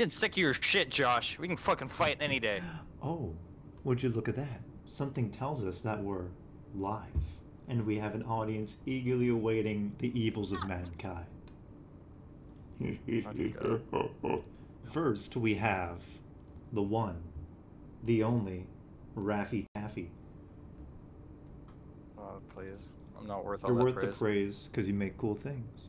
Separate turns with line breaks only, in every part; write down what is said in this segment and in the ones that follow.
getting sick of your shit, Josh. We can fucking fight any day.
Oh, would you look at that? Something tells us that we're live, and we have an audience eagerly awaiting the evils of mankind. First, we have the one, the only, Raffy Taffy.
Oh, please. I'm not worth
You're
all that
worth
praise.
the praise because you make cool things.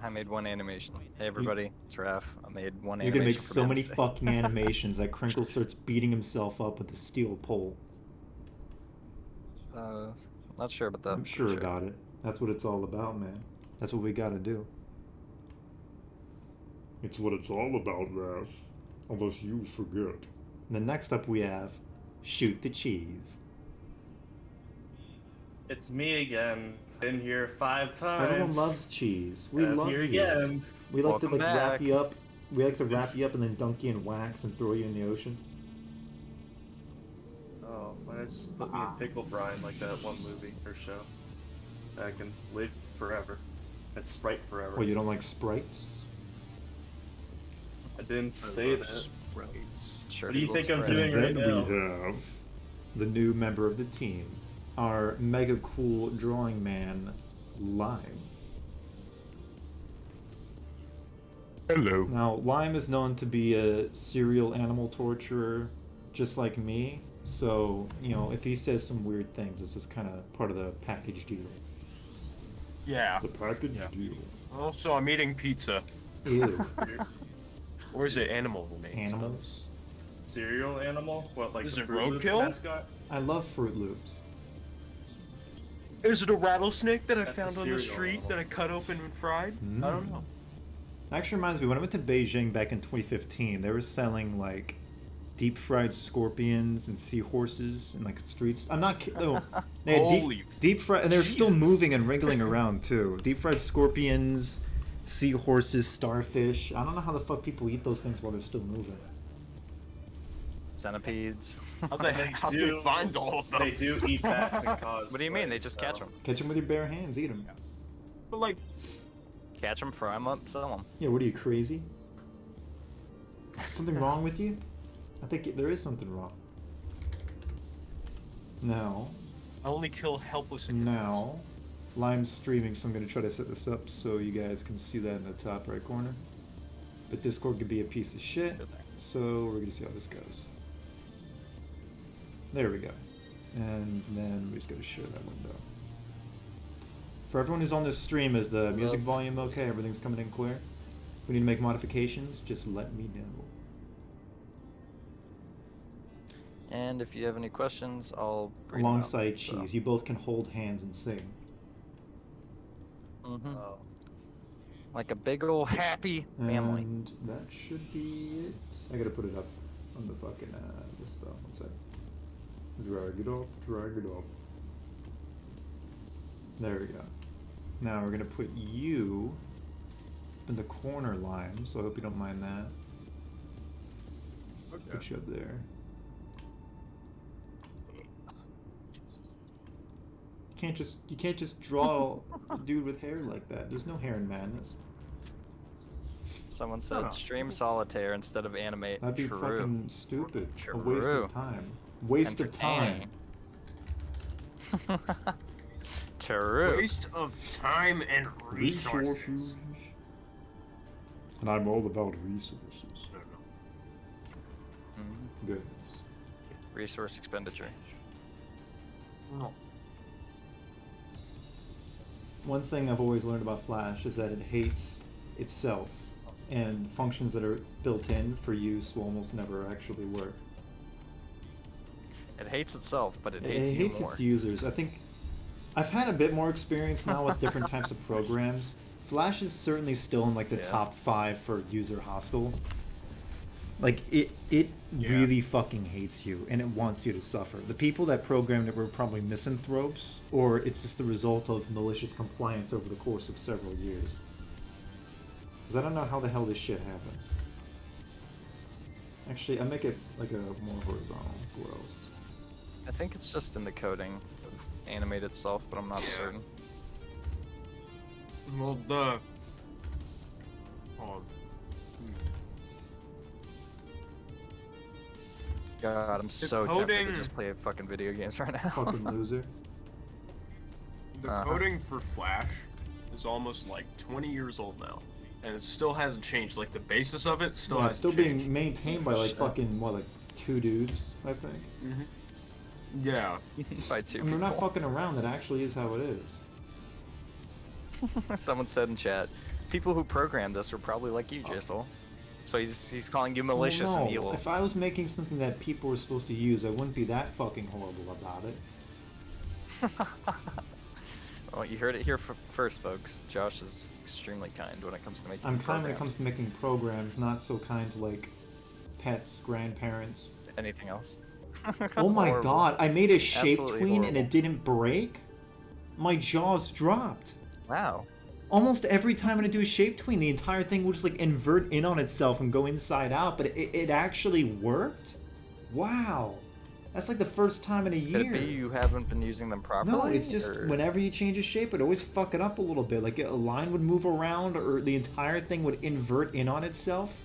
I made one animation. Hey everybody, it's Raph. I made one
You're
animation.
gonna make
for
so many
Wednesday.
fucking animations that Crinkle starts beating himself up with a steel pole.
Not sure about that.
I'm sure about it. That's what it's all about, man. That's what we gotta do.
It's what it's all about, Raph. Unless you forget.
And then next up we have Shoot the Cheese.
It's me again. Been here 5 times.
Everyone loves cheese. We love
here
you.
again.
We like
Welcome
to like wrap
back.
you up. We like to wrap you up and then dunk you in wax and throw you in the ocean.
Oh, why not just put me in pickle brine like that one movie or show? I can live forever. And Sprite forever.
Well, you don't like sprites?
I didn't say that.
Sprites.
Sure,
What do you
he
think
looks
I'm
great.
doing
And
right
then
now?
we have
The new member of the team, our mega cool drawing man, Lime.
hello.
Now, Lime is known to be a serial animal torturer, just like me. So, you know, if he says some weird things, it's just kind of part of the package deal.
Yeah.
The package deal.
Also, I'm eating pizza.
Ew.
Or is it animal remains?
Animals.
Cereal animal? What, like
Is
the
it
Fruit Loops
roadkill?
mascot?
I love Fruit Loops.
Is it a rattlesnake that I
That's
found
a
on the
cereal
street
animal.
that I cut open and fried? I don't know.
Actually reminds me, when I went to Beijing back in 2015, they were selling like deep fried scorpions and seahorses in like streets. I'm not kidding. No, they had
Holy
deep fried, and they're still
Jesus.
moving and wriggling around too. Deep fried scorpions, seahorses, starfish. I don't know how the fuck people eat those things while they're still moving.
Centipedes.
How do
do-
they find all of them?
They do eat bats and cause.
What do you mean? They just catch them.
Catch them with your bare hands, eat them.
But like,
Catch them, fry them up, sell them.
Yeah, what are you, crazy? Something wrong with you? I think there is something wrong. Now,
I only kill helpless animals.
now, Lime's streaming, so I'm going to try to set this up so you guys can see that in the top right corner. But Discord could be a piece of shit,
Good thing.
so we're going to see how this goes. There we go. And then we just got to share that window. For everyone who's on this stream, is the music volume okay? Everything's coming in clear? If we need to make modifications, just let me know.
And if you have any questions, I'll read them out,
Alongside
so.
Cheese, you both can hold hands and sing.
Mhm.
Oh.
Like a big old happy family.
And that should be it. I gotta put it up on the fucking, this stuff. One sec.
Drag it up, drag it up.
There we go. Now we're gonna put you in the corner line, so I hope you don't mind that. Put you up there. You can't just draw a dude with hair like that. There's no hair in madness.
Someone said stream solitaire instead of animate.
That'd be
True.
fucking stupid. A
True.
waste of time. Waste of time.
Entertaining. True.
Waste of time and resources.
And I'm all about resources.
Mhm.
Goodness.
Resource expenditure.
No.
One thing I've always learned about Flash is that it hates itself, and functions that are built in for use will almost never actually work.
It hates itself, but it
It
hates you
hates
more.
its users. I think I've had a bit more experience now with different types of programs. Flash is certainly still in like the
Yeah.
top 5 for user hostile. Like it
Yeah.
really fucking hates you, and it wants you to suffer. The people that programmed it were probably misanthropes, or it's just the result of malicious compliance over the course of several years. Because I don't know how the hell this shit happens. Actually, I make it like a more horizontal. Where else?
I think it's just in the coding of Animate itself, but I'm not certain.
Well, the... Hold on.
God, I'm so tempted
coding-
to just play fucking video games right now.
Fucking loser.
The coding for Flash is almost like 20 years old now, and it still hasn't changed. Like the basis of it still
Yeah, it's
hasn't
still
changed.
being maintained by like
Shit.
fucking what, like 2 dudes, I think.
Yeah.
By two
And we're not
people.
fucking around. That actually is how it is.
Someone said in chat, people who programmed this were probably like you, Jsoull. So he's calling you malicious
Well, no.
and evil.
If I was making something that people were supposed to use, I wouldn't be that fucking horrible about it.
Well, you heard it here first, folks. Josh is extremely kind when it comes to making
I'm kind when it
programs.
comes to making programs, not so kind to like pets, grandparents.
Anything else?
Oh my
Horrible.
god, I made a shape
Absolutely
tween and
horrible.
it didn't break? My jaws dropped.
Wow.
Almost every time I do a shape tween, the entire thing will just like invert in on itself and go inside out, but it actually worked? Wow. That's like the first time in a year.
Could it be you haven't been using them properly?
No, it's just
or-
whenever you change a shape, it always fuck it up a little bit. Like a line would move around or the entire thing would invert in on itself.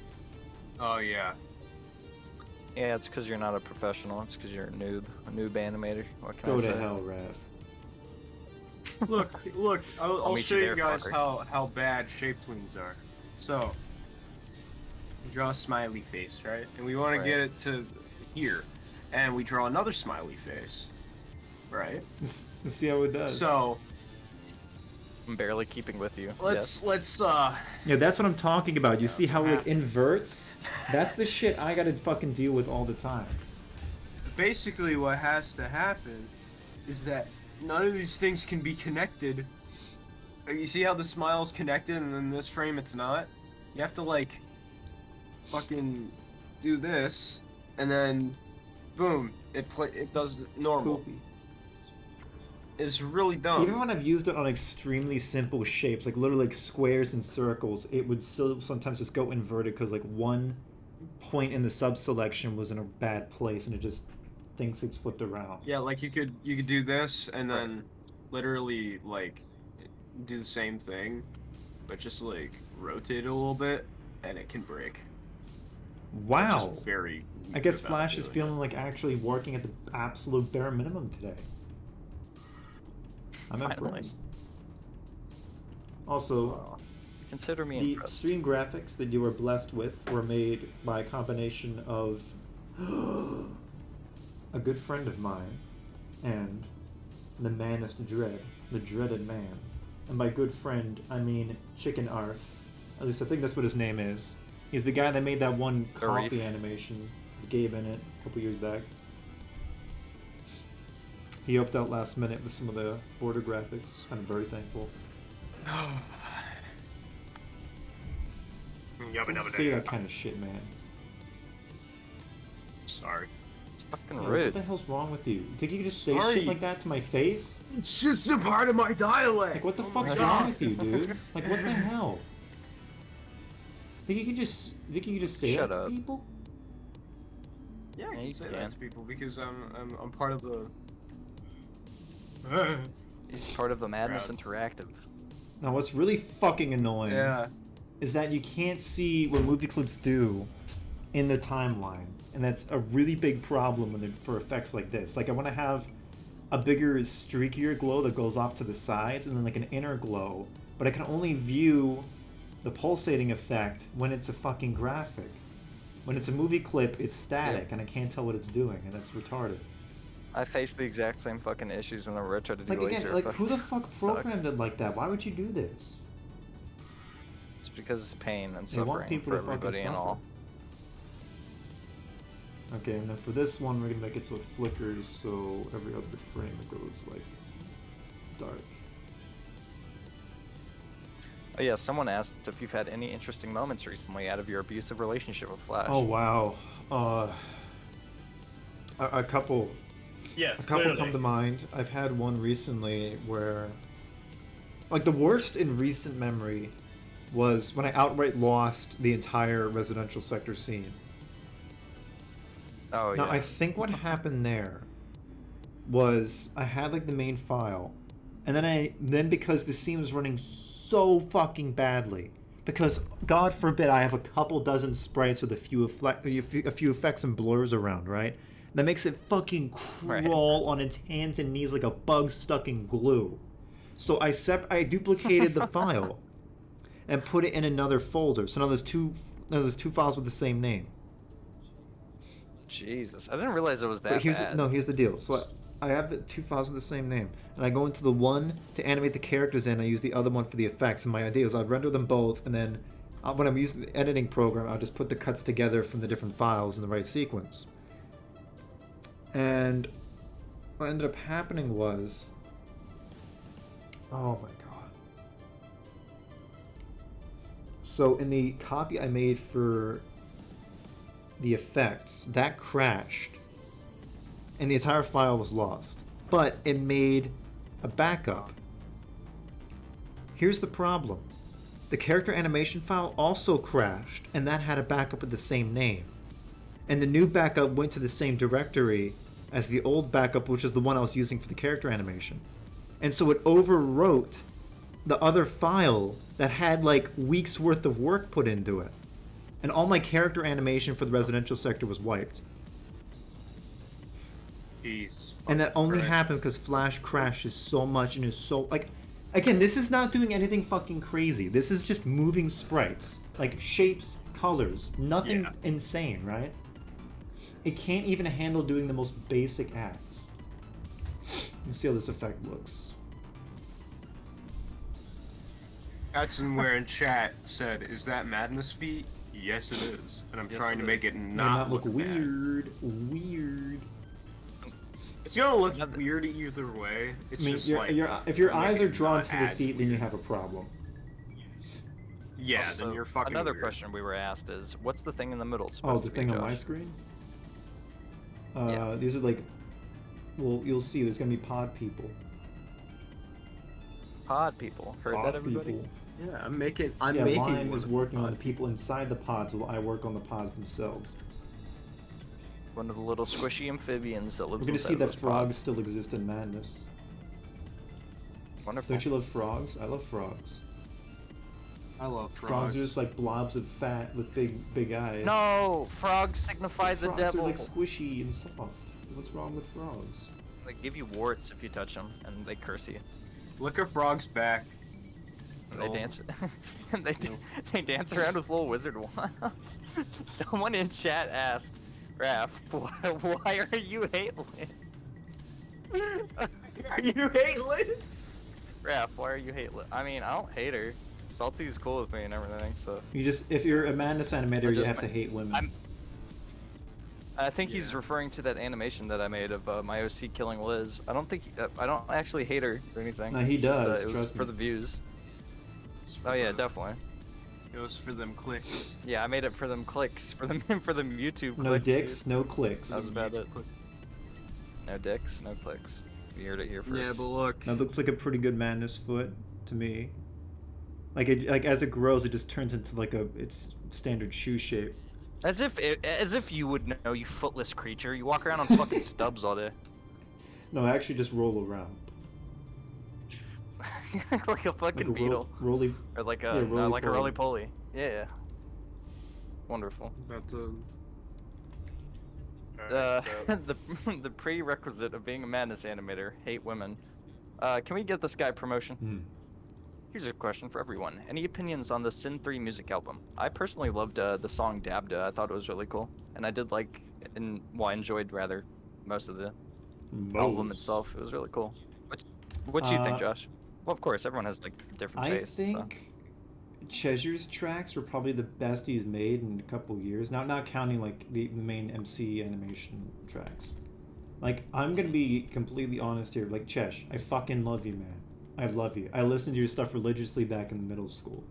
Oh yeah.
Yeah, it's because you're not a professional. It's because you're a noob animator. What can
Go
I
to
say?
hell, Rav.
Look, I'll
meet
show
you
you
there,
guys
fucker.
how bad shape tweens are. So, we draw a smiley face, right? And we want
Right.
to get it to here. And we draw another smiley face, right?
Let's see how it does.
So,
I'm barely keeping with you.
let's
Yeah, that's what I'm talking about. You see how it
happens.
inverts? That's the shit I gotta fucking deal with all the time.
basically what has to happen is that none of these things can be connected. You see how the smile's connected and in this frame it's not? You have to like fucking do this and then boom, it does normal.
Poopy.
It's really dumb.
Even when I've used it on extremely simple shapes, like literally like squares and circles, it would still sometimes just go inverted because like one point in the sub-selection was in a bad place and it just thinks it's flipped around.
Yeah, like you could do this and then literally like do the same thing, but just like rotate it a little bit and it can break.
Wow.
Which is very
I
weird
guess
about
Flash is
doing
feeling like actually working at the absolute bare minimum today. I'm
Finally.
impressed. Also,
Well, consider me
the
impressed.
stream graphics that you were blessed with were made by a combination of a good friend of mine and the manest dread, the dreaded man. And by good friend, I mean Chicken Arf. At least I think that's what his name is. He's the guy that made that one coffee
Arif.
animation with Gabe in it a couple years back. He helped out last minute with some of the border graphics. I'm very thankful. Don't say that kind of shit, man.
Sorry.
It's fucking
Yeah, what
rude.
the hell's wrong with you? You think you could just say
Sorry.
shit like that to my face?
It's just a part of my dialect.
Like, what the
Oh
fuck's
my
wrong
God.
with you, dude? Like, what the hell? Think you could just say
Shut
that to
up.
people?
Yeah, I
Yeah,
can
you
say
can.
that to people because I'm part of the.
It's part of the Madness
Proud.
Interactive.
Now, what's really fucking annoying
Yeah.
is that you can't see what movie clips do in the timeline, and that's a really big problem for effects like this. Like, I want to have a bigger, streakier glow that goes off to the sides, and then like an inner glow, but I can only view the pulsating effect when it's a fucking graphic. When it's a movie clip, it's static,
Yeah.
and I can't tell what it's doing, and that's retarded.
I face the exact same fucking issues whenever I try to do
Like,
laser
again, like, who the
effects.
fuck
Sucks.
programmed it like that? Why would you do this?
It's because it's pain and
They want
suffering
people
for
to fucking
everybody and all.
Okay, and then for this one, we're gonna make it so it flickers, so every other frame it goes like dark.
Oh yeah, someone asked if you've had any interesting moments recently out of your abusive relationship with Flash.
Oh wow, a couple,
Yes,
a couple
clearly.
come to mind. I've had one recently where, like, the worst in recent memory was when I outright lost the entire residential sector scene.
Oh
Now,
yeah.
I think what happened there was I had like the main file, and then because the scene was running so fucking badly, because God forbid I have a couple dozen sprites with a few effects and blurs around, right? That makes it fucking crawl on its hands and knees like a bug stuck in glue. So I duplicated the file and put it in another folder. So now there's two files with the same name.
Jesus, I didn't realize it was that
But
bad.
here's the deal. So I have the two files with the same name, and I go into the one to animate the characters in. I use the other one for the effects. And my idea is I'll render them both, and then when I'm using the editing program, I'll just put the cuts together from the different files in the right sequence. And what ended up happening was, oh my god. So in the copy I made for the effects, that crashed, and the entire file was lost. But it made a backup. Here's the problem. The character animation file also crashed, and that had a backup with the same name. And the new backup went to the same directory as the old backup, which is the one I was using for the character animation. And so it overwrote the other file that had like weeks worth of work put into it. And all my character animation for the residential sector was wiped.
Jesus.
And that only
Christ.
happened because Flash crashes so much and is so like, again, this is not doing anything fucking crazy. This is just moving sprites, like shapes, colors, nothing insane, right? It can't even handle doing the most basic acts. Let's see how this effect looks.
Somewhere in chat said, "Is that Madness feet?" Yes, it is, and I'm trying to make it
Not look
bad.
weird. Weird.
It's gonna look weird either way. It's
I mean,
just
if your eyes are drawn to the
as
feet, then you have a problem.
Yeah,
Also,
then you're fucking
Another
weird.
question we were asked is, what's the thing in the middle
Oh,
supposed
the
to be,
thing on my
Josh?
screen?
Yeah.
These are like, well, you'll see. There's gonna be pod people.
Pod people. Heard
Pod
that, everybody?
people.
Yeah, I'm making
Yeah, Lime
one
is
of
working on
pod.
the people inside the pods while I work on the pods themselves.
One of the little squishy amphibians that lives
We're gonna
inside
see
of
that
those
frogs
pods.
still exist in Madness.
Wonderful.
Don't you love frogs? I love frogs.
I love
Frogs are just like blobs of fat with big eyes.
No! Frogs signify the
Frogs
devil.
are like squishy and soft. What's wrong with frogs?
They give you warts if you touch them, and they curse you.
Look at Frog's back.
And they
No.
dance. They dance around with little wizard wands. Someone in chat asked, Raph, why are you hateless?
Are you hateless?
Raph, why are you hateless? I mean, I don't hate her. Salty's cool with me and everything, so.
You just, if you're a Madness animator, you
just
have to hate women.
I think he's referring to that animation that I made of my OC killing Liz. I don't think I don't actually hate her or anything.
No, he
It's just,
does,
it was
trust
for
me.
the views. Oh yeah, definitely.
It was for them clicks.
Yeah, I made it for them clicks, for them YouTube
No
clicks.
dicks,
dude.
no clicks.
That was about it. No dicks, no clicks. You heard it here first.
Yeah, but look.
That looks like a pretty good Madness foot to me. Like as it grows, it just turns into like its standard shoe shape.
As if you would know, you footless creature. You walk around on fucking stubs all day.
No, I actually just roll around.
Like a fucking
Like a
beetle.
roly.
Or like
Yeah,
a
roly-poly.
like a roly poly. Yeah. Wonderful.
About to...
Uh,
Alright, so
the prerequisite of being a Madness animator: hate women. Can we get this guy promotion?
Hmm.
Here's a question for everyone. Any opinions on the Sin 3 music album? I personally loved the song Dabda. I thought it was really cool, and I did like, I enjoyed rather most of the album
Woes.
itself. It was really cool. What do you think,
Uh,
Josh? Well, of course, everyone has like different
I
tastes. So.
think Chesure's tracks were probably the best he's made in a couple years. Not counting like the main MC animation tracks. Like, I'm gonna be completely honest here. Like, Chesh, I fucking love you, man. I love you. I listened to your stuff religiously back in middle school.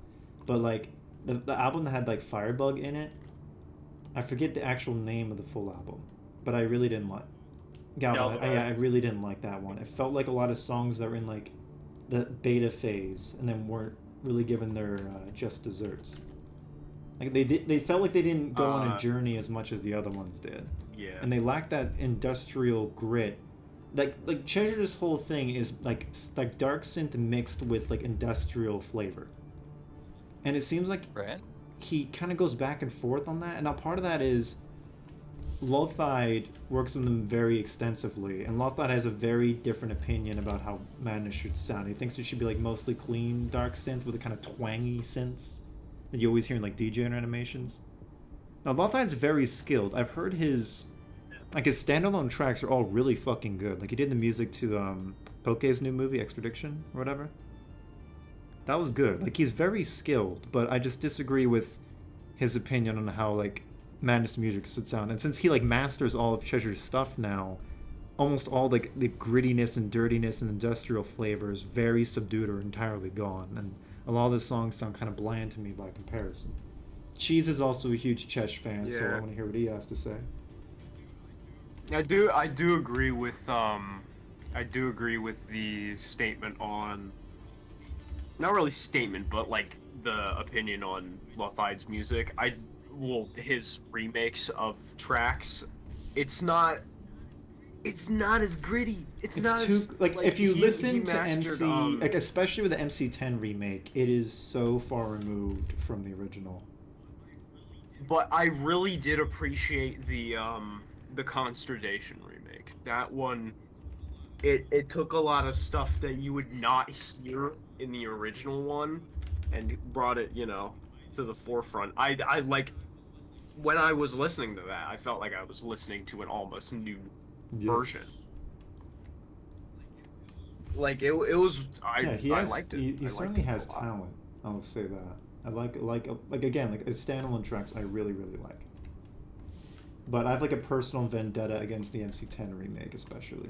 But like the album that had like Firebug in it, I forget the actual name of the full album, but I really didn't like. Galvan, I really didn't like that one. It felt like a lot of songs that were in like the beta phase and then weren't really given their just desserts. Like they felt like they didn't go on a journey as much as the other ones did.
Yeah.
And they lacked that industrial grit. Like Chesure's whole thing is like dark synth mixed with like industrial flavor. And it seems like
Right.
he kind of goes back and forth on that. And now part of that is Lothide works on them very extensively, and Lothide has a very different opinion about how Madness should sound. He thinks it should be like mostly clean dark synth with a kind of twangy synths that you always hear in like DJ animations. Now Lothide's very skilled. I've heard his standalone tracks are all really fucking good. Like he did the music to Poke's new movie Extradition or whatever. That was good. Like he's very skilled, but I just disagree with his opinion on how like Madness music should sound. And since he like masters all of Treasure's stuff now, almost all like the grittiness and dirtiness and industrial flavor is very subdued or entirely gone. And a lot of the songs sound kind of bland to me by comparison. Cheese is also a huge Chesh fan, so I want to hear what he has to say.
I do agree with the statement on, not really statement, but like the opinion on Lothide's music. His remakes of tracks, it's not as gritty. It's not
too,
as
like if you listen to
mastered,
MC, like especially with the MC10 remake, it is so far removed from the original.
But I really did appreciate the Consternation remake. That one, it took a lot of stuff that you would not hear in the original one, and brought it, to the forefront. I like, when I was listening to that, I felt like I was listening to an almost new version. Like it was. I liked it.
He certainly has talent. I'll say that. I like again, like his standalone tracks I really like. But I have like a personal vendetta against the MC10 remake, especially.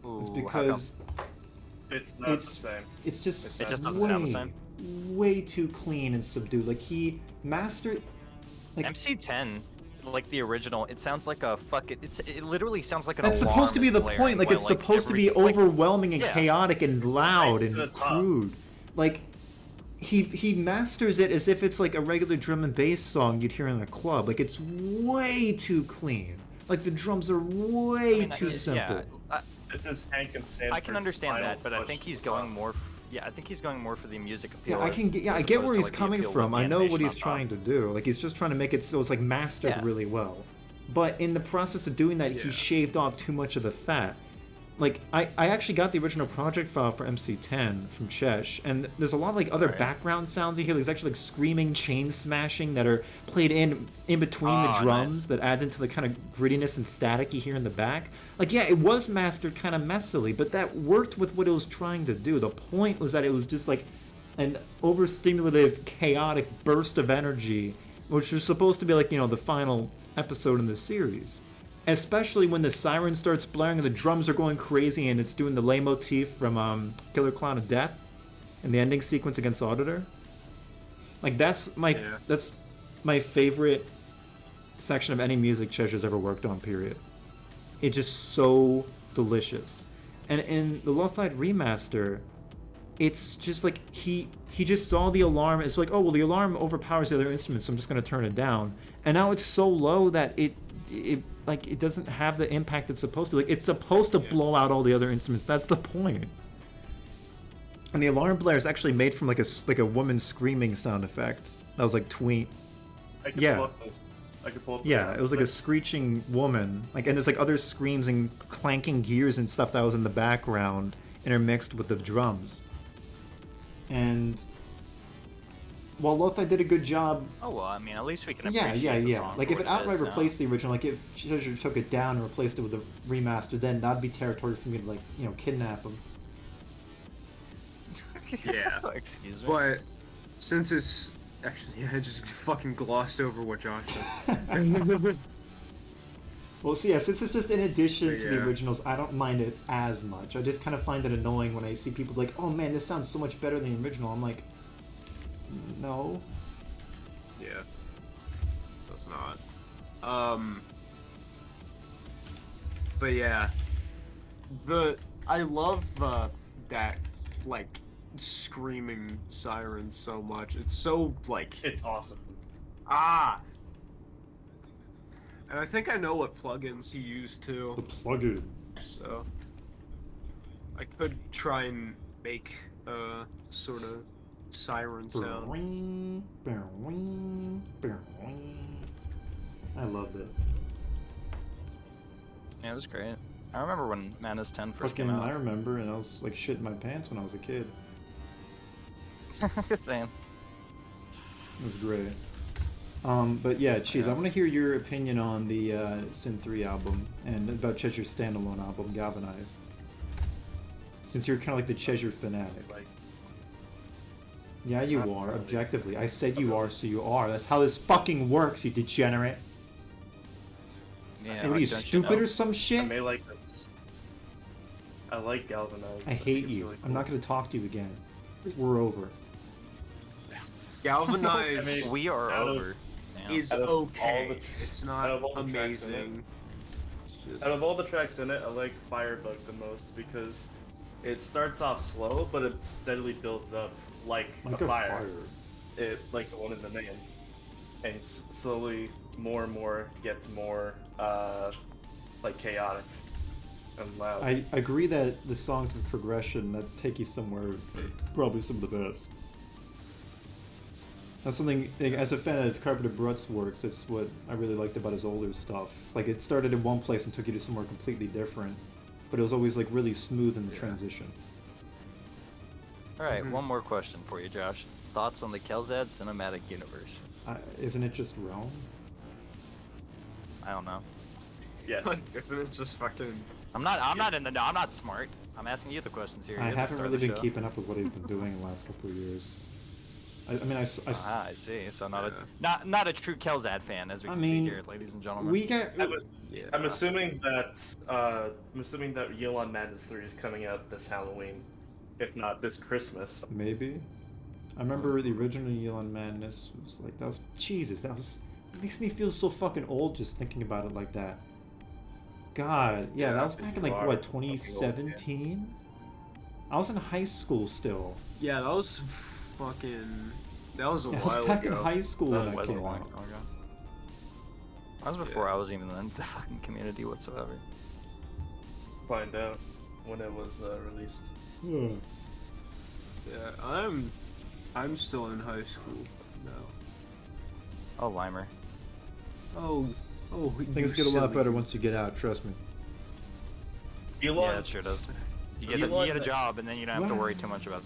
Ooh,
it's because
it's not the same.
It's just
it just doesn't sound the same.
Way too clean and subdued. Like he mastered. Like
MC10, like the original, it sounds like a it literally sounds like an
That's
alarm
supposed to be the point. Like it's supposed to be overwhelming and chaotic and loud and crude. Like he masters it as if it's like a regular drum and bass song you'd hear in a club. Like it's way too clean. Like the drums are way too simple.
Yeah,
this is Hank and Sanford's
I can understand that, but I think he's going more. I think he's going more for the music appeal.
Yeah, I get where he's coming from. I know what he's trying to do. Like he's just trying to make it so it's like mastered really well. But in the process of doing that, he shaved off too much of the fat. Like I actually got the original project file for MC10 from Chesh, and there's a lot of like other background sounds you hear. There's actually like screaming chain smashing that are played in between the drums that adds into the kind of grittiness and static you hear in the back. Like it was mastered kind of messily, but that worked with what it was trying to do. The point was that it was just like an overstimulative, chaotic burst of energy, which was supposed to be like the final episode in the series. Especially when the siren starts blaring and the drums are going crazy and it's doing the leitmotif from Killer Clown of Death and the ending sequence against Auditor. Like that's my favorite section of any music Cheshire's ever worked on, period. It's just so delicious. And in the Lothide remaster, it's just like he just saw the alarm. It's like, oh well, the alarm overpowers the other instruments, so I'm just gonna turn it down. And now it's so low that it doesn't have the impact it's supposed to. Like it's supposed to blow out all the other instruments. That's the point. And the alarm blare is actually made from like a woman screaming sound effect. That was like tween.
I could pull up
it was like a screeching woman. Like, and there's like other screams and clanking gears and stuff that was in the background intermixed with the drums. And while Lothide did a good job.
Oh well, I mean, at least we can appreciate the song
Like
for
if it
what
outright
is
replaced the original, like if Cheshire took it down and replaced it with a remaster, then that'd be territory for me to like kidnap him.
Yeah.
Excuse me.
But since it's actually, I just fucking glossed over what Josh said.
Well, see, since it's just in addition to the originals, I don't mind it as much. I just kind of find it annoying when I see people like, oh man, this sounds so much better than the original. I'm like, no.
Yeah. That's not. But yeah. I love that like screaming siren so much. It's so like
it's awesome.
And I think I know what plugins he used too.
The plugin.
So I could try and make a sort of siren sound.
I loved it.
Yeah, it was great. I remember when Madness 10 first
Fucking,
came
I
out.
remember, and I was like shitting my pants when I was a kid.
Same.
It was great. But yeah, Cheese, I want to hear your opinion on the Sin 3 album and about Chezure's standalone album, Galvanize. Since you're kind of like the Chezure fanatic.
Like,
Yeah, you
Not
are,
really.
objectively. I said you are, so you are. That's how this fucking works, you degenerate.
Yeah,
What are you,
don't
stupid
know?
or some
I
shit?
may like this. I like Galvanize.
I hate
think it's
you.
really
I'm not
cool.
gonna talk to you again. We're over.
Galvanize
I mean,
We are
out of-
over. Yeah.
is
out of all
okay.
the-
It's
out
not
of all the tracks in it-
amazing. It's just-
Out of all the tracks in it, I like Firebug the most because it starts off slow, but it steadily builds up like
Like
a fire. Like the one in the name, and slowly more and more gets more like chaotic and loud.
I agree that the songs with progression that take you somewhere, probably some of the best. That's something, like, as a fan of Carpenter Brutt's works, it's what I really liked about his older stuff. Like, it started in one place and took you to somewhere completely different, but it was always like really smooth in the transition.
Alright, one more question for you, Josh. Thoughts on the Kelzad cinematic universe?
Isn't it just Realm?
I don't know.
Yes.
Isn't it just fucking?
I'm not in the know. I'm not smart. I'm asking you the questions here.
I
You're the
haven't
star of
really
the
been
show.
keeping up with what he's been doing in the last couple of years. I
I see. So not
Yeah.
not a true Kelzad fan, as we
I
can
mean,
see here, ladies and gentlemen.
we get...
Yeah.
I'm assuming that Yulon Madness 3 is coming out this Halloween, if not this Christmas.
Maybe. I remember the original Elon Madness was like, that was, Jesus, that was, it makes me feel so fucking old just thinking about it like that. God, yeah,
Yeah,
that was back in like,
you are
what,
fucking old,
2017? I was in high school still.
Yeah, that was fucking. That was a
Yeah, I
while
was back
ago.
in high school when
That
that
was a
came
long
out.
time ago. That was before I was even in the fucking community whatsoever.
Find out when it was released.
Yeah.
Yeah, I'm still in high school now.
Oh, Limer.
Oh,
Things
you
get a lot
silly-
better once you get out, trust me.
Elon,
Yeah, it sure does. You get,
Elon-
you get a job, and then you don't have to worry too much about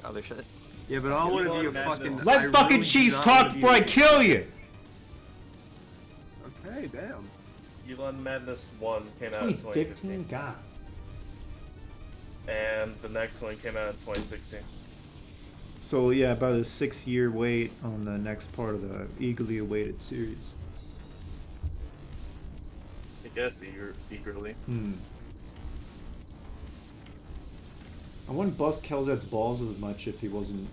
other shit.
Yeah, but I don't want to be a
Elon
fucking.
Madness.
Let
I
fucking
really do
Cheese
not
talk
wanna be
before I
a-
kill you!
Okay, damn.
Elon Madness 1 came out in
2015?
2015,
God.
and the next one came out in 2016.
So yeah, about a 6-year wait on the next part of the eagerly awaited series.
I guess eagerly.
I wouldn't bust Kelzad's balls as much if he wasn't,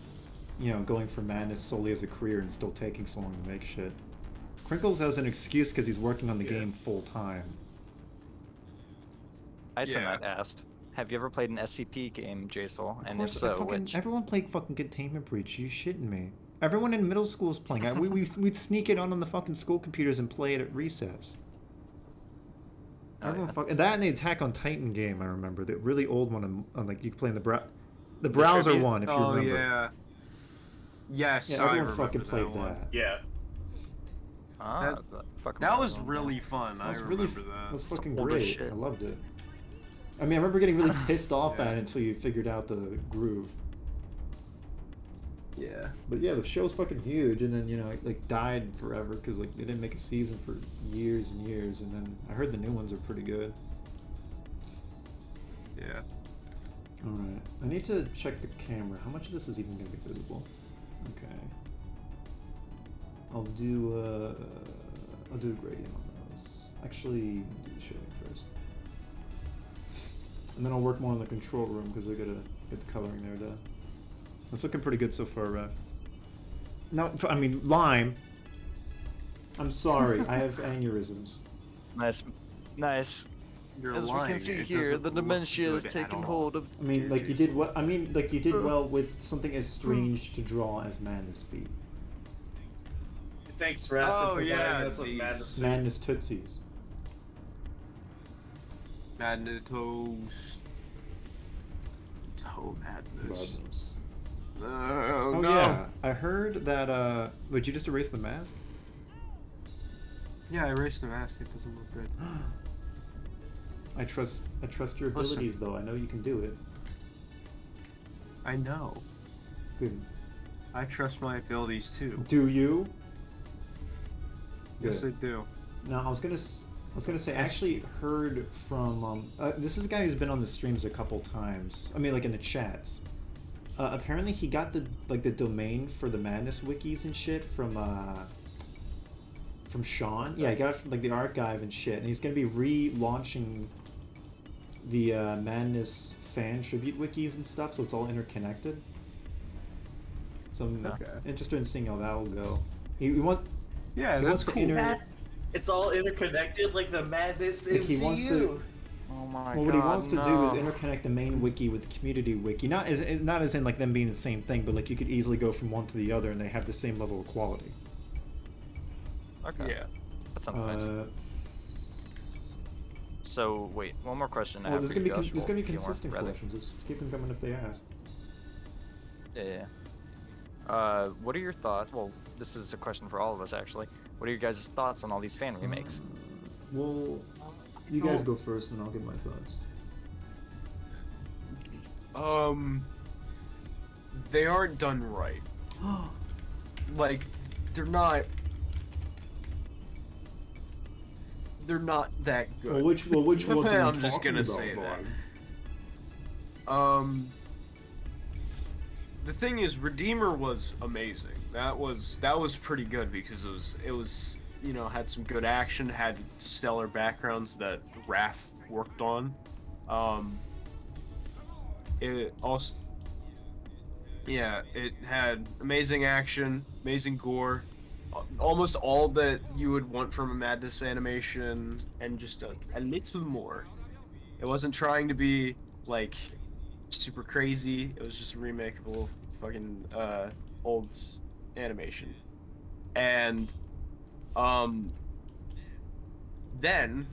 you know, going for Madness solely as a career and still taking so long to make shit. Crinkles has an excuse because he's working on the game full time.
Isomet asked, "Have you ever played an SCP game, Jsoull? And
Of
if
course,
so,
fucking,
which?"
everyone played fucking Containment Breach. You shitting me? Everyone in middle school is playing it. We'd sneak it on the fucking school computers and play it at recess.
Oh,
Everyone
yeah.
that and the Attack on Titan game, I remember. The really old one on like you could play in the browser
tribute?
one, if you
Oh
remember.
yeah. Yes,
Yeah,
I
everyone
remember
fucking played
one.
that.
Yeah.
Ah,
That was really fun.
That was
I
really,
remember that.
that was fucking
old as
great.
shit.
I loved it. I mean, I remember getting really pissed off
Yeah.
at it until you figured out the groove.
Yeah.
But yeah, the show's fucking huge, and then, you know, it like died forever because like they didn't make a season for years and years, and then I heard the new ones are pretty good.
Yeah.
All right, I need to check the camera. How much of this is even gonna be visible? Okay. I'll do a gradient on those. Actually, do the shading first, and then I'll work more on the control room because I gotta get the coloring there done. It's looking pretty good so far, Rev. No, I mean Lime. I'm sorry, I have aneurysms.
nice, nice.
You're
As we
lying.
can see
It
here,
doesn't
the
look
dementia is
good at
taking
all.
hold of.
I mean,
Dear
like you
Jason.
did well. I mean, like you did well with something as strange to draw as Madness Feet.
Thanks, Raph,
Oh,
for providing
yeah,
us with
these-
Madness.
Madness Tootsies.
Madness. Toe madness.
Madness.
No,
Oh
no.
yeah, I heard that. Would you just erase the mask?
Yeah, I erased the mask. It doesn't look good.
I trust your
Listen.
abilities, though. I know you can do it.
I know.
Good.
I trust my abilities too.
Do you?
Yes, I
Good.
do.
No, I was gonna say. I actually heard from this is a guy who's been on the streams a couple times. I mean, like in the chats. Apparently, he got the domain for the Madness wikis and shit from Sean. Yeah, he got it from like the archive and shit, and he's gonna be relaunching the Madness fan tribute wikis and stuff, so it's all interconnected. So I'm interested in seeing how that will go. He wants
Yeah,
he
that's
wants to
cool.
It's all interconnected like the Madness MCU.
He wants to.
Oh my god.
Well, what he wants to do is
no.
interconnect the main wiki with the community wiki. Not as in like them being the same thing, but like you could easily go from one to the other and they have the same level of quality.
Okay.
Yeah.
That sounds nice. So wait, one more question I
Well,
have
there's
for you,
gonna be
Joshua, if you want,
consistent
rather.
questions. Just keep them coming if they ask.
Yeah. What are your thoughts? Well, this is a question for all of us actually. What are your guys' thoughts on all these fan remakes?
Well, you guys go first, and I'll give my thoughts.
They aren't done right. Like, they're not that good.
Well, which ones are you
I'm just
talking
gonna
about,
say
Brian?
that. The thing is, Redeemer was amazing. That was pretty good because it was you know, had some good action, had stellar backgrounds that Raph worked on. It also, yeah, it had amazing action, amazing gore, almost all that you would want from a Madness animation, and just a little more. It wasn't trying to be like super crazy. It was just a remake of a fucking old animation, and then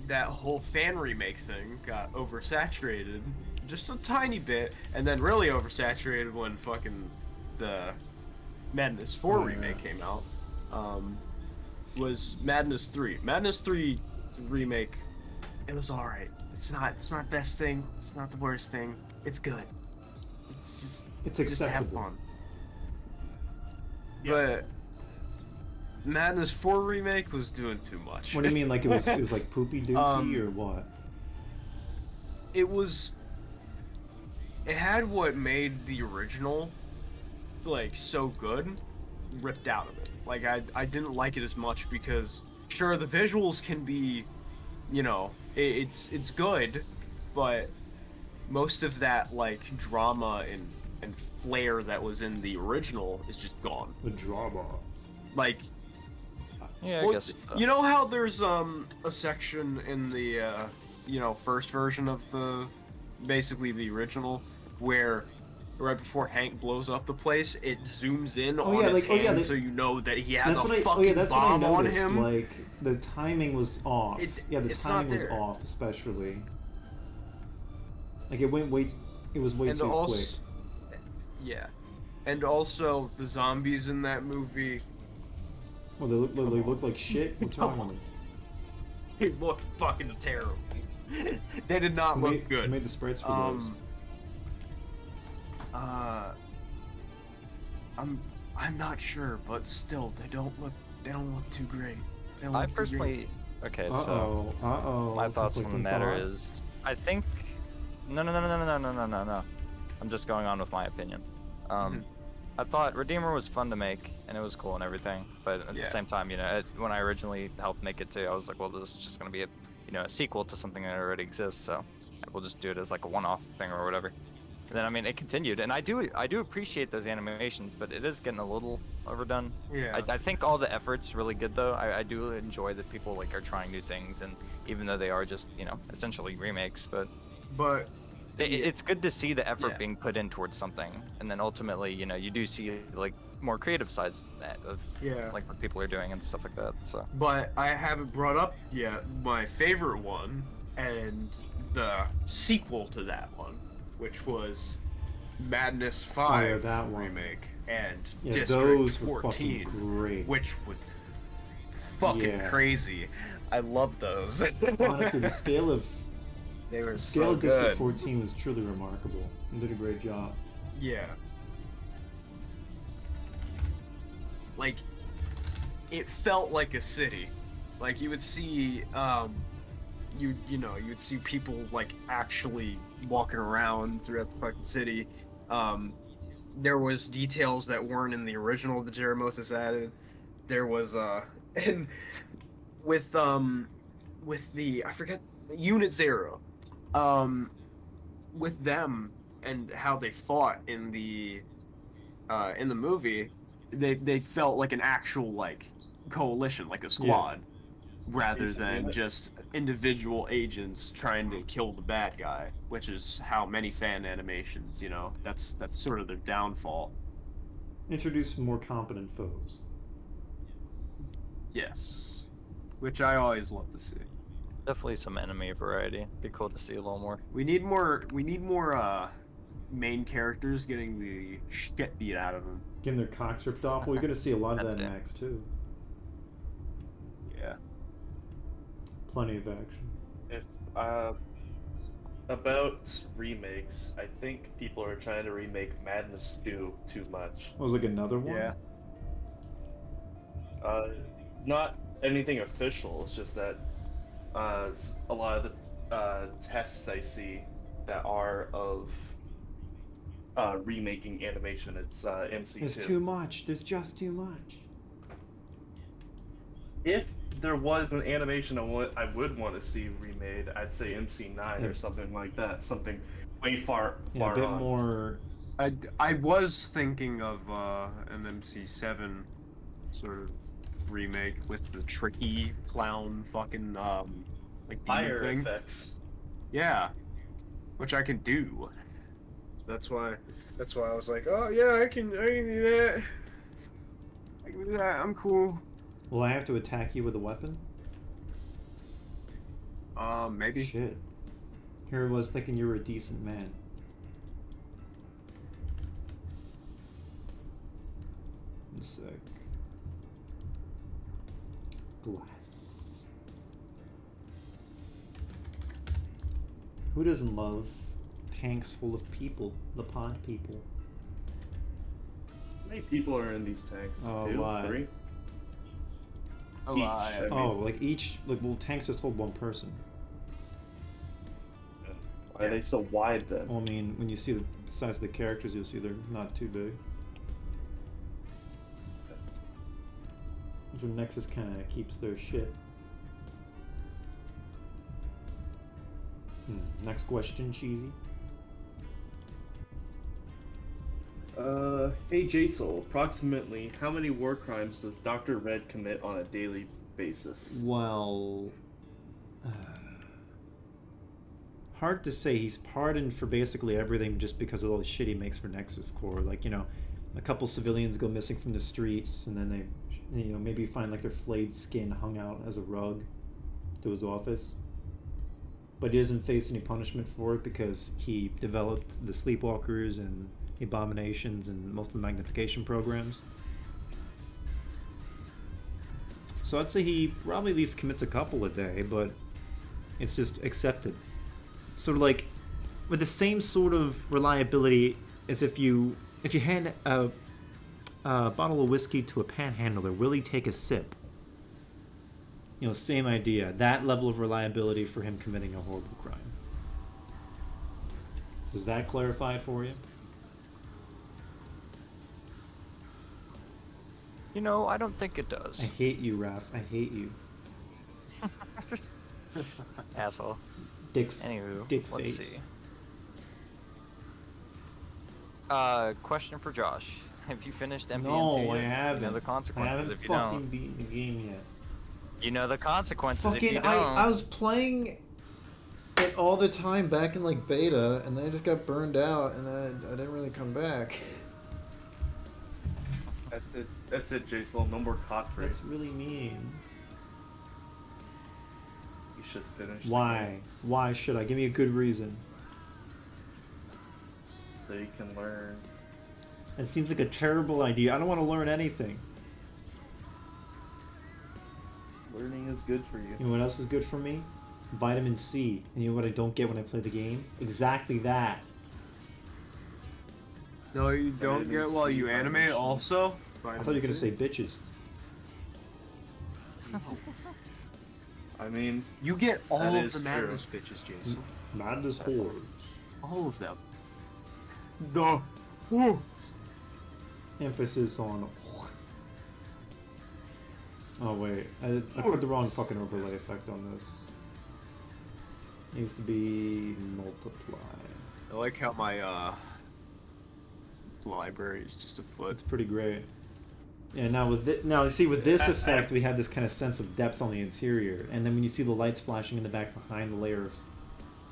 that whole fan remake thing got oversaturated just a tiny bit, and then really oversaturated when fucking the Madness 4 remake came out. Was Madness 3. Madness 3 remake, it was alright. It's not best thing, it's not the worst thing. It's good. It's just have
acceptable.
fun. But Madness 4 remake was doing too much.
What do you mean? Like it was like poopy doopy or what?
It had what made the original like so good ripped out of it. Like I didn't like it as much because sure the visuals can be, you know, it's good, but most of that like drama and flair that was in the original is just gone.
The drama.
Like,
Yeah, I
well,
guess.
you know how there's a section in the you know, first version of basically the original where right before Hank blows up the place, it zooms in on his hand so you know that he has a fucking bomb on him.
Like the timing was off. The timing was
there.
off, especially. Like it was way too quick.
Yeah, and also the zombies in that movie.
Well, they look like shit. What's wrong with them?
They looked fucking terrible. They did not look good.
Who made the sprites for those?
I'm not sure, but still, they don't look too great. They don't
I
look too
personally, okay, so
Uh-oh.
my thoughts on the
Conflicting
matter
thoughts?
is, I think, no. I'm just going on with my opinion. I thought Redeemer was fun to make, and it was cool and everything, but at the same time, you know, when I originally helped make it too, I was like, well, this is just gonna be a sequel to something that already exists, so we'll just do it as like a one-off thing or whatever. And then I mean, it continued, and I do appreciate those animations, but it is getting a little overdone.
Yeah.
I think all the effort's really good though. I do enjoy that people like are trying new things, and even though they are just essentially remakes, but it's good to see the effort being put in towards something, and then ultimately you do see like more creative sides of that, like what people are doing and stuff like that. So.
But I haven't brought up yet my favorite one and the sequel to that one, which was Madness 5
that one.
remake and
Yeah,
District
those were
14,
fucking great.
which was fucking
Yeah.
crazy. I love those.
Honestly, the scale of
they were
scale
so
of District
good.
14 was truly remarkable. They did a great job.
Yeah. Like, it felt like a city. Like you would see, you know, you'd see people like actually walking around throughout the fucking city. There was details that weren't in the original that Jeremosis added. There was and with the I forget Unit Zero, with them and how they fought in the movie, they felt like an actual like coalition, like a squad, rather
Is it
than
Unit?
just individual agents trying to kill the bad guy, which is how many fan animations, you know, that's sort of their downfall.
Introduce more competent foes.
Yes, which I always love to see.
Definitely some enemy variety. Be cool to see a little more.
We need more main characters getting the shit beat out of them.
Getting their cocks ripped off. Well, you're gonna see a lot of that in
Okay.
Max too.
Yeah.
Plenty of action.
If about remakes, I think people are trying to remake Madness 2 too much.
Was like another one.
Yeah.
Not anything official. It's just that a lot of the tests I see that are of remaking animation. It's MC2.
There's too much. There's just too much.
If there was an animation I would want to see remade, I'd say MC9
Yeah.
or something like that. Something way far
Yeah, a bit
on.
more.
I was thinking of an MC7 sort of remake with the tricky clown fucking like demon
Fire
thing.
effects.
Yeah, which I can do. That's why I was like, oh yeah, I can do that. I can do that. I'm cool.
Will I have to attack you with a weapon?
Maybe.
Shit. Here I was thinking you were a decent man. One sec. Glass. Who doesn't love tanks full of people? The pod people.
How many people are in these tanks?
Oh,
2,
why?
3?
Alive.
I mean-
Oh, like each, like, well, tanks just hold one person.
Why are they so wide then?
Well, I mean, when you see the size of the characters, you'll see they're not too big. So Nexus kind of keeps their shit. Next question, Cheesy.
Hey Jsoull, approximately how many war crimes does Dr. Red commit on a daily basis?
Well, hard to say. He's pardoned for basically everything just because of all the shit he makes for Nexus Core. Like, you know, a couple civilians go missing from the streets, and then they, you know, maybe find like their flayed skin hung out as a rug to his office. But he doesn't face any punishment for it because he developed the Sleepwalkers and the Abominations and most of the magnification programs. So I'd say he probably at least commits a couple a day, but it's just accepted. Sort of like with the same sort of reliability as if you hand a bottle of whiskey to a panhandler, will he take a sip? You know, same idea. That level of reliability for him committing a horrible crime. Does that clarify it for you?
You know, I don't think it does.
I hate you, Raph. I hate you.
Asshole. Anywho,
dick
let's
face.
see. Question for Josh. Have you finished MVN2
No,
yet?
I haven't.
You know the
I
consequences
haven't
if you
fucking
don't.
beaten the game yet.
You know the consequences if
Fucking,
you don't.
I was playing it all the time back in like beta, and then I just got burned out, and then I didn't really come back.
That's it. That's it, Jsoull. No more cock free.
That's really mean.
You should finish. the
Why?
game
Why should I? Give me a good reason.
So you can learn.
It seems like a terrible idea. I don't want to learn anything.
Learning is good for you.
You know what else is good for me? Vitamin C. And you know what I don't get when I play the game? Exactly that.
No, you don't get while you animate also?
I thought you were gonna say bitches.
I mean,
You get all
That
of
is
the
true.
madness bitches, Jason.
Madness hordes.
All of them. The whoops.
Emphasis on. Oh wait, I put the wrong fucking overlay effect on this. Needs to be multiply.
I like how my library is just a foot.
It's pretty great. Yeah, now with now see with this effect we have this kind of sense of depth on the interior, and then when you see the lights flashing in the back behind the layer of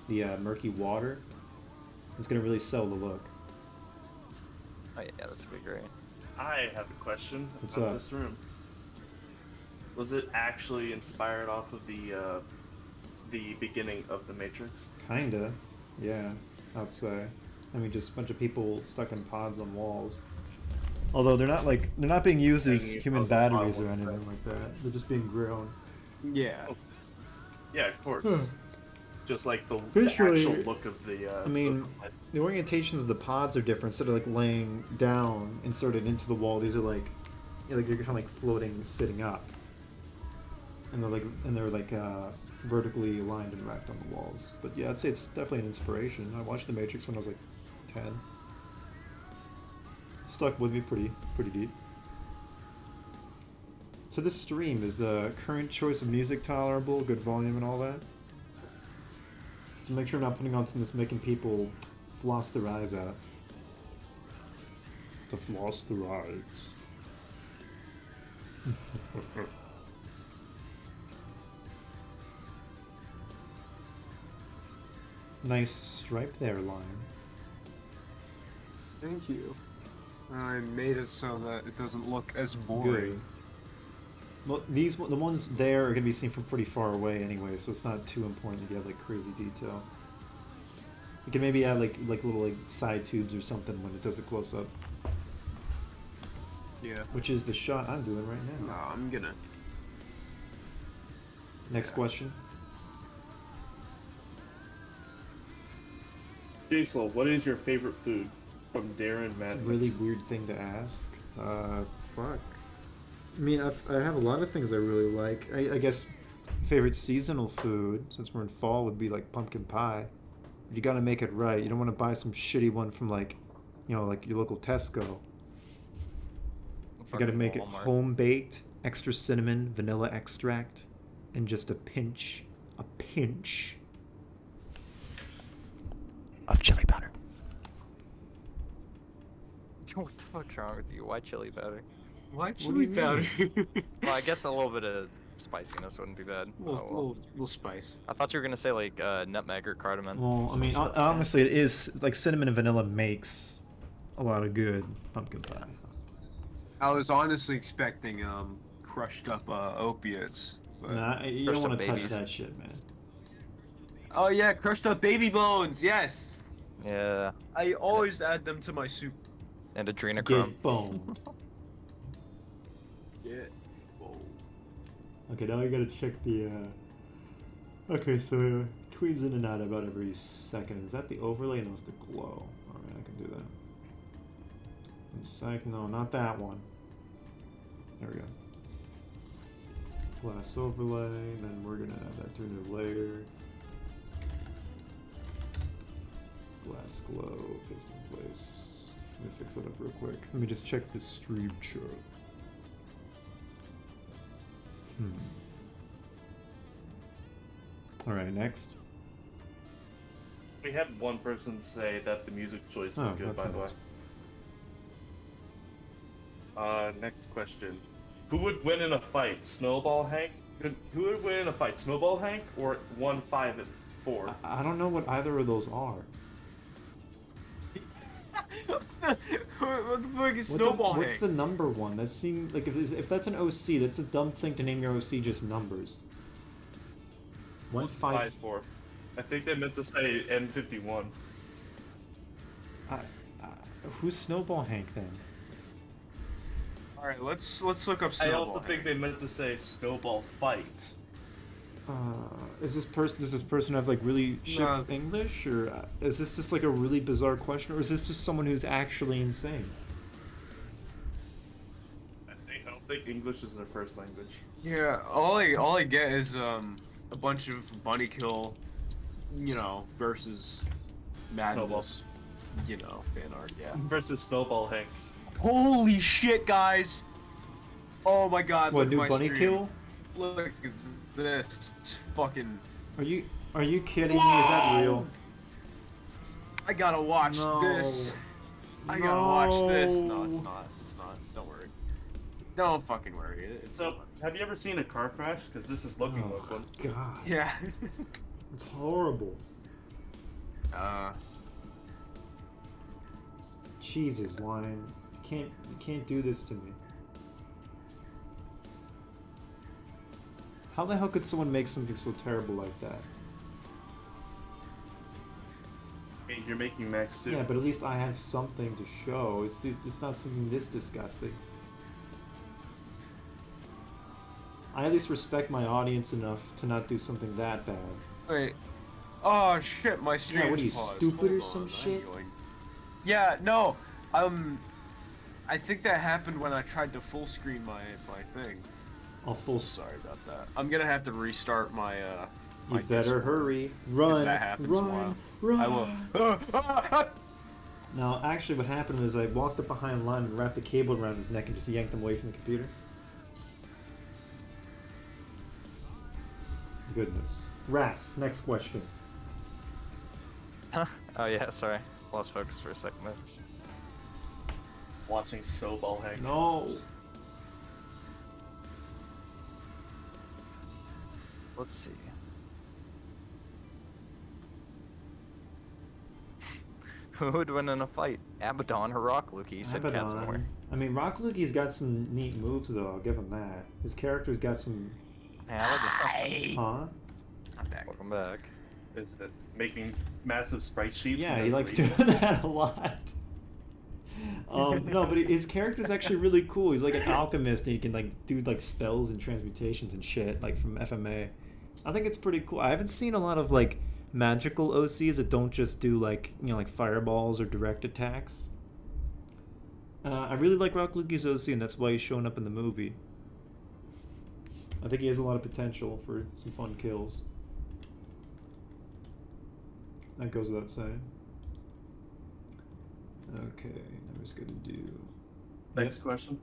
the murky water, it's gonna really sell the look.
Oh yeah, that's gonna be great.
I have a question
What's
about
up?
this room. Was it actually inspired off of the beginning of the Matrix?
Kinda, yeah, I'd say. I mean, just a bunch of people stuck in pods on walls. Although they're not being used as
Hanging
human
above the
batteries
pod
or
with
anything like that. They're just being grown.
Yeah.
Yeah, of course.
Huh.
Just like the
Visually,
actual look of the.
I mean,
of
the orientations of the pods are different. Instead of like laying down, inserted into the wall, these are like you're kind of like floating, sitting up, and they're like vertically aligned and racked on the walls. But yeah, I'd say it's definitely an inspiration. I watched The Matrix when I was like 10. Stuck with me pretty deep. So this stream, is the current choice of music tolerable, good volume and all that? So make sure I'm not putting on something that's making people floss their eyes out.
To floss the rides.
Nice stripe there, Lion.
Thank you. I made it so that it doesn't look as boring.
Good. Well, the ones there are gonna be seen from pretty far away anyway, so it's not too important if you have like crazy detail. You can maybe add like little side tubes or something when it does a close up,
Yeah.
which is the shot I'm doing right
No,
now.
I'm gonna.
Next question.
Jsoull, what is your favorite food from Darren
It's a
Madness?
really weird thing to ask. Fuck. I mean, I have a lot of things I really like. I guess favorite seasonal food, since we're in fall, would be like pumpkin pie. But you gotta make it right. You don't want to buy some shitty one from like your local Tesco. You gotta make it home baked, extra cinnamon, vanilla extract, and just a pinch of chili powder.
What the fuck's wrong with you? Why chili powder?
Why
do you
chili powder?
Well, I guess a little bit of spiciness wouldn't be bad.
little spice.
I thought you were gonna say like nutmeg or cardamom.
Well, I
Some
mean,
shit.
honestly, it is like cinnamon and vanilla makes a lot of good pumpkin pie.
I was honestly expecting crushed up opiates. But...
Nah, you
Crushed
don't
up
want to touch
babies.
that shit, man.
Oh yeah, crushed up baby bones. Yes.
Yeah,
I always add them to my soup.
and adrenochrome.
Get boned.
Yeah. Whoa.
Okay, now I gotta check the. Okay, so tweens in and out about every second. Is that the overlay? No, it's the glow. Alright, I can do that. One sec. No, not that one. There we go. Glass overlay, then we're gonna add that to a new layer. Glass glow, paste in place. Let me fix it up real quick. Let me just check the stream chart. Alright, next.
We had one person say that the music choice was
Oh,
good,
that's
by the way.
nice.
Next question. Who would win in a fight? Snowball Hank? Who would win in a fight? Snowball Hank or 1, 5, and 4?
I don't know what either of those are.
what the fuck is Snowball
What's
Hank?
the number one? That seems like if that's an OC, that's a dumb thing to name your OC just numbers. 1, 5.
5, 4. I think they meant to say N51.
Who's Snowball Hank then?
All right, let's look up
I
Snowball.
also think they meant to say snowball fight.
Does this person have like really shit
No.
English, or is this just like a really bizarre question, or is this just someone who's actually insane?
I don't think English is their first language.
Yeah, all I get is a bunch of bunny kill, versus madness, fan art. Yeah.
Versus Snowball Hank.
Holy shit, guys! Oh my god!
What,
look at
new
my
bunny
stream.
kill?
Look at this! It's fucking.
Are you kidding me? Is that real?
I gotta watch this. I gotta watch this. No, it's not. It's not. Don't worry. Don't fucking worry. It's
So,
not.
have you ever seen a car crash? Because this is looking like
Oh
one.
God,
Yeah.
it's horrible. Jesus, Lion, you can't do this to me. How the hell could someone make something so terrible like that?
I mean, you're making Max too.
Yeah, but at least I have something to show. It's not something this disgusting. I at least respect my audience enough to not do something that bad.
Wait. Oh shit! My stream.
what are you,
paused.
stupid or
Hold
some
on, I'm
shit?
going- Yeah. No. I think that happened when I tried to full screen my thing.
I'll full.
Sorry about that. I'm gonna have to restart my
You
my
better
Discord.
hurry. Run.
that happens
Run.
while-
Run.
I will.
Now, actually, what happened was I walked up behind Lon and wrapped a cable around his neck and just yanked him away from the computer. Goodness. Raph, next question.
Huh? Oh yeah, sorry. Lost focus for a second there.
Watching Snowball Hank.
No.
Let's see. Who would win in a fight? Abaddon or Rock Lukey? Said cat somewhere.
Abaddon. I mean, Rock Lukey's got some neat moves, though. I'll give him that. His character's got some.
Yeah,
Huh?
I'm back.
welcome back.
Is it making massive sprite sheets?
Yeah,
and
he
then
likes
reading?
doing that a lot. No, but his character's actually really cool. He's like an alchemist, and he can like do like spells and transmutations and shit, like from FMA. I think it's pretty cool. I haven't seen a lot of like magical OCs that don't just do like like fireballs or direct attacks. I really like Rock Lukey's OC, and that's why he's showing up in the movie. I think he has a lot of potential for some fun kills. That goes without saying. Okay, now we're just gonna do.
Next question.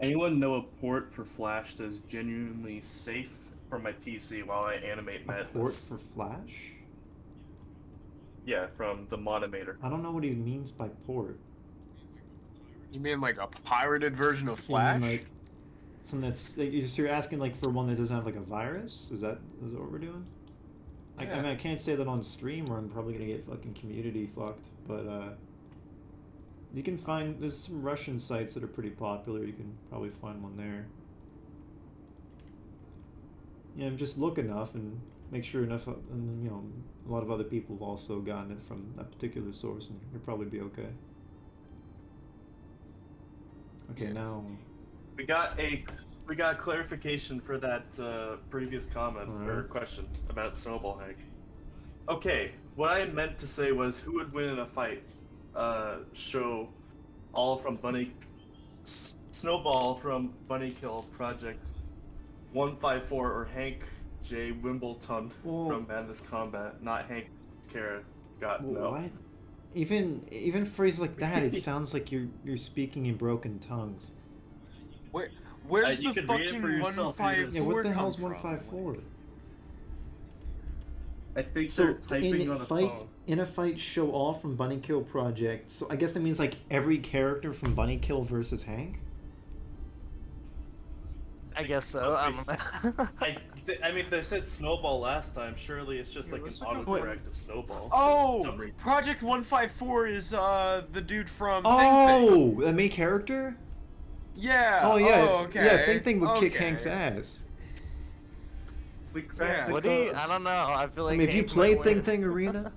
Anyone know a port for Flash that is genuinely safe for my PC while I animate
A port
madness?
for Flash?
Yeah, from the Monomator.
I don't know what he means by port.
You mean like a pirated version of
You
Flash?
mean, like, something that's like, you're asking like for one that doesn't have like a virus? Is that what we're doing? I
Yeah.
mean, I can't say that on stream, or I'm probably gonna get fucking community fucked. But you can find there's some Russian sites that are pretty popular. You can probably find one there. Yeah, just look enough and make sure enough, and a lot of other people have also gotten it from that particular source, and you'll probably be okay. Okay,
Yeah.
now.
We got clarification for that previous comment or
Alright.
question about Snowball Hank. Okay, what I meant to say was who would win in a fight? Show all from Snowball from Bunny Kill Project 154 or Hank J. Wimbledon
Whoa.
from Madness Combat, not Hank Kara. Got no.
What? Even phrases like that, it sounds like you're speaking in broken tongues.
Where's
You
the
can read it
fucking
for yourself,
154
Yeah, what the
come
hell's
from?
154?
I think
So
they're typing
in
on a
fight,
phone.
in a fight, show all from Bunny Kill Project. So I guess that means like every character from Bunny Kill versus Hank.
I guess so. I don't know.
I mean, they said Snowball last time. Surely it's just
Yeah,
like an
let's look up-
autocorrect of Snowball.
Oh,
Summary.
Project 154 is the dude from Thing.
Oh, the main character.
Yeah.
Oh yeah,
okay.
yeah. Thing would kick
okay.
Hank's ass.
We
Yeah.
cracked the
Would he?
code.
I don't know. I feel
I
like.
mean, if you
Hank
play
might win.
Thing Arena,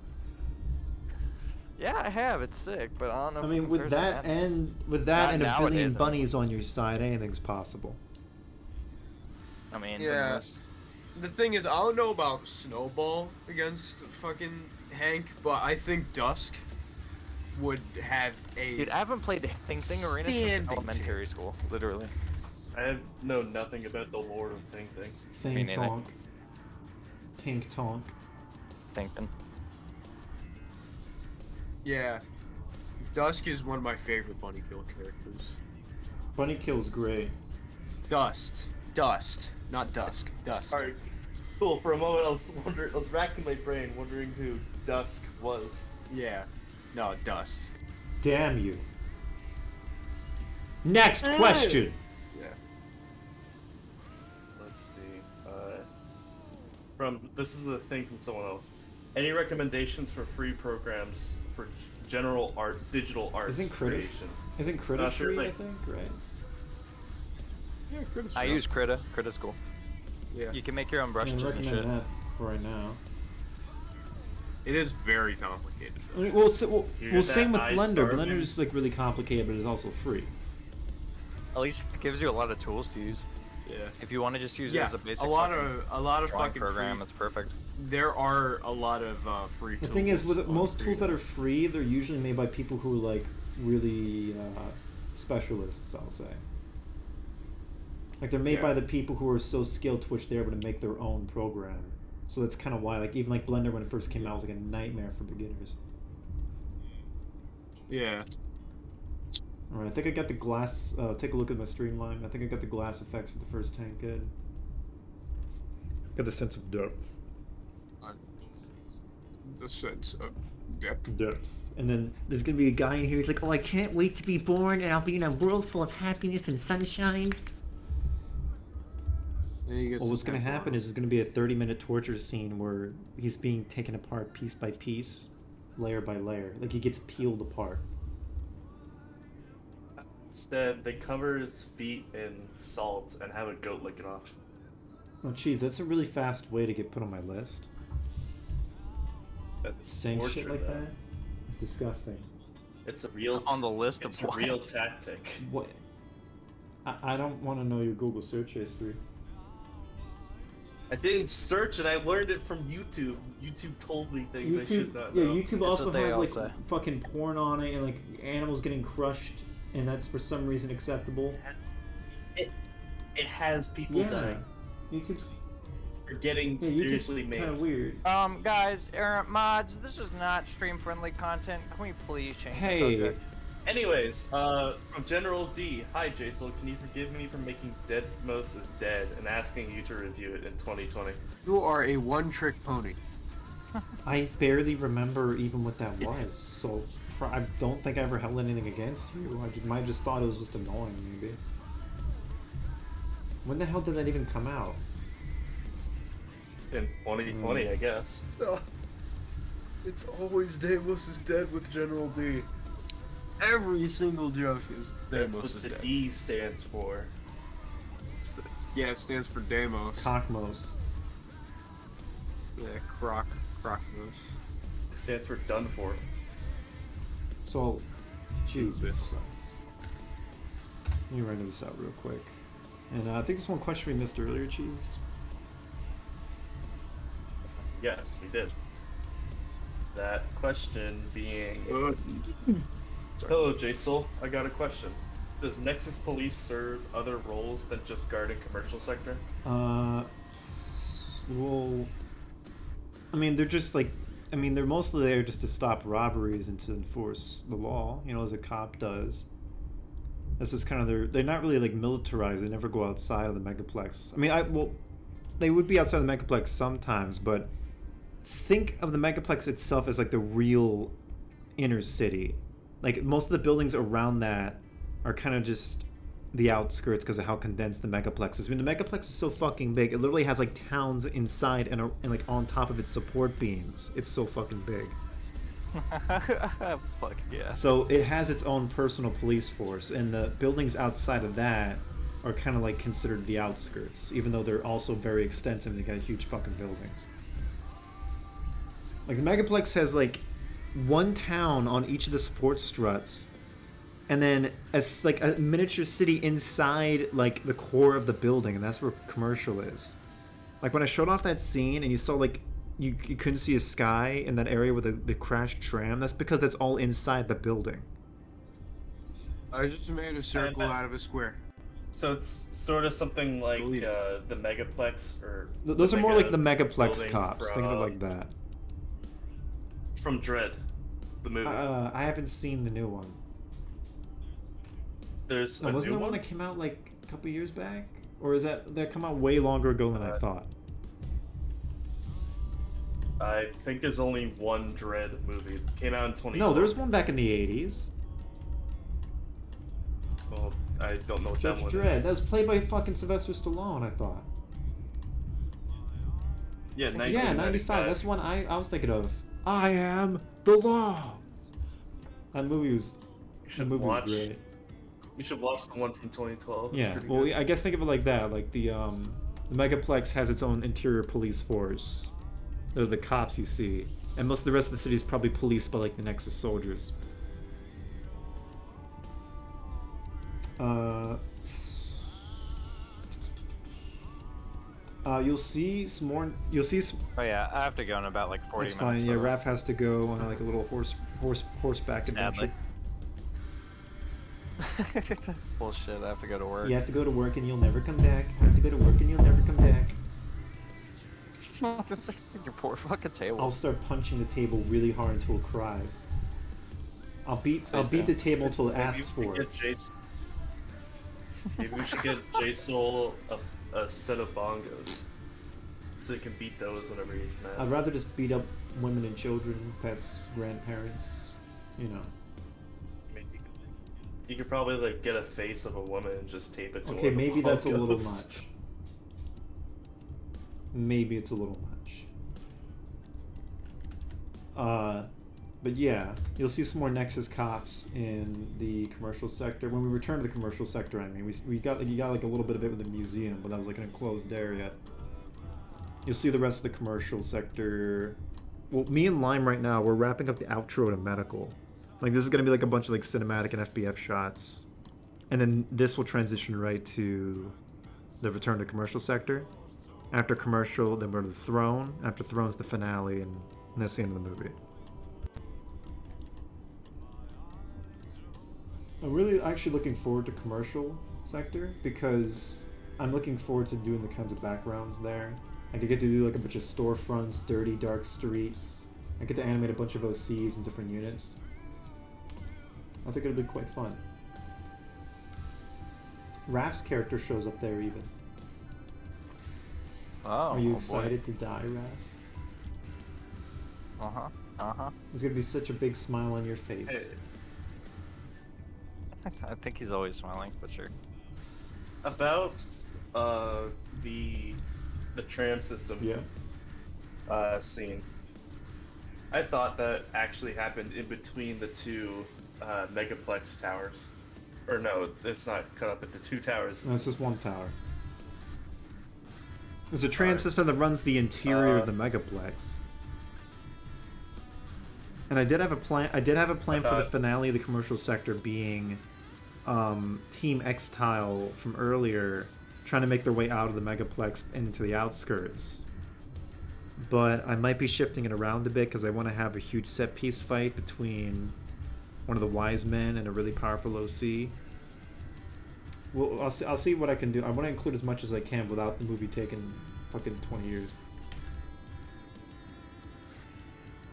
Yeah, I have. It's sick, but I don't know.
I
if it
mean, with
compares to
that
Animate.
and a
nowadays,
billion
anyway.
bunnies on your side, anything's possible.
I mean, who
Yeah.
knows?
The thing is, I don't know about Snowball against fucking Hank, but I think Dusk would have a.
Dude, I haven't played Thing Arena
Standing
since elementary school, literally.
I know nothing about the lore of Thing.
Me
Thing
neither.
tonk. Tink tonk.
Thinking.
Yeah. Dusk is one of my favorite Bunny Kill characters.
Bunny kill's great.
Dust, not Dusk. Dust.
Alright, cool. For a moment, I was racking my brain, wondering who Dusk was.
Yeah. No, Dust.
Damn you. Next question.
Yeah.
Let's see. This is a thing from someone else. Any recommendations for free programs for general art, digital art
Isn't Critter
creation?
Critter
Sure
free, I
thing.
think, right?
Yeah, Critter's
I
fun.
use Krita. Krita's cool.
Yeah.
You can make your own
I
brushes and
recommend
shit.
that for right now.
It is very complicated.
I mean, well,
You
well
get
same with
that
Blender.
iStar
Blender's like really complicated, but it's also free.
At least it gives you a lot of tools to use.
Yeah.
If you want to just use it
Yeah,
as a basic
a lot
fucking
of
drawing
fucking
program,
free.
it's perfect.
There are a lot of free
The
tools.
thing is, with
on
most tools that
Creative.
are free, they're usually made by people who are like really specialists, I'll say. Like they're made by
Yeah.
the people who are so skilled to which they're able to make their own program. So that's kind of why, like, even like Blender when it first came out was like a nightmare for beginners.
Yeah.
All right, I think I got the glass. Take a look at my streamline. I think I got the glass effects for the first tank good. Got the sense of depth.
The sense of depth.
Depth. And then there's gonna be a guy in here who's like, "Oh, I can't wait to be born, and I'll be in a world full of happiness and sunshine." Well, what's gonna happen is there's gonna be a 30-minute torture scene where he's being taken apart piece by piece, layer by layer. Like he gets peeled apart.
Instead, they cover his feet in salt and have a goat lick it off.
Oh, geez, that's a really fast way to get put on my list.
That's
Saying shit
torture,
like
though.
that? It's disgusting.
It's a real
On the list
it's
of
a
what?
real tactic.
What? I don't want to know your Google search history.
I didn't search it. I learned it from YouTube. YouTube told me things I should not
yeah,
know.
YouTube
That's
also
what they
has
all
like
say.
fucking porn on it and like animals getting crushed, and that's for some reason acceptable.
It has people
Yeah,
dying.
YouTube's
Or getting seriously made.
kind of weird.
Guys, mods, this is not stream-friendly content. Can we please change the
Hey,
subject?
Anyways, from General D. Hi, Jsoull. Can you forgive me for making Dead Most is Dead and asking you to review it in 2020?
You are a one-trick pony.
I barely remember even what that was, so I don't think I ever held anything against you. I might have just thought it was just annoying, maybe. When the hell did that even come out?
In 2020, I guess.
It's always Deimos is dead with General D. Every single joke is
That's
Deimos
what
is
the
dead.
D stands for.
Yeah, it stands for Deimos.
Cockmos.
Yeah, Crocmos.
It stands for done for.
So, Jesus
Stupid.
Christ. Let me render this out real quick. And I think there's one question we missed earlier, Cheese.
Yes, we did. That question being... Hello, Jsoull. I got a question. Does Nexus Police serve other roles than just guarding commercial sector?
Well, I mean, they're just like, I mean, they're mostly there just to stop robberies and to enforce the law, you know, as a cop does. That's just kind of they're not really like militarized. They never go outside of the megaplex. I mean, well, they would be outside the megaplex sometimes, but think of the megaplex itself as like the real inner city. Like most of the buildings around that are kind of just the outskirts because of how condensed the megaplex is. I mean, the megaplex is so fucking big. It literally has like towns inside and like on top of its support beams. It's so fucking big.
Fuck yeah.
So it has its own personal police force, and the buildings outside of that are kind of like considered the outskirts, even though they're also very extensive. They got huge fucking buildings. Like the megaplex has like one town on each of the support struts, and then as like a miniature city inside like the core of the building, and that's where commercial is. Like when I showed off that scene and you saw like you couldn't see a sky in that area with the crashed tram, that's because that's all inside the building.
I just made a circle out of a square.
So it's sort of something like
Believe
the Megaplex, or
Those are more like the Megaplex
building
cops. Think of it like that.
From Dread, the movie.
I haven't seen the new one.
There's
No,
a
wasn't
new
the one
one.
that came out like a couple years back, or is that come out way longer ago than I thought?
I think there's only one Dread movie. It came out in 2012.
No, there was one back in the 80s.
Well, I don't know what that
Judge
one
Dredd.
is.
That was played by fucking Sylvester Stallone, I thought.
Yeah,
Yeah, 95. That's one I was thinking of. I am the law. That movie was.
You should
was
watch.
great.
You should watch the one from 2012. It's
Yeah.
pretty
Well,
good.
I guess think of it like that. Like the Megaplex has its own interior police force. They're the cops you see, and most of the rest of the city is probably policed by like the Nexus soldiers. You'll see some more. You'll see.
Oh yeah, I have to go in about like 40
It's
minutes.
fine. Yeah,
so-
Raph has to go on like a little horseback adventure.
Sadly. Bullshit, I have to go to work.
You have to go to work and you'll never come back. You have to go to work and you'll never come back.
Just your poor fucking table.
I'll start punching the table really hard until it cries. I'll beat the table until it
Maybe
asks
we should
for it.
get Maybe we should get Jsoull a set of bongos, so he can beat those whenever he's mad.
I'd rather just beat up women and children, pets, grandparents, you know.
I mean, you could probably like get a face of a woman and just tape it to one
Okay,
of the
maybe that's a little
bongos.
much. Maybe it's a little much. But yeah, you'll see some more Nexus cops in the commercial sector. When we return to the commercial sector, I mean, you got like a little bit of it with the museum, but that was like an enclosed area. You'll see the rest of the commercial sector. Well, me and Lime right now, we're wrapping up the outro to medical. Like this is gonna be like a bunch of like cinematic and FBF shots, and then this will transition right to the return to the commercial sector. After commercial, then we're to the throne. After throne's the finale, and that's the end of the movie. I'm really actually looking forward to commercial sector because I'm looking forward to doing the kinds of backgrounds there. I could get to do like a bunch of storefronts, dirty, dark streets. I get to animate a bunch of OCs and different units. I think it'll be quite fun. Raph's character shows up there even.
Oh,
Are you
oh
excited to die, Raph?
Uh-huh. Uh-huh.
There's gonna be such a big smile on your face.
Hey,
I think he's always smiling, but sure.
about the tram system
Yeah.
scene. I thought that actually happened in between the two Megaplex towers. Or no, it's not cut up into two towers.
No, it's just one tower. There's a tram
Alright.
system that runs the interior of the Megaplex. And I did have a plan. I did have a plan for the finale of the commercial sector being Team X Tile from earlier, trying to make their way out of the Megaplex into the outskirts. But I might be shifting it around a bit because I want to have a huge set piece fight between one of the wise men and a really powerful OC. Well, I'll see what I can do. I want to include as much as I can without the movie taking fucking 20 years.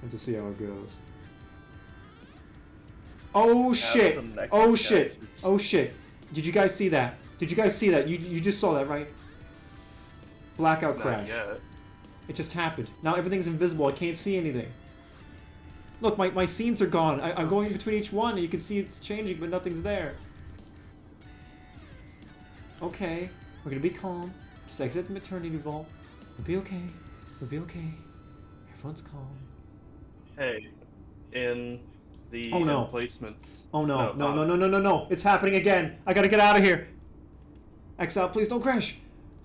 And to see how it goes. Oh shit!
some Nexus
Oh shit!
guys.
Oh shit! Did you guys see that? Did you guys see that? You just saw that, right? Blackout
Not
crash.
yet.
It just happened. Now everything's invisible. I can't see anything. Look, my scenes are gone. I'm going in between each one, and you can see it's changing, but nothing's there. Okay, we're gonna be calm. Just exit the maternity vault. We'll be okay. We'll be okay. Everyone's calm.
Hey, in the
Oh, no.
emplacements.
Oh no, no. It's happening again. I gotta get out of here. Exile, please don't crash.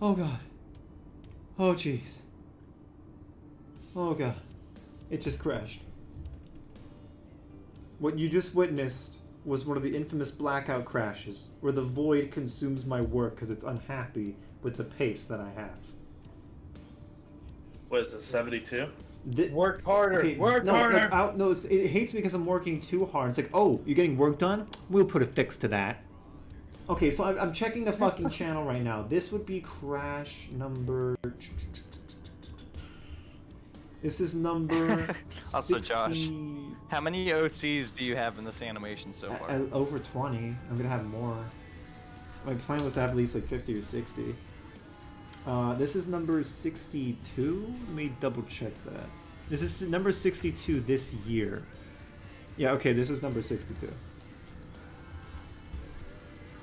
Oh god. Oh jeez. Oh god. It just crashed. What you just witnessed was one of the infamous Blackout crashes, where the void consumes my work because it's unhappy with the pace that I have.
What is it, 72?
Work harder.
Okay,
Work
no,
harder.
Like, no, it hates me because I'm working too hard. It's like, oh, you're getting work done? We'll put a fix to that. Okay, so I'm checking the fucking channel right now. This would be crash number... This is number
Also,
60...
Josh, how many OCs do you have in this animation so far?
Over 20. I'm gonna have more. My plan was to have at least like 50 or 60. This is number 62? Let me double check that. This is number 62 this year. Yeah, okay, this is number 62.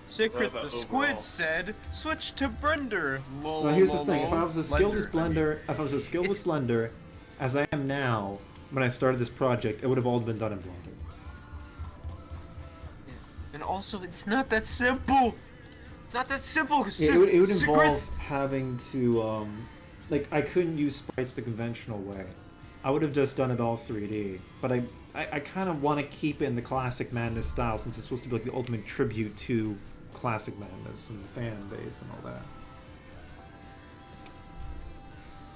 Secret,
What
the
about
squid
overall?
said, switch to Blender. Lol,
Well, here's the
lol,
thing. If I
lol.
was as skilled as
I mean.
Blender, if I was as skilled with Blender as I am now, when I started this project, it would have all been done in Blender.
And also, it's not that simple. It's not that simple.
Yeah, it would
Secret-
involve having to, like, I couldn't use sprites the conventional way. I would have just done it all 3D, but I kind of want to keep it in the Classic Madness style since it's supposed to be like the ultimate tribute to Classic Madness and the fan base and all that.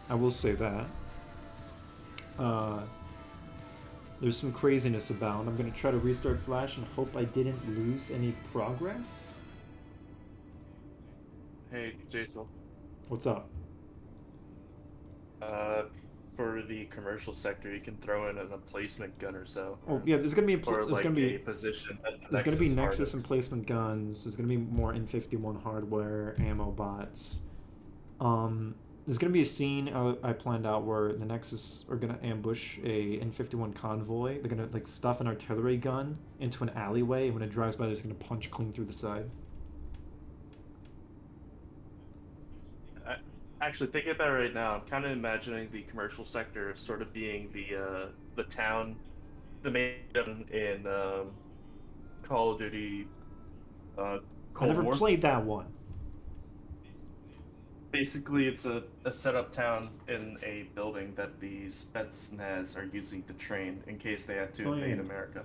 I will say that. There's some craziness about. I'm going to try to restart Flash and hope I didn't lose any progress.
Hey, Jason.
What's up?
For the commercial sector, you can throw in a placement gun or so.
Oh yeah, there's gonna be
Or
there's
like
gonna be
a position.
there's gonna be Nexus and placement guns. There's gonna be more N51 hardware, ammo bots. There's gonna be a scene I planned out where the Nexus are gonna ambush a N51 convoy. They're gonna like stuff an artillery gun into an alleyway, and when it drives by, they're just gonna punch clean through the side.
Actually, thinking about it right now, I'm kind of imagining the commercial sector sort of being the town, the main town in Call of Duty.
I
Cold
never
War.
played that one.
Basically, it's a setup town in a building that the Spetsnaz are using to train in case they have to
Oh,
invade
yeah.
America.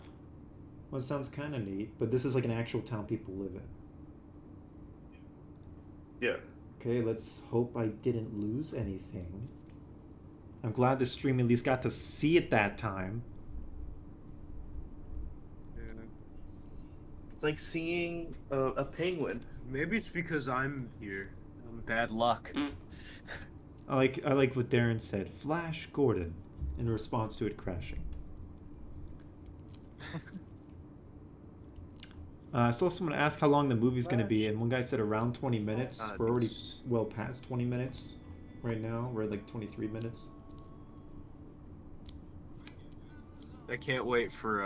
Well, it sounds kind of neat, but this is like an actual town people live in.
Yeah.
Okay, let's hope I didn't lose anything. I'm glad the stream at least got to see it that time.
Yeah.
It's like seeing a penguin.
Maybe it's because I'm here. I'm bad luck.
I like what Darren said. Flash Gordon, in response to it crashing. I saw someone ask how long the movie's going to be, and one guy said around 20 minutes. We're already well past 20 minutes right now. We're at like 23 minutes.
I can't wait for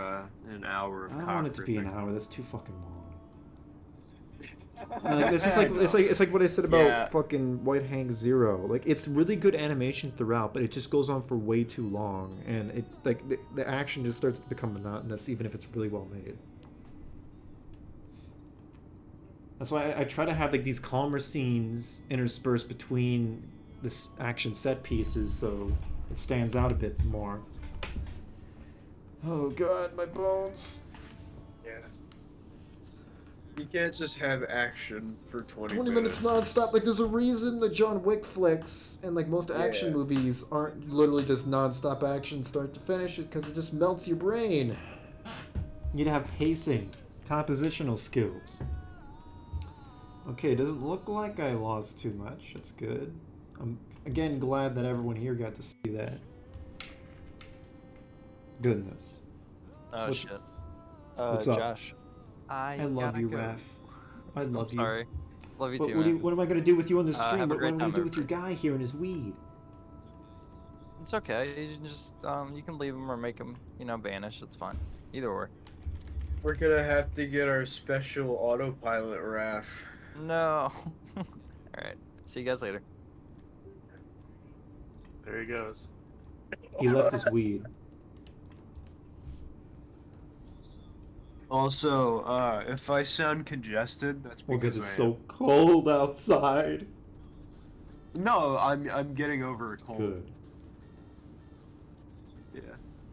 an hour of
I don't
cock
want it to be an
riffing.
hour. That's too fucking long. Like, this is like it's like what I said about
Yeah.
fucking White Hank Zero. Like, it's really good animation throughout, but it just goes on for way too long, and it like the action just starts to become monotonous, even if it's really well made. That's why I try to have like these calmer scenes interspersed between this action set pieces, so it stands out a bit more. Oh god, my bones.
Yeah. You can't just have action for 20
20 minutes nonstop. Like, there's a reason the John Wick flicks and like most action
Yeah.
movies aren't literally just nonstop action start to finish, because it just melts your brain. You need to have pacing, compositional skills. Okay, it doesn't look like I lost too much. That's good. I'm again glad that everyone here got to see that. Goodness.
Oh
What's-
shit.
what's up?
Josh.
I love
gotta
you,
go.
Raph. I love
I'm
you.
sorry. Love you
What,
too,
what,
man.
what am I gonna do with you on the stream?
have a
What
great
am I gonna
time,
do with your guy here and his weed?
It's okay. You can just you can leave him or make him, banish. It's fine. Either or.
We're gonna have to get our special autopilot, Raph.
No. All right. See you guys later.
There he goes.
He left his weed.
Also, if I sound congested, that's
Well,
because
because it's
I
so cold outside.
am. No, I'm getting over a cold.
Good.
Yeah.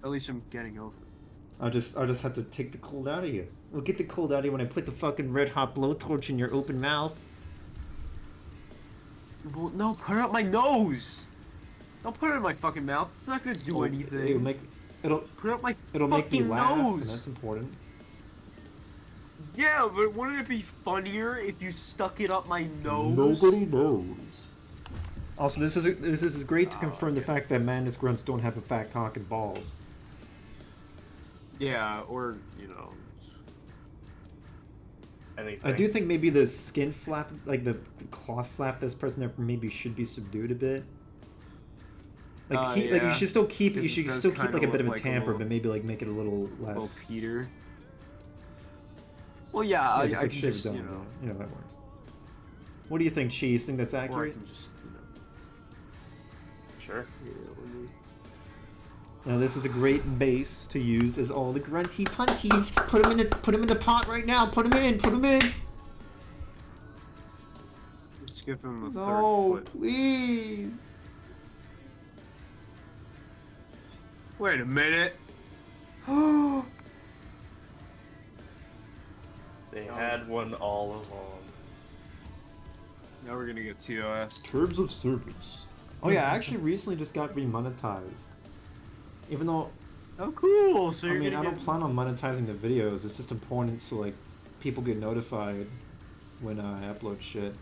At least I'm getting over it.
I'll just have to take the cold out of you. We'll get the cold out of you when I put the fucking red hot blowtorch in your open mouth.
Well, no, put it up my nose. Don't put it in my fucking mouth. It's not gonna do anything.
It'll
Put it up my
make you
fucking
laugh,
nose.
and that's important.
Yeah, but wouldn't it be funnier if you stuck it up my nose?
Nobody knows.
Also, this is great to confirm the fact that madness grunts don't have a fat cock and balls.
Yeah, or you know.
Anything.
I do think maybe the skin flap, like the cloth flap that's present there, maybe should be subdued a bit. Like, like you
yeah.
should still keep
Because
you
it
should
does
still keep
kinda
like a bit of a
look like a
tamper,
little-
but maybe like make it a little less.
Little Peter. Well, yeah,
Yeah,
I
just,
can
like, shave
just,
it down
you
a
know,
bit. That works. What do you think, Cheese? Think that's
or I
accurate?
can just, you know.
Sure.
Yeah, let me-
Now this is a great base to use as all the grunty punties. Put them in the pot right now. Put them in.
Let's give him the
No,
third foot.
please.
Wait a minute.
They had one all along.
Now we're gonna get TOS.
Terms of service.
Oh yeah, I actually recently just got remonetized. Even though,
Oh, cool. So
I
you're
mean, I
gonna
don't
get...
plan on monetizing the videos. It's just important so like people get notified when I upload shit.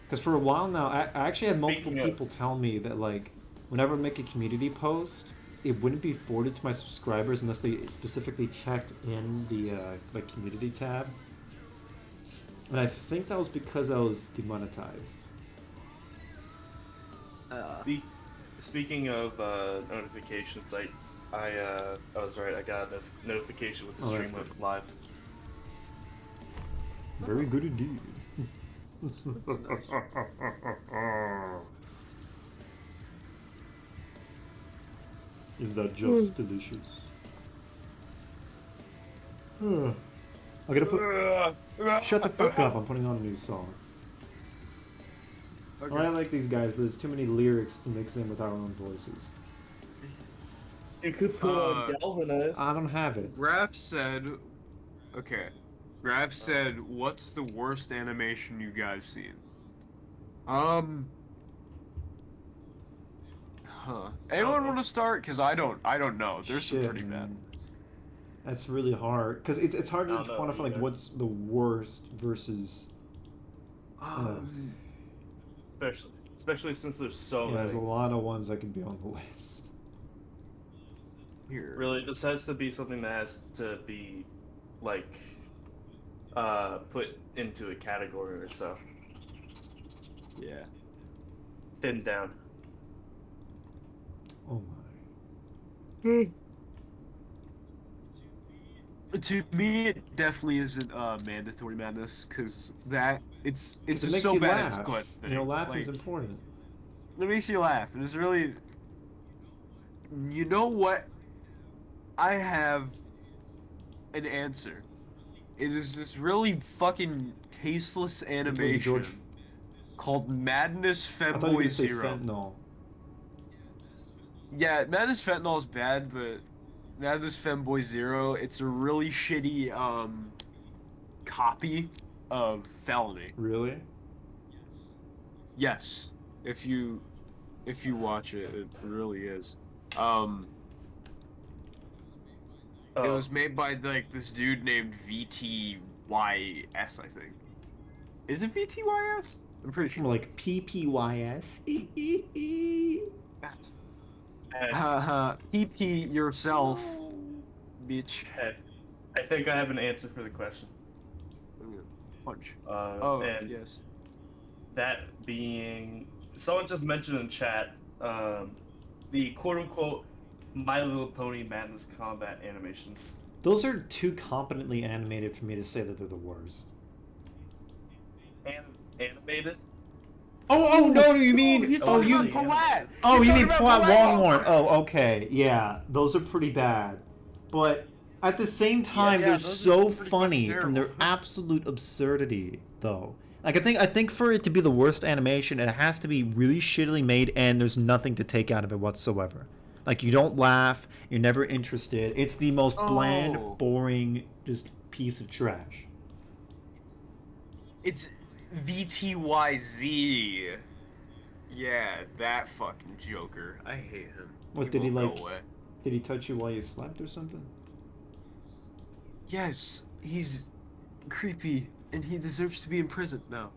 Because for a while now, I actually had multiple
Speaking of-
people tell me that like whenever I make a community post, it wouldn't be forwarded to my subscribers unless they specifically checked in the like community tab. And I think that was because I was demonetized.
Speaking of notifications, I was right. I got a notification with the
Oh, that's
stream
good.
went live.
Very good indeed.
Is that just delicious?
I'm gonna put. Shut the fuck up! I'm putting on a new song.
Okay.
I like these guys, but there's too many lyrics to mix in with our own voices.
You could put on Galvanize.
I don't have it.
Raph said... Okay. Raph said, what's the worst animation you guys seen? Huh. Anyone want to start? Because I don't know. There's some
Shit,
pretty bad
man.
ones.
That's really hard because it's hard to
I don't know
quantify like
either.
what's the worst versus.
Especially since there's so
Yeah, there's a
many.
lot of ones that could be on the list.
Here.
Really, this has to be something that has to be, like, put into a category or so.
Yeah.
Thinned down.
Oh my.
To me, it definitely isn't mandatory madness, because that it's
It
just
makes
so
you
bad
laugh.
it's good.
You know, laughing
Like,
is important.
it makes you laugh, and it's really. You know what? I have an answer. It is this really fucking tasteless animation
George-
called Madness
I thought you were gonna
Femboy
say
Zero.
fentanyl.
Yeah, Madness Fentanyl is bad, but Madness Femboy Zero, it's a really shitty copy of Felony.
Really?
Yes, if you watch it, it really is. It was made by like this dude named VTYS, I think. Is it VTYS? I'm pretty sure.
More like PPYS.
Haha, PP yourself, bitch.
Hey, I think I have an answer for the question.
Punch.
Oh, and
yes.
that being, someone just mentioned in chat, the quote-unquote My Little Pony Madness combat animations.
Those are too competently animated for me to say that they're the worst.
Animated?
Oh no! You mean?
You're
Oh,
talking
you.
about Palat!
Oh, you
You're
mean
talking
Palat
about Palat!
Longhorn? Oh, okay. Yeah, those are pretty bad. But at the same time,
yeah,
they're
those are
so
pretty
funny
fucking
from their
terrible.
absolute absurdity, though. Like I think for it to be the worst animation, it has to be really shittily made, and there's nothing to take out of it whatsoever. Like, you don't laugh. You're never interested. It's the most bland,
Oh.
boring, just piece of trash.
It's VTYZ. Yeah, that fucking Joker. I hate him.
What, did he,
won't
like...
go away.
Did he touch you while you slept or something?
Yes, he's creepy, and he deserves to be in prison now.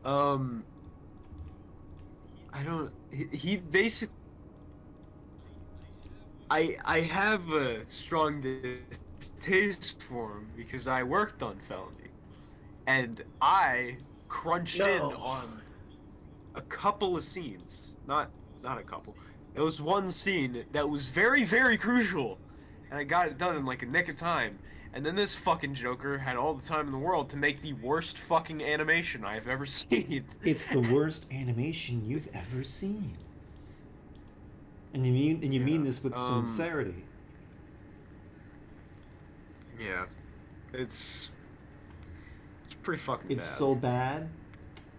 I don't. He basically. I have a strong distaste for him because I worked on Felony, and I crunched in on a couple of scenes. Not a couple. It was one scene that was very, very crucial, and I got it done in like a nick of time. And then this fucking Joker had all the time in the world to make the worst fucking animation I've ever seen.
It's the worst animation you've ever seen. And you mean this with sincerity.
Yeah. It's pretty fucking bad.
It's so bad,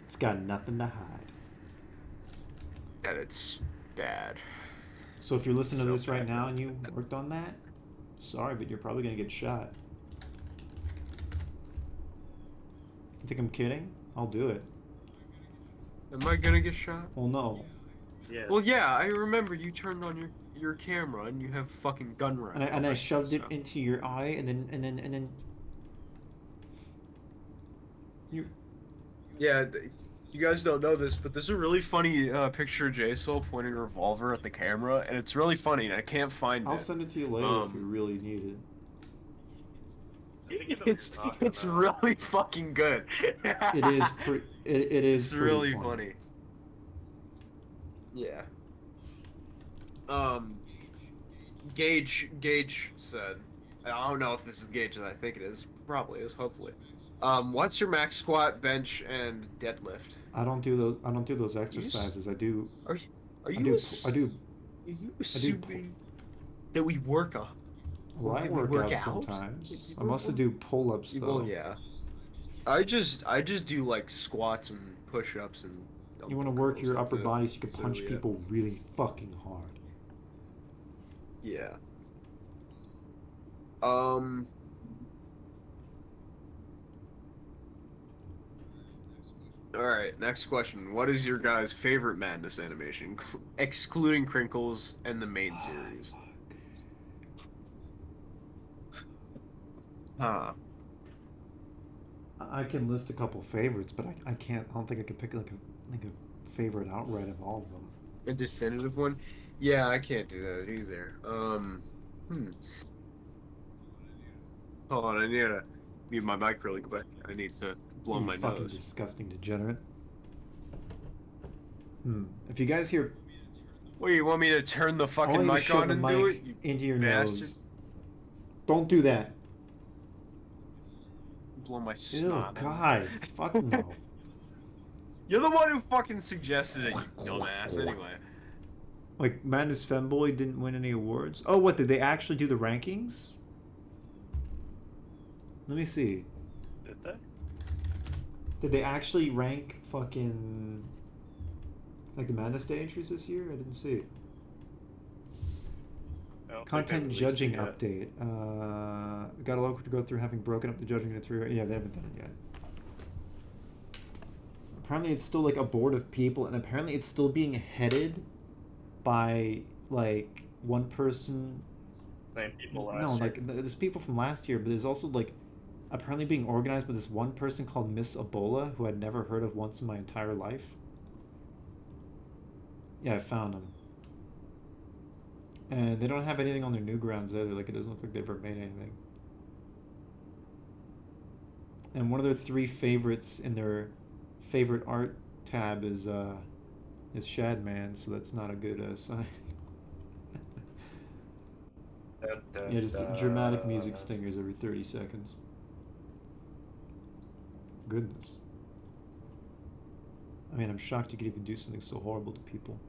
it's got nothing to hide.
that it's bad.
So if you're listening to
So
this right
bad.
now and you worked on that, sorry, but you're probably gonna get shot. You think I'm kidding? I'll do it.
Am I gonna get shot?
Well, no.
Yes.
Well, yeah, I remember you turned on your camera and you have fucking gun round.
And I shoved it
so.
into your eye, and then you.
Yeah, you guys don't know this, but there's a really funny picture of Jsoull pointing a revolver at the camera, and it's really funny, and I can't find
I'll
it.
send it to you later if you really need it.
I think you know what
It's
you're talking
it's
about.
really fucking good.
It is it is
It's
pretty
really funny. Yeah. Gage said, I don't know if this is Gage that I think it is. Probably is, hopefully. What's your max squat, bench, and deadlift?
I don't do those exercises. I do
Are
I
you
do
ass-
I do
Are you assuming that we work up?
well, I
Did we
work
work
out
out?
sometimes.
You
I mostly do pull-ups though.
Well, yeah. I just do like squats and push-ups and.
You want to work your
That's
upper
it.
body so you can
So,
punch
yeah.
people really fucking hard.
Yeah. Alright, next question. What is your guys' favorite Madness animation, excluding Crinkles and the main series? Huh.
I can list a couple favorites, but I can't. I don't think I can pick like a favorite outright of all of them.
A definitive one? Yeah, I can't do that either. Hold on, I need to mute my mic really quick. I need to blow
You
my
fucking
nose.
disgusting degenerate. If you guys hear,
What, you want me to turn the
I
fucking
want you to
mic
shove
on
the
and do
mic
it? You
into your
bastard.
nose. Don't do that.
blow my
Ew,
snot.
God, fuck no.
You're the one who fucking suggested it, you dumbass, anyway.
Like, Madness Femboy didn't win any awards. Oh, what, did they actually do the rankings? Let me see.
Did they?
Did they actually rank fucking like the Madness Day entries this year? I didn't see.
I don't think they
Content
released
judging
it yet.
update. We got a lot to go through, having broken up the judging into 3. Yeah, they haven't done it yet. Apparently, it's still like a board of people, and apparently, it's still being headed by like one person.
Same people last
No,
year.
like there's people from last year, but there's also like apparently being organized by this one person called Miss Ebola, who I'd never heard of once in my entire life. Yeah, I found him. And they don't have anything on their Newgrounds either. Like, it doesn't look like they've ever made anything. And one of their 3 favorites in their favorite art tab is Shadman, so that's not a good sign. Yeah, just dramatic music stingers every 30 seconds. Goodness. I mean, I'm shocked you could even do something so horrible to people.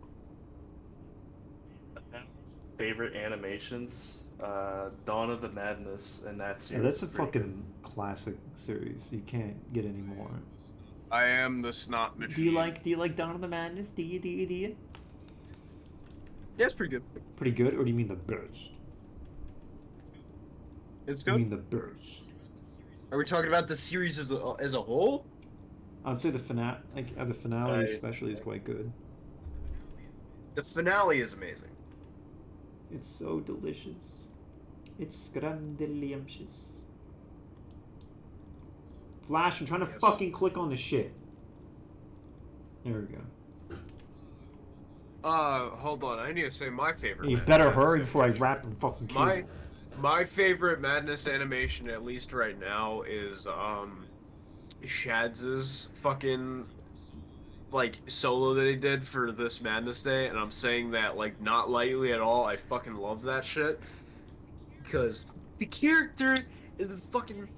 Favorite animations, Dawn of the Madness, and that
Yeah,
series.
that's a
is pretty
fucking classic series. You can't get any more.
I am the snot machine.
Do you like Dawn of the Madness? Do you?
Yeah, it's pretty good.
Pretty good, or do you mean the best?
It's
You
good.
mean the best?
Are we talking about the series as a whole?
I'd say the finale especially is quite good.
The finale is amazing.
It's so delicious. It's scrumdiddlyumptious. Flash, I'm trying to fucking click on the shit. There we go.
Hold on. I need to say my favorite.
You better hurry before I wrap the fucking cable.
My favorite Madness animation, at least right now, is Shadz's fucking like solo that he did for this Madness Day, and I'm saying that like not lightly at all. I fucking love that shit because the character in the fucking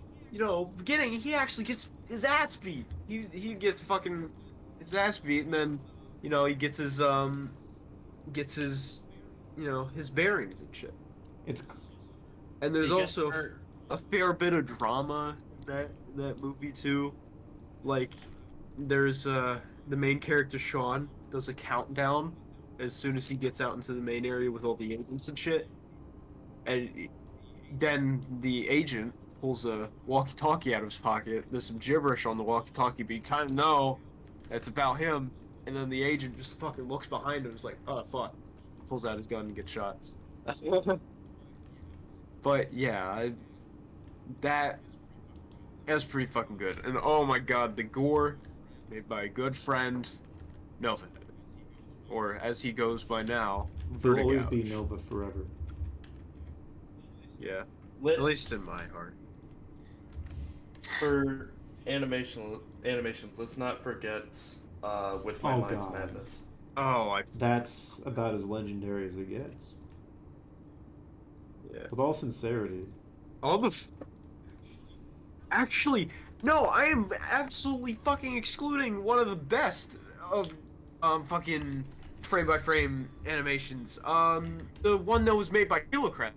beginning, he actually gets his ass beat. He gets fucking his ass beat, and then he gets his his bearings and shit. And there's also a fair bit of drama in that movie too. Like, there's the main character Sean does a countdown as soon as he gets out into the main area with all the agents and shit. And then the agent pulls a walkie-talkie out of his pocket. There's some gibberish on the walkie-talkie, but you kind of know it's about him. And then the agent just fucking looks behind him and is like, oh, fuck. Pulls out his gun and gets shot. But yeah, that's pretty fucking good. And oh my god, the gore made by a good friend, Nova. Or as he goes by now,
There'll always
Vertigouch.
be Nova forever.
Yeah,
Let's,
at least in my heart.
For animations, let's not forget With My
Oh,
Mind's
God.
Madness.
Oh,
That's about as legendary as it gets.
yeah.
With all sincerity.
All the. Actually, no, I am absolutely fucking excluding one of the best of fucking frame by frame animations. The one that was made by Kilocrat.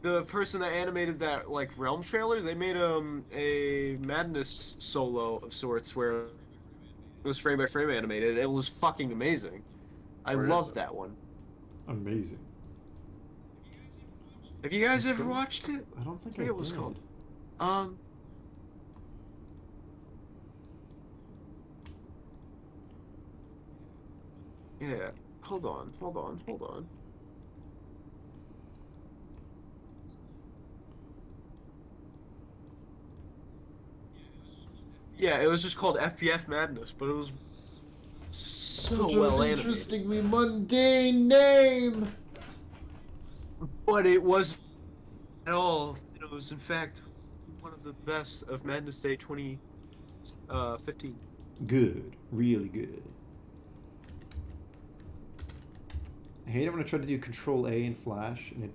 The person that animated that like Realm trailer, they made a Madness solo of sorts where it was frame by frame animated. It was fucking amazing. I
Where is
loved
it?
that one.
Amazing.
Have you guys ever watched it?
I don't think I
forget what it was
did.
called. Yeah. Hold on. Yeah, it was just called FPF Madness, but it was so well animated.
interestingly mundane name.
But it was at all. It was in fact one of the best of Madness Day 2015.
Good. Really good. I hate it when I try to do Control A in Flash and it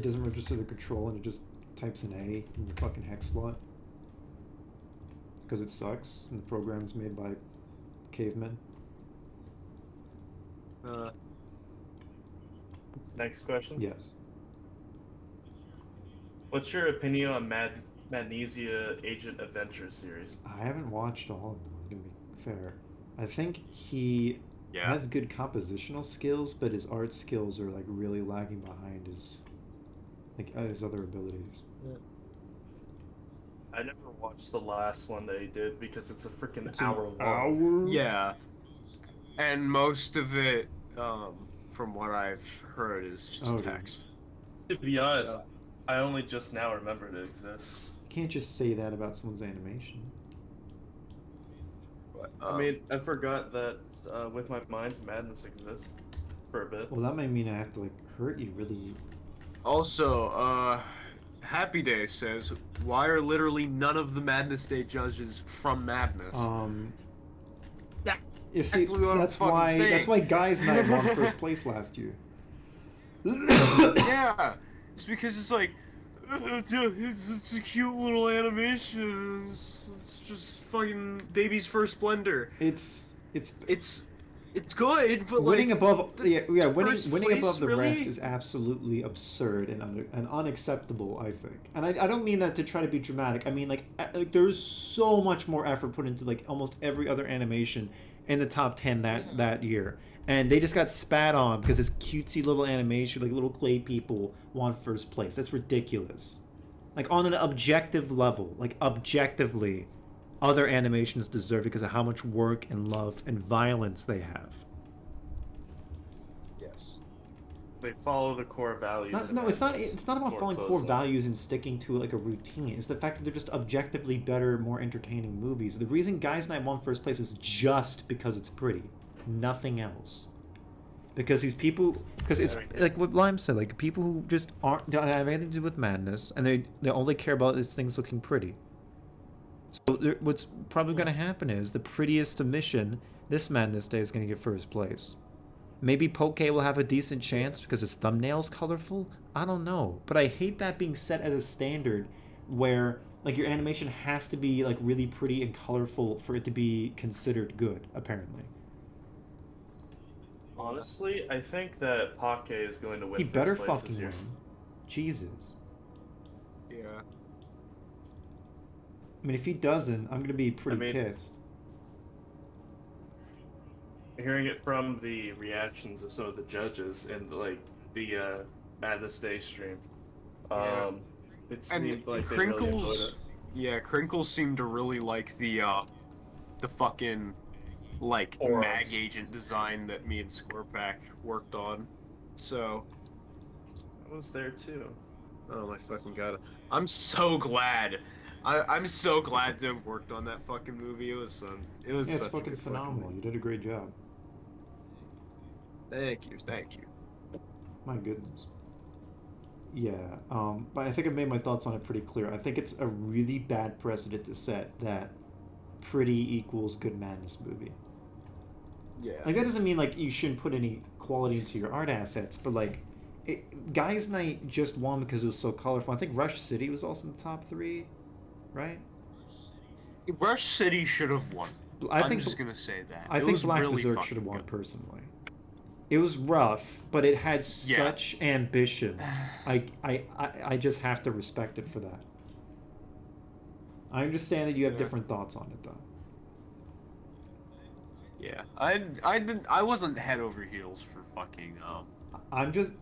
doesn't register the control and it just types an A in the fucking hex slot. Because it sucks and the program's made by cavemen.
Next question.
Yes.
What's your opinion on Magnesia Agent Adventure series?
I haven't watched all of them, I'm gonna be fair. I think he has good compositional skills, but his art skills are like really lagging behind his other abilities.
I never watched the last one that he did because it's a freaking hour long.
Hour?
Yeah. And most of it, from what I've heard, is just text.
To be honest, I only just now remembered it exists.
You can't just say that about someone's animation.
But,
I mean, I forgot that With My Mind's Madness exists for a bit.
Well, that might mean I have to like hurt you really.
Also, Happy Day says, why are literally none of the Madness Day judges from Madness?
You see,
Exactly what I'm
that's
fucking
why
saying.
Guys Night won first place last year.
Yeah, it's because it's like, it's a cute little animation. It's just fucking baby's first blender.
It's
good, but
winning
like
above
first
winning
place,
above the
really?
rest is absolutely absurd and unacceptable, I think. And I don't mean that to try to be dramatic. I mean like there's so much more effort put into like almost every other animation, in the top 10 that year. And they just got spat on because this cutesy little animation, like little clay people, won first place. That's ridiculous. Like on an objective level, like objectively, other animations deserve it because of how much work and love and violence they have.
Yes.
They follow the core values.
No, it's not. It's not about following core values and sticking to like a routine. It's the fact that they're just objectively better, more entertaining movies. The reason Guys Night won first place is just because it's pretty, nothing else. Because these people, because it's like what Lime said, like people who just don't have anything to do with madness, and they only care about these things looking pretty. So what's probably going to happen is the prettiest submission this Madness Day is going to get first place. Maybe Poke will have a decent chance because his thumbnail's colorful. I don't know, but I hate that being set as a standard where like your animation has to be like really pretty and colorful for it to be considered good. Apparently.
Honestly, I think that Poke is going to win.
He better
first place
fucking
this year.
win. Jesus.
Yeah.
I mean, if he doesn't, I'm gonna be pretty pissed.
Hearing it from the reactions of some of the judges and like the Madness Day stream, it seemed like they really enjoyed it.
Yeah, Crinkles seemed to really like the fucking like
Orbs.
mag agent design that me and Scorpack worked on. So
I was there too.
oh my fucking god, I'm so glad. I'm so glad to have worked on that fucking movie. It was
Yeah,
such
it's fucking
a good
phenomenal. You did a great job.
Thank you.
My goodness. Yeah, but I think I've made my thoughts on it pretty clear. I think it's a really bad precedent to set that pretty equals good madness movie.
Yeah.
Like that doesn't mean like you shouldn't put any quality into your art assets, but like, Guys Night just won because it was so colorful. I think Rush City was also in the top 3, right?
Rush City should have won. I'm just gonna say that.
I think Black Berserk should have won personally. It was rough, but it had such ambition. I just have to respect it for that. I understand that you have different thoughts on it though.
Yeah, I wasn't head over heels for fucking
I'm just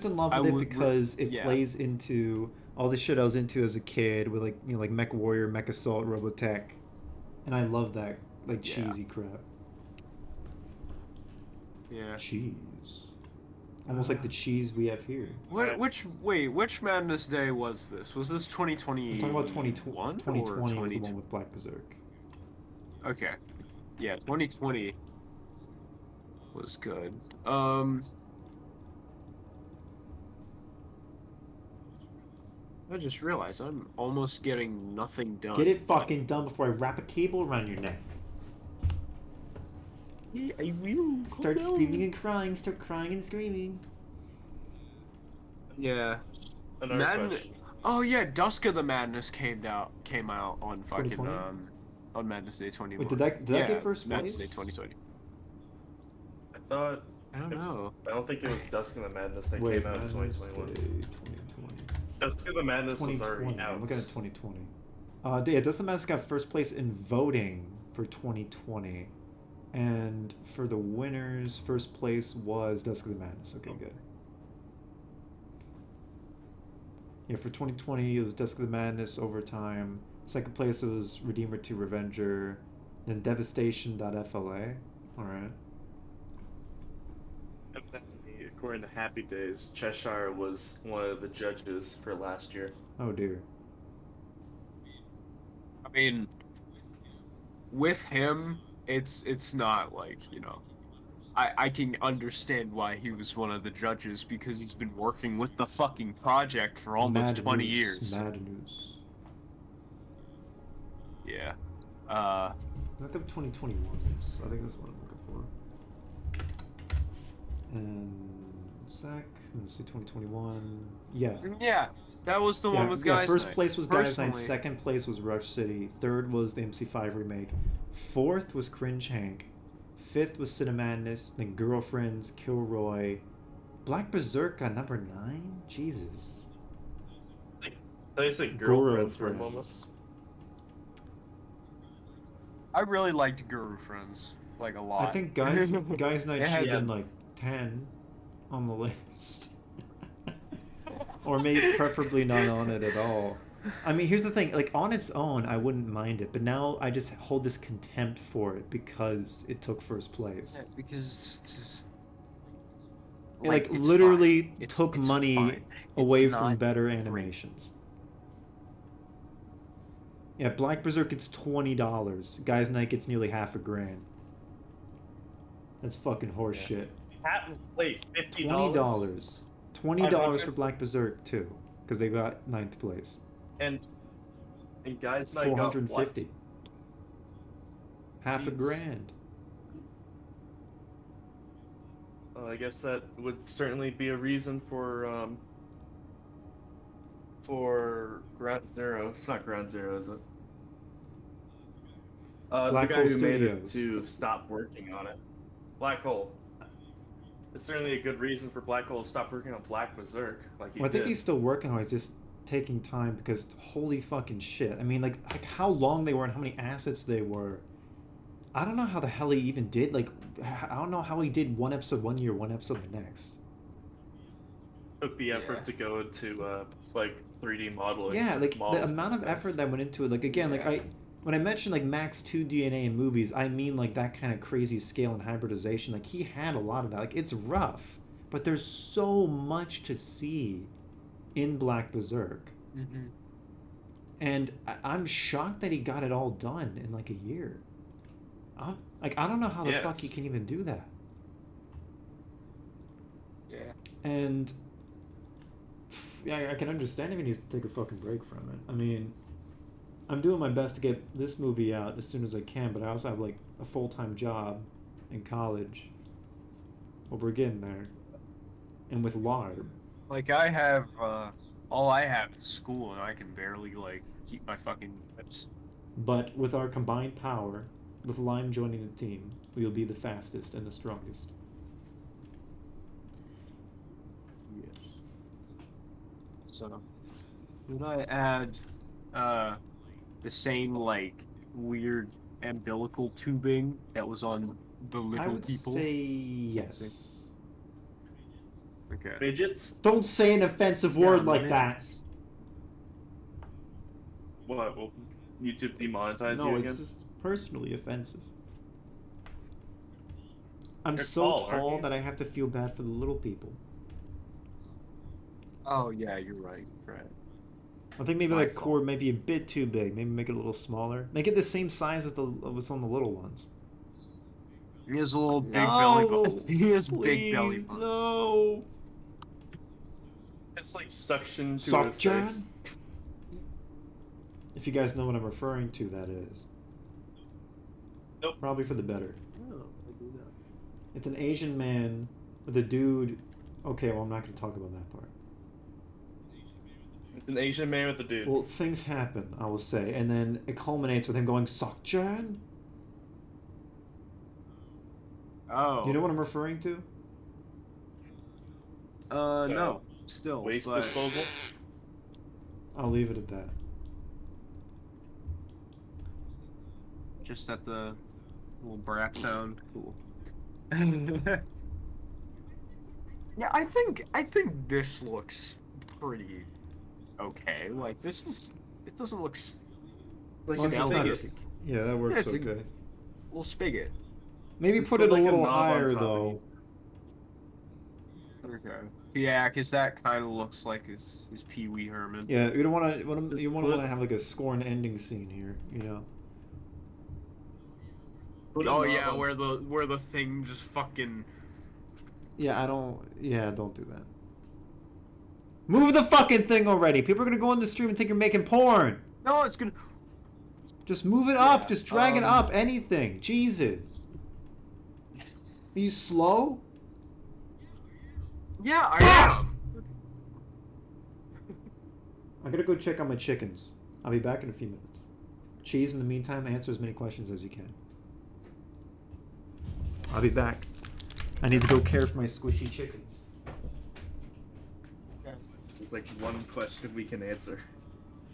in love with it because it plays into all the shit I was into as a kid with like like Mech Warrior, Mech Assault, Robotech, and I love that like cheesy crap.
Yeah.
Cheese. Almost like the cheese we have here.
Which Madness Day was this? Was this 2020?
I'm talking about 2020. 2020 was the one with Black Berserk.
Okay. Yeah, 2020 was good. I just realized I'm almost getting nothing done.
Get it fucking done before I wrap a cable around your neck.
Yeah, I will.
Start screaming and crying. Start crying and screaming.
Yeah.
Another question.
Oh yeah, Dusk of the Madness came out on fucking
2020?
On Madness Day 2021.
Wait, did that get first place?
Madness Day 2020.
I thought.
I don't know.
I don't think it was Dusk of the Madness that came out in 2021.
2020.
Dusk of the Madness was already out.
I'm looking at 2020. Yeah, Dusk of the Madness got first place in voting for 2020. And for the winners, first place was Dusk of the Madness. Okay, good. Yeah, for 2020, it was Dusk of the Madness, Overtime. Second place was Redeemer 2 Revenger. Then Devastation.fla. Alright.
According to Happy Days, Cheshire was one of the judges for last year.
Oh dear.
I mean, with him, it's not like, I can understand why he was one of the judges because he's been working with the fucking project for almost 20 years.
Mad news.
Yeah.
Look up 2021 is. I think that's what I'm looking for. And sec. Let's see 2021. Yeah.
Yeah. That was the one with Guys
First
Night.
place was Guys Night. Second place was Rush City. Third was the MC5 remake. Fourth was Cringe Hank. Fifth was Cinemadness. Then Girlfriends, Kilroy. Black Berserk got number 9? Jesus.
I said Girlfriends for a moment.
I really liked Guru Friends, like a lot.
I think Guys Night
It
should
had
have been like 10 on the list. Or maybe preferably not on it at all. I mean, here's the thing, like on its own, I wouldn't mind it, but now I just hold this contempt for it because it took first place.
Yeah, because it's just
It, like
it's
literally
fine.
took
It's
money
fine.
away
It's
from
not
better
great.
animations. Yeah, Black Berserk gets $20. Guys Night gets nearly $500,000. That's fucking horse shit.
Wait, $50?
$20. $20
$500?
for Black Berserk too, because they got 9th place.
And Guys Night got what?
450. $500,000.
I guess that would certainly be a reason for Ground Zero. It's not Ground Zero, is it? The
Black
guy
Hole
who made it
Studios.
to stop working on it. Black Hole. It's certainly a good reason for Black Hole to stop working on Black Berserk. Like he
Well, I think
did.
he's still working on it. He's just taking time because holy fucking shit. I mean, like how long they were and how many assets they were. I don't know how the hell he even did. Like, I don't know how he did one episode one year, one episode the next.
Took the effort to go into like 3D modeling.
Yeah,
to
like the
model
amount of
things.
effort that went into it. Like again, like when I mentioned like Max 2 DNA in movies, I mean like that kind of crazy scale and hybridization. Like he had a lot of that. Like it's rough, but there's so much to see in Black Berserk.
Mm-hmm.
And I'm shocked that he got it all done in like a year. I don't know how the fuck he can even do that.
Yeah.
And yeah, I can understand if he needs to take a fucking break from it. I mean, I'm doing my best to get this movie out as soon as I can, but I also have like a full-time job in college. Well, we're getting there. And with LARB.
Like I have, all I have is school, and I can barely like keep my fucking lips.
But with our combined power, with Lime joining the team, we will be the fastest and the strongest.
Yes. So, would I add, the same like weird umbilical tubing that was on the little
I would
people?
say yes.
Okay.
Midgets?
Don't say an offensive word like that.
midgets.
What? Will YouTube demonetize
No,
you
it's
again?
just personally offensive. I'm
You're
so
tall, aren't
tall
you?
that I have to feel bad for the little people.
Oh yeah, you're right. Right.
I think maybe
My
that
fault.
cord might be a bit too big. Maybe make it a little smaller. Make it the same size as what's on the little ones.
He has a little big belly button.
No,
He has big belly
Please,
button.
no.
It's like suction to
Soft
his
John?
face.
If you guys know what I'm referring to, that is.
Nope.
Probably for the better.
Oh, I do not.
It's an Asian man with a dude. Okay, well, I'm not going to talk about that part.
It's an Asian man with a dude.
Well, things happen, I will say, and then it culminates with him going, Sokjan?
Oh.
You know what I'm referring to?
No. Still.
Waste
but
disposal?
I'll leave it at that.
just at the little brap sound. Cool. Yeah, I think this looks pretty okay. Like it doesn't look
Like
Well,
a
it's not
spigot.
a- yeah, that works
it's a-
okay.
little spigot.
Maybe
Just
put
put
it a
like a
little
knob on
higher,
top
though.
Okay. Yeah, because that kind of looks like his Pee Wee Herman.
Yeah, you don't want to.
Just
You want
put-
to have like a Scorn ending scene here, you know.
Put a
Oh
knob
yeah,
on-
where the thing just fucking.
Yeah, I don't. Yeah, don't do that. Move the fucking thing already. People are gonna go on the stream and think you're making porn.
No, it's gonna.
Just move it up.
Yeah,
Just drag it up. Anything. Jesus. Are you slow?
Yeah, I am.
I'm gonna go check on my chickens. I'll be back in a few minutes. Cheese, in the meantime, answer as many questions as you can. I'll be back. I need to go care for my squishy chickens.
There's like one question we can answer,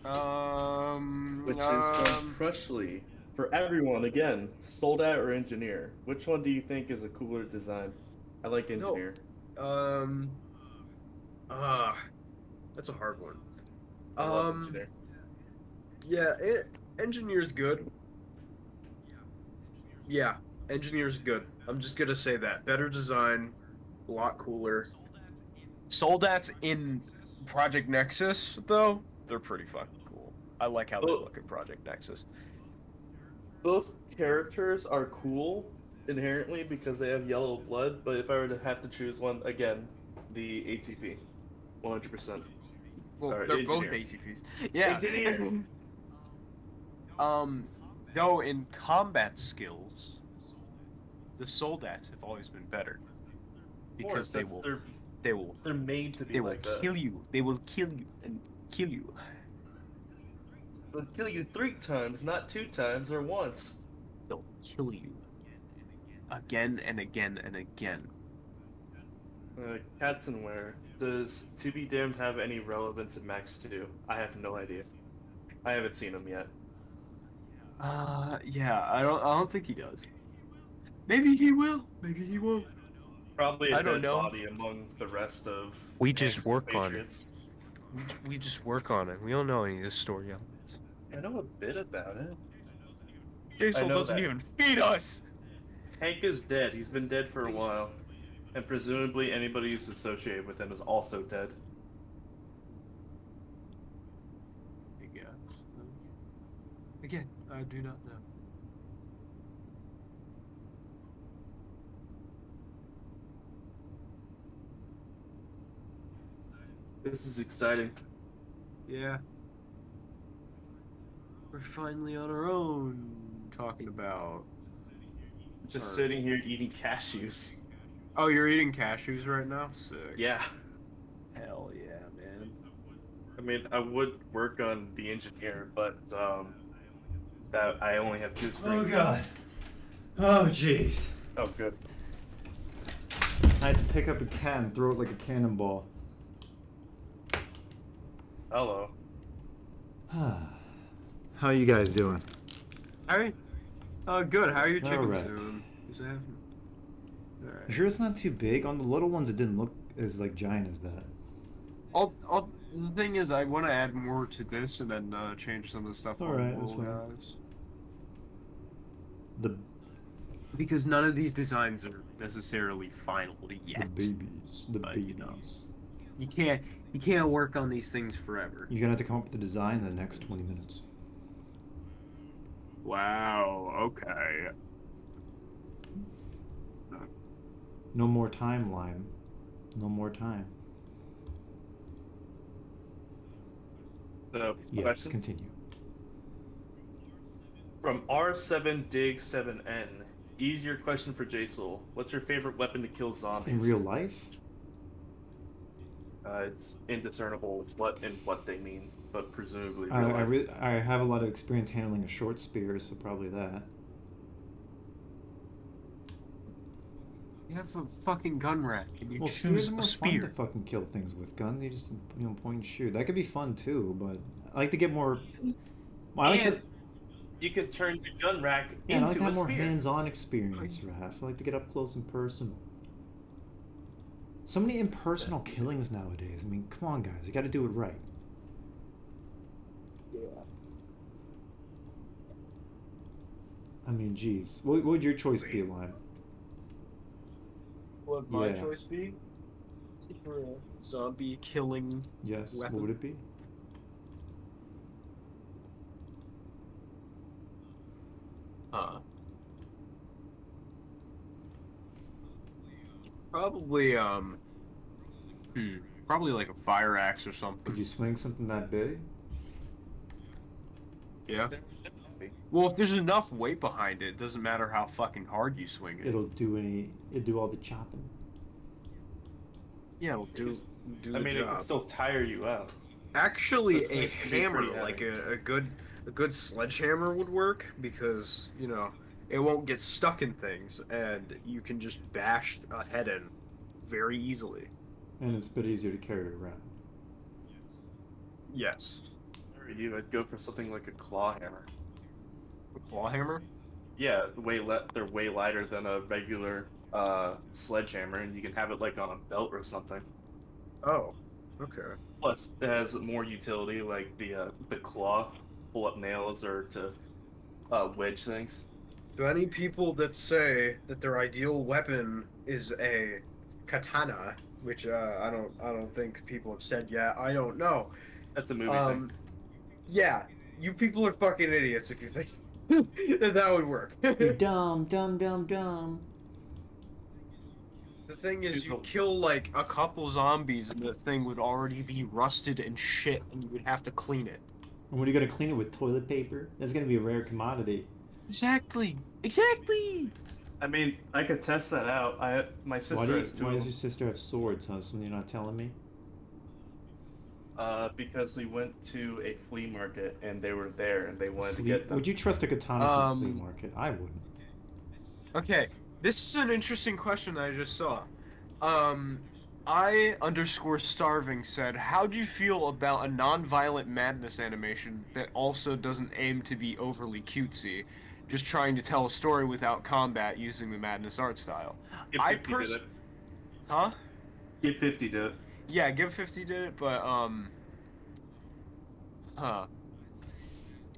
Um.
which is from Crushly For everyone, again, soldat or engineer, which one do you think is a cooler design? I like engineer.
Um. That's a hard one.
I love engineer.
Yeah, engineer's good. Yeah, engineer's good. I'm just gonna say that. Better design, a lot cooler. Soldats in Project Nexus, though, they're pretty fucking cool. I like how they
Oh.
look in Project Nexus.
Both characters are cool inherently because they have yellow blood, but if I were to have to choose one, again, the ATP. 100%.
Well,
Or
they're both
engineer.
ATPs. Yeah.
Engineer.
Though in combat skills, the Soldats have always been better. Because
They're
they're
made to be
they will
like that.
kill you. They will kill you and kill you.
They'll kill you 3 times, not 2 times or once.
They'll kill you again and again and again.
Katzenware, does To Be Damned have any relevance in Max 2? I have no idea. I haven't seen him yet.
Yeah, I don't think he does. Maybe he will. Maybe he won't.
Probably
I
a
don't
dead
know.
body among the rest of
We just
Max's
work on it.
Patriots.
We just work on it. We don't know any of this story elements.
I know a bit about it.
Jsoull
know
doesn't
that.
even feed us.
Hank is dead. He's been dead for a while. And presumably anybody who's associated with him is also dead.
I guess. Again, I do not know.
This is exciting.
Yeah. We're finally on our own talking about.
Just
Or-
sitting here eating cashews.
Oh, you're eating cashews right now? Sick.
Yeah.
Hell yeah, man.
I mean, I would work on the engineer, but that I only have 2
Oh
screens.
god. Oh jeez.
Oh, good.
I had to pick up a can and throw it like a cannonball.
Hello.
How are you guys doing?
Alright. Good. How are your chickens
Alright.
doing? Is that...
You
Alright.
sure it's not too big? On the little ones, it didn't look as like giant as that.
The thing is, I want to add more to this and then change some of the stuff on
Alright,
the
that's
little
fine.
guys.
The
Because none of these designs are necessarily final yet.
babies. The
But,
babies.
you know. You can't work on these things forever.
You're gonna have to come up with the design in the next 20 minutes.
Wow. Okay.
No more timeline. No more time. Yes,
Questions?
continue.
From R7Dig7N. Easier question for Jsoull. What's your favorite weapon to kill zombies?
In real life?
It's indiscernible with what they mean, but presumably real life.
I have a lot of experience handling a short spear, so probably that.
You have a fucking gun rack and you
Well,
choose
spears are
a
more fun
spear.
to fucking kill things with. Guns, you just point and shoot. That could be fun too, but I like to get more. I like
And
to.
you can turn the gun rack
Yeah, I like
into
to
a
have more
spear.
hands-on experience, Raph. I like to get up close and personal. So many impersonal killings nowadays. I mean, come on, guys. You got to do it right.
Yeah.
I mean, geez. What would your choice be, Lime?
What would my
Yeah.
choice be? For a zombie killing.
Yes.
Weapon?
What would it be?
Probably probably like a fire axe or something.
Could you swing something that big?
Yeah. Well, if there's enough weight behind it, it doesn't matter how fucking hard you swing it.
It'll do all the chopping.
Yeah, it'll do
I
the
mean, it
job.
can still tire you out.
Actually,
Those
a
things can be
hammer,
pretty
like
heavy.
a good sledgehammer would work because, you know, it won't get stuck in things and you can just bash a head in very easily.
And it's a bit easier to carry around.
Yes.
Or you, I'd go for something like a claw hammer.
A claw hammer?
Yeah, they're way lighter than a regular sledgehammer, and you can have it like on a belt or something.
Oh, okay.
Plus, it has more utility, like the claw, pull up nails or to wedge things.
Do any people that say that their ideal weapon is a katana, which I don't think people have said yet. I don't know.
That's a movie thing.
Yeah, you people are fucking idiots if you think that would work.
You're dumb, dumb, dumb, dumb.
The thing is, you kill like a couple zombies and the thing would already be rusted and shit, and you would have to clean it.
And what are you gonna clean it with? Toilet paper? That's gonna be a rare commodity.
Exactly.
I mean, I could test that out. My sister
Why
has two
does
of
your
them.
sister have swords, huh? Something you're not telling me?
Because we went to a flea market and they were there and they wanted to get them.
Would you trust a katana from a flea market? I wouldn't.
Okay, this is an interesting question that I just saw. I_starving said, how do you feel about a non-violent madness animation that also doesn't aim to be overly cutesy, just trying to tell a story without combat using the madness art style?
Give 50 did it.
Huh?
Give 50 did it.
Yeah, Give 50 did it, but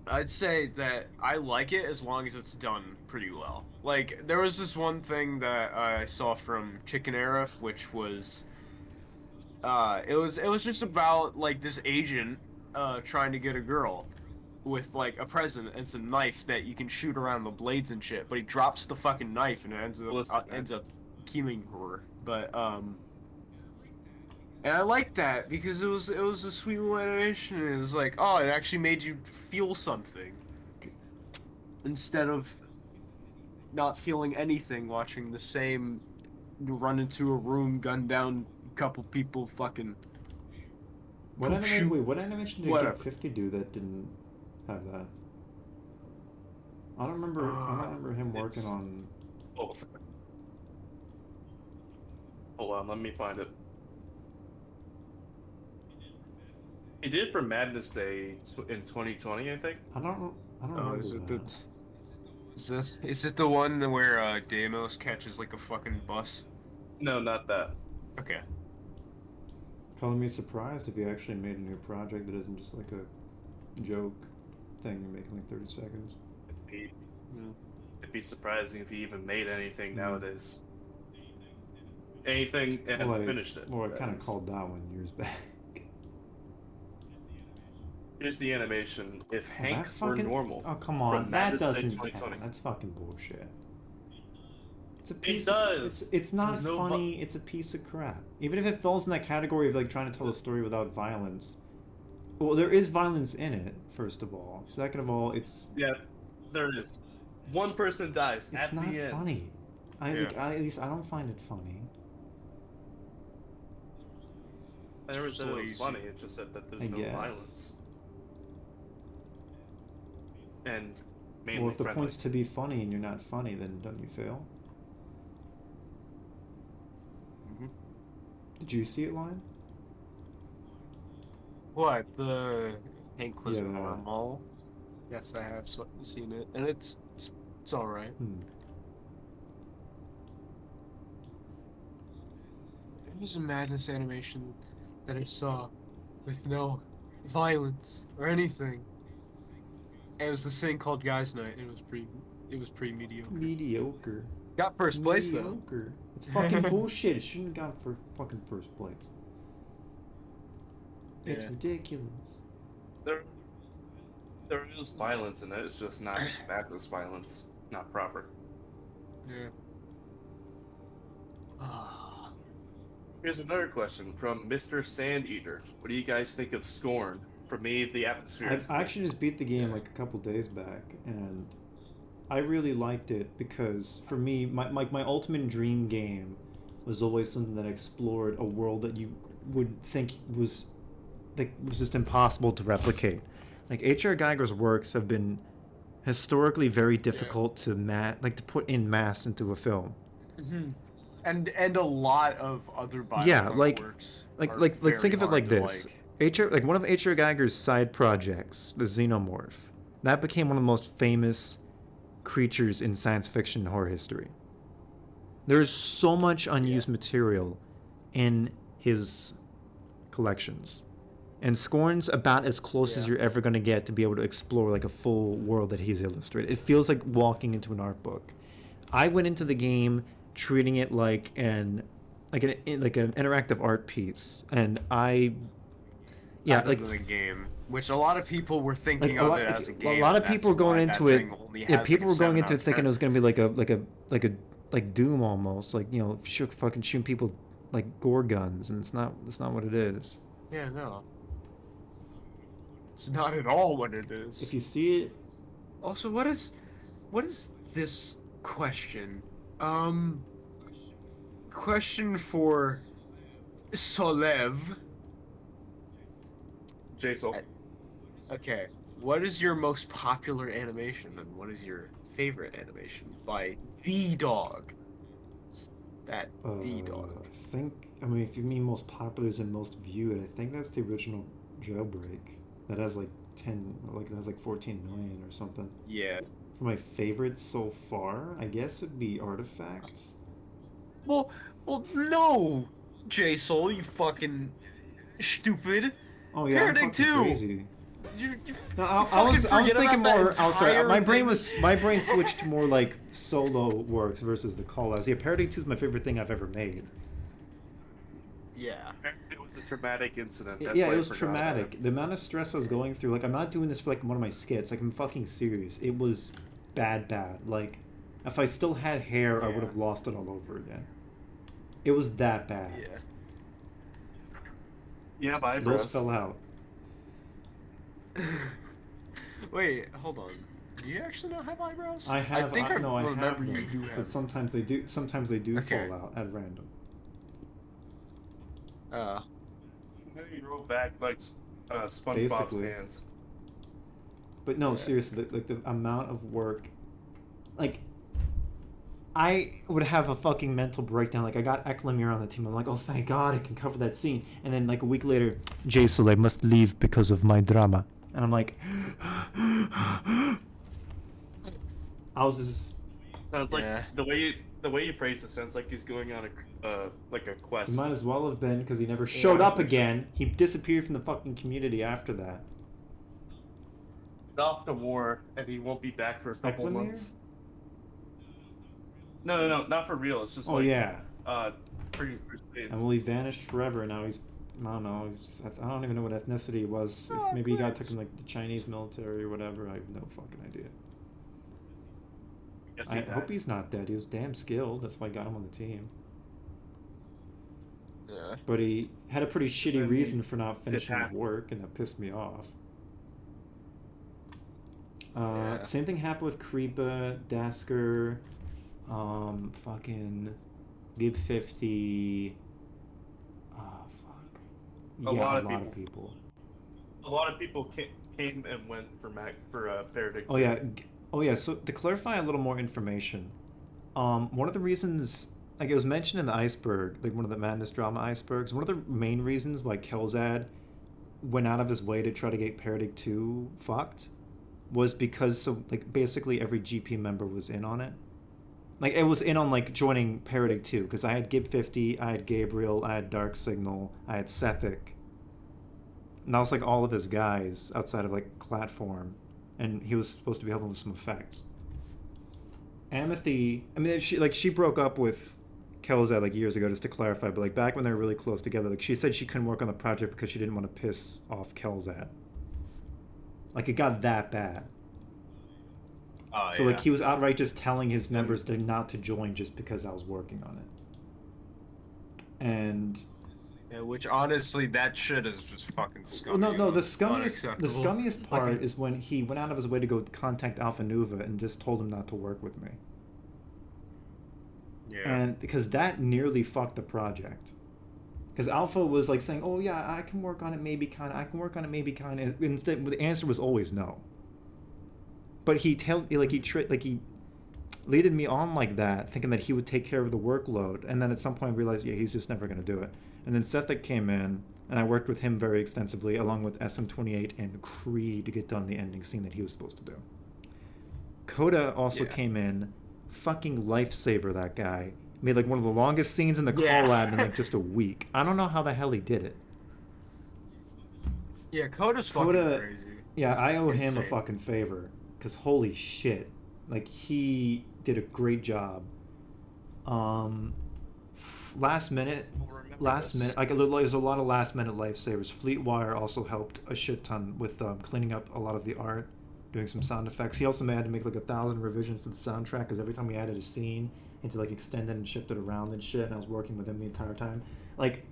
I'd say that I like it as long as it's done pretty well. Like, there was this one thing that I saw from Chicken Arif, which was, it was just about, like, this agent, trying to get a girl with, like, a present and some knife that you can shoot around the blades and shit, but he drops the fucking knife and it ends up killing her. But, and I liked that because it was a sweet little animation, and it was like, oh, it actually made you feel something. Instead of not feeling anything watching the same run into a room, gun down a couple people, fucking
What animation did
Whatever.
Give 50 do that didn't have that? I don't remember him working on.
Oh. Hold on, let me find it. He did it for Madness Day in 2020, I think.
I don't remember
is it
that.
is it the one where Deimos catches like a fucking bus?
No, not that.
Okay.
Calling me surprised if you actually made a new project that isn't just like a joke thing you're making like 30 seconds.
It'd be surprising if he even made anything nowadays. Anything and finished it.
Well, I kind of called that one years back.
Here's the animation. If Hank
That
were normal.
Oh, come on.
from
That
Madness Day
doesn't
2020.
count. That's fucking bullshit. It's a
It
piece
does.
It's not
There's no
funny. It's a piece of crap. Even if it falls in that category of like trying to tell a story without violence. Well, there is violence in it, first of all. Second of all, it's...
Yeah, there is. One person dies
It's
at
not
the end.
funny. At least I don't find it funny.
I never said it was
Easy.
funny. It just said that there's
I
no
guess.
violence. And mainly
Well, if the
friendly.
point's to be funny and you're not funny, then don't you fail? Did you see it, Lion?
What, the Hank was
Yeah.
normal? Yes, I have seen it, and it's all right. There was a Madness animation that I saw with no violence or anything. And it was this thing called Guys Night. And it was pretty mediocre.
Mediocre.
Got first place though.
Mediocre. It's fucking bullshit. It shouldn't have got for fucking first place. It's
Yeah.
ridiculous.
There is violence in it. It's just not madness violence. Not proper.
Yeah.
Here's another question from Mr. Sandeater. What do you guys think of Scorn? For me, the atmosphere is...
I actually just beat the game like a couple days back, and I really liked it because for me, my ultimate dream game was always something that explored a world that you would think was just impossible to replicate. Like H.R. Geiger's works have been historically very difficult to put in mass into a film.
Mm-hmm. And a lot of other Bioware
Yeah,
works.
like think of it like this. One of H.R. Geiger's side projects, the Xenomorph, that became one of the most famous creatures in science fiction and horror history. There's so much unused material in his collections. And Scorn's about as close as you're ever going to get to be able to explore like a full world that he's illustrated. It feels like walking into an art book. I went into the game treating it like an interactive art piece, and
Other than a game, which a lot of people were thinking of it as a game.
A lot of people were going into it. Yeah, people were going into it thinking it was going to be like Doom almost, like, you know, fucking shooting people like gore guns, and it's not what it is.
Yeah, no. It's not at all what it is.
If you see it.
Also, what is this question? Question for Solev.
Jsoull.
Okay, what is your most popular animation, and what is your favorite animation by the dog? The dog.
I mean, if you mean most popular and most viewed, I think that's the original Jailbreak. That has like 14 million or something.
Yeah.
For my favorites so far, I guess it'd be Artifacts.
Well, no, Jsoull, you fucking stupid.
Oh yeah,
Paragon
I'm fucking
2.
crazy.
You
No, I was thinking more.
Sorry,
My brain switched to more like solo works versus the call-outs. Yeah, Paragon 2 is my favorite thing I've ever made.
Yeah.
It was a traumatic incident. That's
Yeah,
why
it was
I forgot about
traumatic.
it.
The amount of stress I was going through, like, I'm not doing this for like one of my skits. Like, I'm fucking serious. It was bad. Like, if I still had hair, I would have lost it all over again. It was that bad.
Yeah.
Yeah, my
Those
eyebrows.
fell out.
Wait, hold on. Do you actually not have eyebrows?
I have.
I think I remember
have
you
them,
do have.
but sometimes they do. Sometimes they do
Okay.
fall out at random.
You roll back like SpongeBob's
Basically.
hands.
But no, seriously, the amount of work, like, I would have a fucking mental breakdown. Like, I got Eklamir on the team. I'm like, oh, thank God I can cover that scene. And then, like, a week later, Jsoull, I must leave because of my drama. And I'm like, I was just...
Sounds like the way you phrased it sounds like he's going on a quest.
He might as well have been, because he never showed up again. He disappeared from the fucking community after that.
He's off to war, and he won't be back for a couple
Eklamir?
months. No, not for real. It's just
Oh,
like
yeah.
freaking Crusades.
And well, he vanished forever, and now he's... I don't know. I don't even know what ethnicity he was. If maybe he got taken like the Chinese military or whatever. I have no fucking idea.
Guess
I
he died.
hope he's not dead. He was damn skilled. That's why I got him on the team.
Yeah.
But he had a pretty shitty
Then he
reason for not finishing his
half.
work, and that pissed me off.
Yeah.
Same thing happened with Creepa, Dasker, fucking Gib 50.
A
Yeah,
lot
a
of
lot of
people.
people.
A lot of people came and went for Paradig.
Oh yeah. So to clarify a little more information, one of the reasons, like it was mentioned in the iceberg, like one of the Madness drama icebergs, one of the main reasons why Kelzad went out of his way to try to get Paradig 2 fucked was because basically every GP member was in on it. Like, it was in on, like, joining Paradig 2, because I had Gib 50, I had Gabriel, I had Dark Signal, I had Sethic. And that was, like, all of his guys outside of, like, Platform. And he was supposed to be helping with some effects. Amethy, I mean, she broke up with Kelzad, like, years ago, just to clarify, but, like, back when they were really close together, like, she said she couldn't work on the project because she didn't want to piss off Kelzad. Like, it got that bad.
Oh,
So, like, he was outright just telling his members not to join just because I was working on it. And...
Yeah, which, honestly, that shit is just fucking scummy.
No, the
Unacceptable.
scummiest part is when he went out of his way to go contact Alpha Nuva and just told him not to work with me.
Yeah.
And because that nearly fucked the project. Because Alpha was, like, saying, oh, yeah, I can work on it, maybe kind of. I can work on it, maybe kind of. Instead, the answer was always no. But he leaded me on like that, thinking that he would take care of the workload, and then at some point I realized, yeah, he's just never going to do it. And then Sethic came in, and I worked with him very extensively, along with SM28 and Creed, to get done the ending scene that he was supposed to do. Coda also
Yeah.
came in, fucking lifesaver. That guy made like one of the longest scenes in the
Yeah.
collab in like just a week. I don't know how the hell he did it.
Yeah, Coda's fucking
Coda,
crazy.
yeah,
He's
I owe him a
insane.
fucking favor, cause holy shit, like he did a great job. Last minute, like there's a lot of last minute lifesavers. Fleetwire also helped a shit ton with cleaning up a lot of the art, doing some sound effects. He also had to make like 1,000 revisions to the soundtrack because every time we added a scene, he had to like extend it and shift it around and shit. And I was working with him the entire time. Like,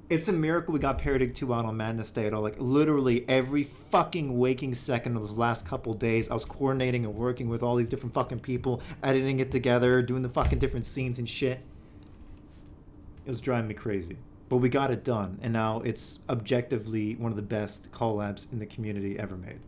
it's a miracle we got Paradig 2 out on Madness Day at all. Like, literally every fucking waking second of those last couple days, I was coordinating and working with all these different fucking people, editing it together, doing the fucking different scenes and shit. It was driving me crazy. But we got it done, and now it's objectively one of the best collabs in the community ever made.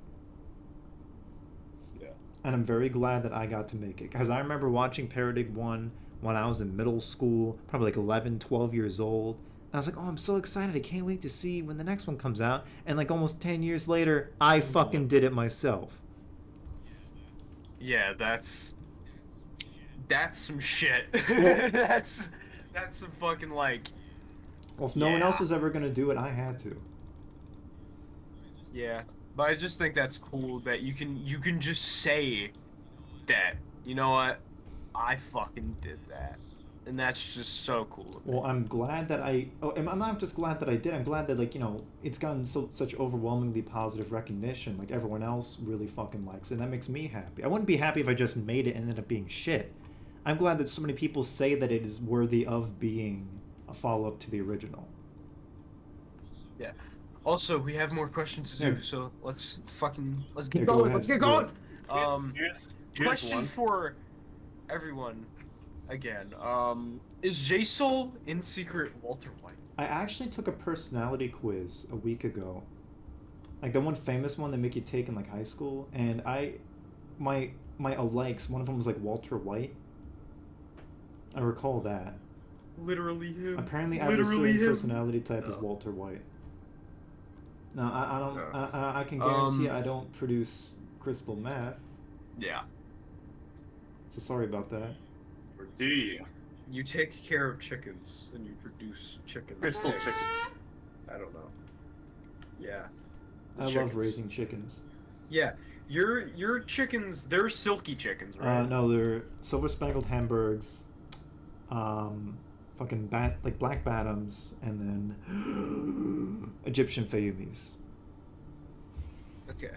Yeah.
And I'm very glad that I got to make it. Because I remember watching Paradig 1 when I was in middle school, probably like 11, 12 years old. And I was like, oh, I'm so excited. I can't wait to see when the next one comes out. And like almost 10 years later, I fucking did it myself.
Yeah, that's some shit.
Well-
that's some fucking like.
Well, if no one
Yeah.
else was ever going to do it, I had to.
Yeah, but I just think that's cool that you can just say that, you know what, I fucking did that, and that's just so cool.
Well, I'm glad that I'm not just glad that I did. I'm glad that, like, you know, it's gotten such overwhelmingly positive recognition. Like, everyone else really fucking likes it, and that makes me happy. I wouldn't be happy if I just made it and ended up being shit. I'm glad that so many people say that it is worthy of being a follow-up to the original.
Yeah. Also, we have more questions to do,
Yeah.
so let's
Yeah,
get
go
going.
ahead.
Let's get
Do
going.
it.
Here's
Question
one.
for everyone. Again, is Jsoull in secret Walter White?
I actually took a personality quiz a week ago. Like the one famous one they make you take in like high school, and my likes, one of them was like Walter White. I recall that.
Literally him.
Apparently, I have the
Literally
same
him.
personality type as
No.
Walter White. No, I don't.
No.
I can guarantee I don't produce crystal meth.
Yeah.
So sorry about that.
Or do you?
You take care of chickens and you produce chickens.
Crystal chickens.
I don't know. Yeah.
I love
Chickens.
raising chickens.
Yeah. Your chickens, they're silky chickens, right?
No, they're silver spangled Hamburgs, fucking like black Bantams, and then Egyptian Fayumis.
Okay.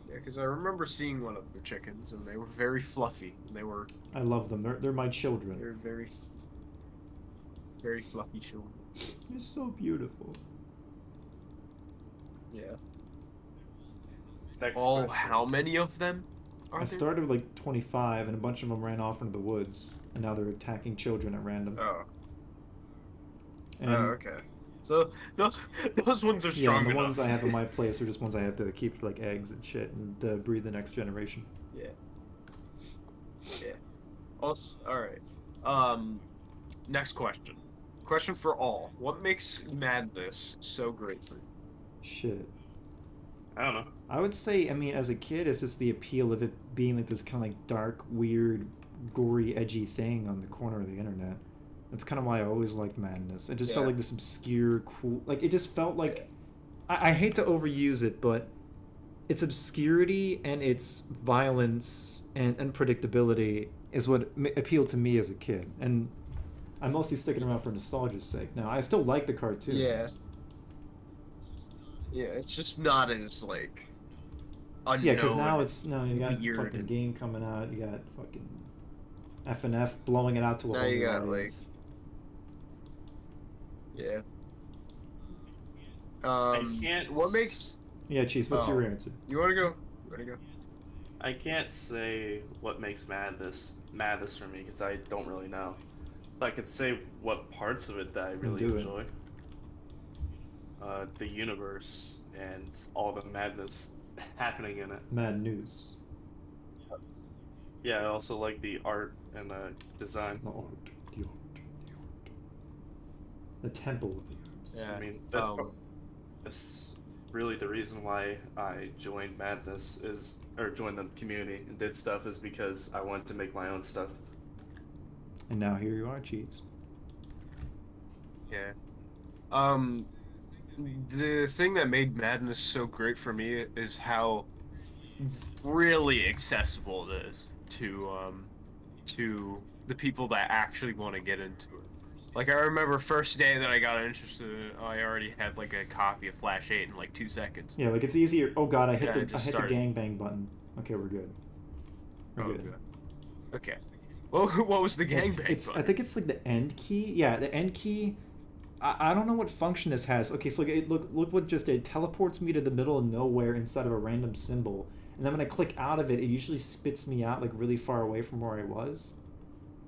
Yeah, because I remember seeing one of the chickens, and they were very fluffy. They were
I love them. They're my children.
very, very fluffy children.
They're so beautiful.
Yeah.
Next
Oh,
question.
how many of them are
I
there?
started with like 25, and a bunch of them ran off into the woods, and now they're attacking children at random.
Oh.
And,
okay. So those ones are
yeah,
strong
and the
enough.
ones I have in my place are just ones I have to keep for like eggs and shit, and breed the next generation.
Yeah. Yeah. Also, all right. Next question. Question for all. What makes Madness so great for you?
Shit.
I don't know.
I would say, I mean, as a kid, it's just the appeal of it being like this kind of like dark, weird, gory, edgy thing on the corner of the internet. That's kind of why I always liked Madness. It just felt
Yeah.
like this obscure, cool. Like, it just felt like. I hate to overuse it, but its obscurity and its violence and unpredictability is what appealed to me as a kid. And I'm mostly sticking around for nostalgia's sake. Now, I still like the cartoons.
Yeah. Yeah, it's just not as like unknown.
Yeah, because now it's you got
weird
fucking
and-
game coming out. You got fucking FNF blowing it out to a
Now
whole
you
new
got,
audience.
Yeah.
I can't.
What makes
Yeah, Cheese. What's your answer?
you want to go? You want to go?
I can't say what makes madness for me because I don't really know. But I could say what parts of it that I really
Do it.
enjoy. The universe and all the madness happening in it.
Mad news.
Yeah, I also like the art and design.
The art. The art. The art. The temple of the arts.
Yeah.
I mean, that's
Um,
it's really the reason why I joined Madness or joined the community and did stuff is because I wanted to make my own stuff.
And now here you are, Cheats.
Yeah. The thing that made Madness so great for me is how really accessible it is to the people that actually want to get into it. Like, I remember first day that I got interested in it, I already had like a copy of Flash 8 in like 2 seconds.
Yeah, like it's easier. Oh god, I hit
Yeah,
the gangbang button. Okay, we're good. We're good.
Good. Okay. Well, what was the gangbang button?
I think it's like the end key. Yeah, the end key. I don't know what function this has. Okay, so look what just it teleports me to the middle of nowhere inside of a random symbol, and then when I click out of it, it usually spits me out like really far away from where I was.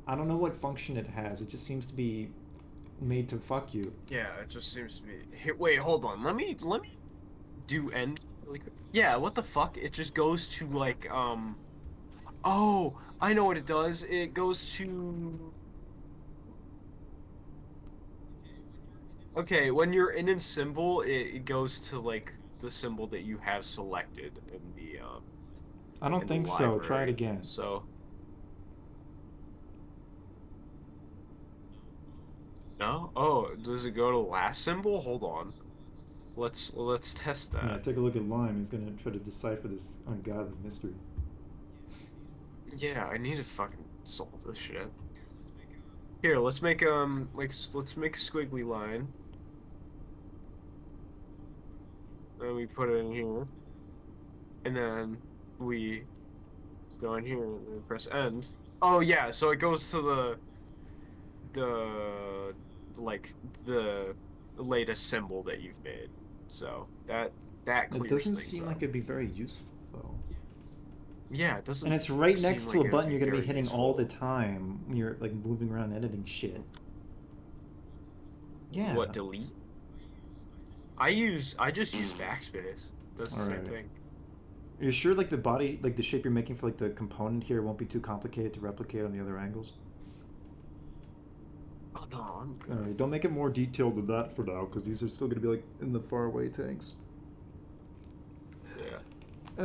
I don't know what function it has. It just seems to be made to fuck you.
Yeah, it just seems to be. Here, wait, hold on. Let me do end really quick. Yeah, what the fuck? It just goes to like Oh, I know what it does. It goes to. Okay, when you're in a symbol, it goes to like the symbol that you have selected in the
I don't think so. Try it again.
So. No? Oh, does it go to last symbol? Hold on. Let's test that.
Yeah, take a look at Lime. He's gonna try to decipher this ungodly mystery.
Yeah, I need to fucking solve this shit. Here, let's make let's make a squiggly line. Then we put it in here. And then we go in here and then press end. Oh yeah, so it goes to the latest symbol that you've made. So that clears
It doesn't
things
seem
up.
like it'd be very useful though.
Yeah, it doesn't.
And it's right
seem
next to
like
a
it'd
button you're gonna be
very
hitting
useful.
all the time when you're like moving around editing shit. Yeah.
What, delete? I just use backspace. Does the same
Alright.
thing.
Are you sure like the body, like the shape you're making for like the component here won't be too complicated to replicate on the other angles?
Oh no, I'm good.
Alright, don't make it more detailed than that for now, because these are still gonna be like in the far away tanks.
Yeah.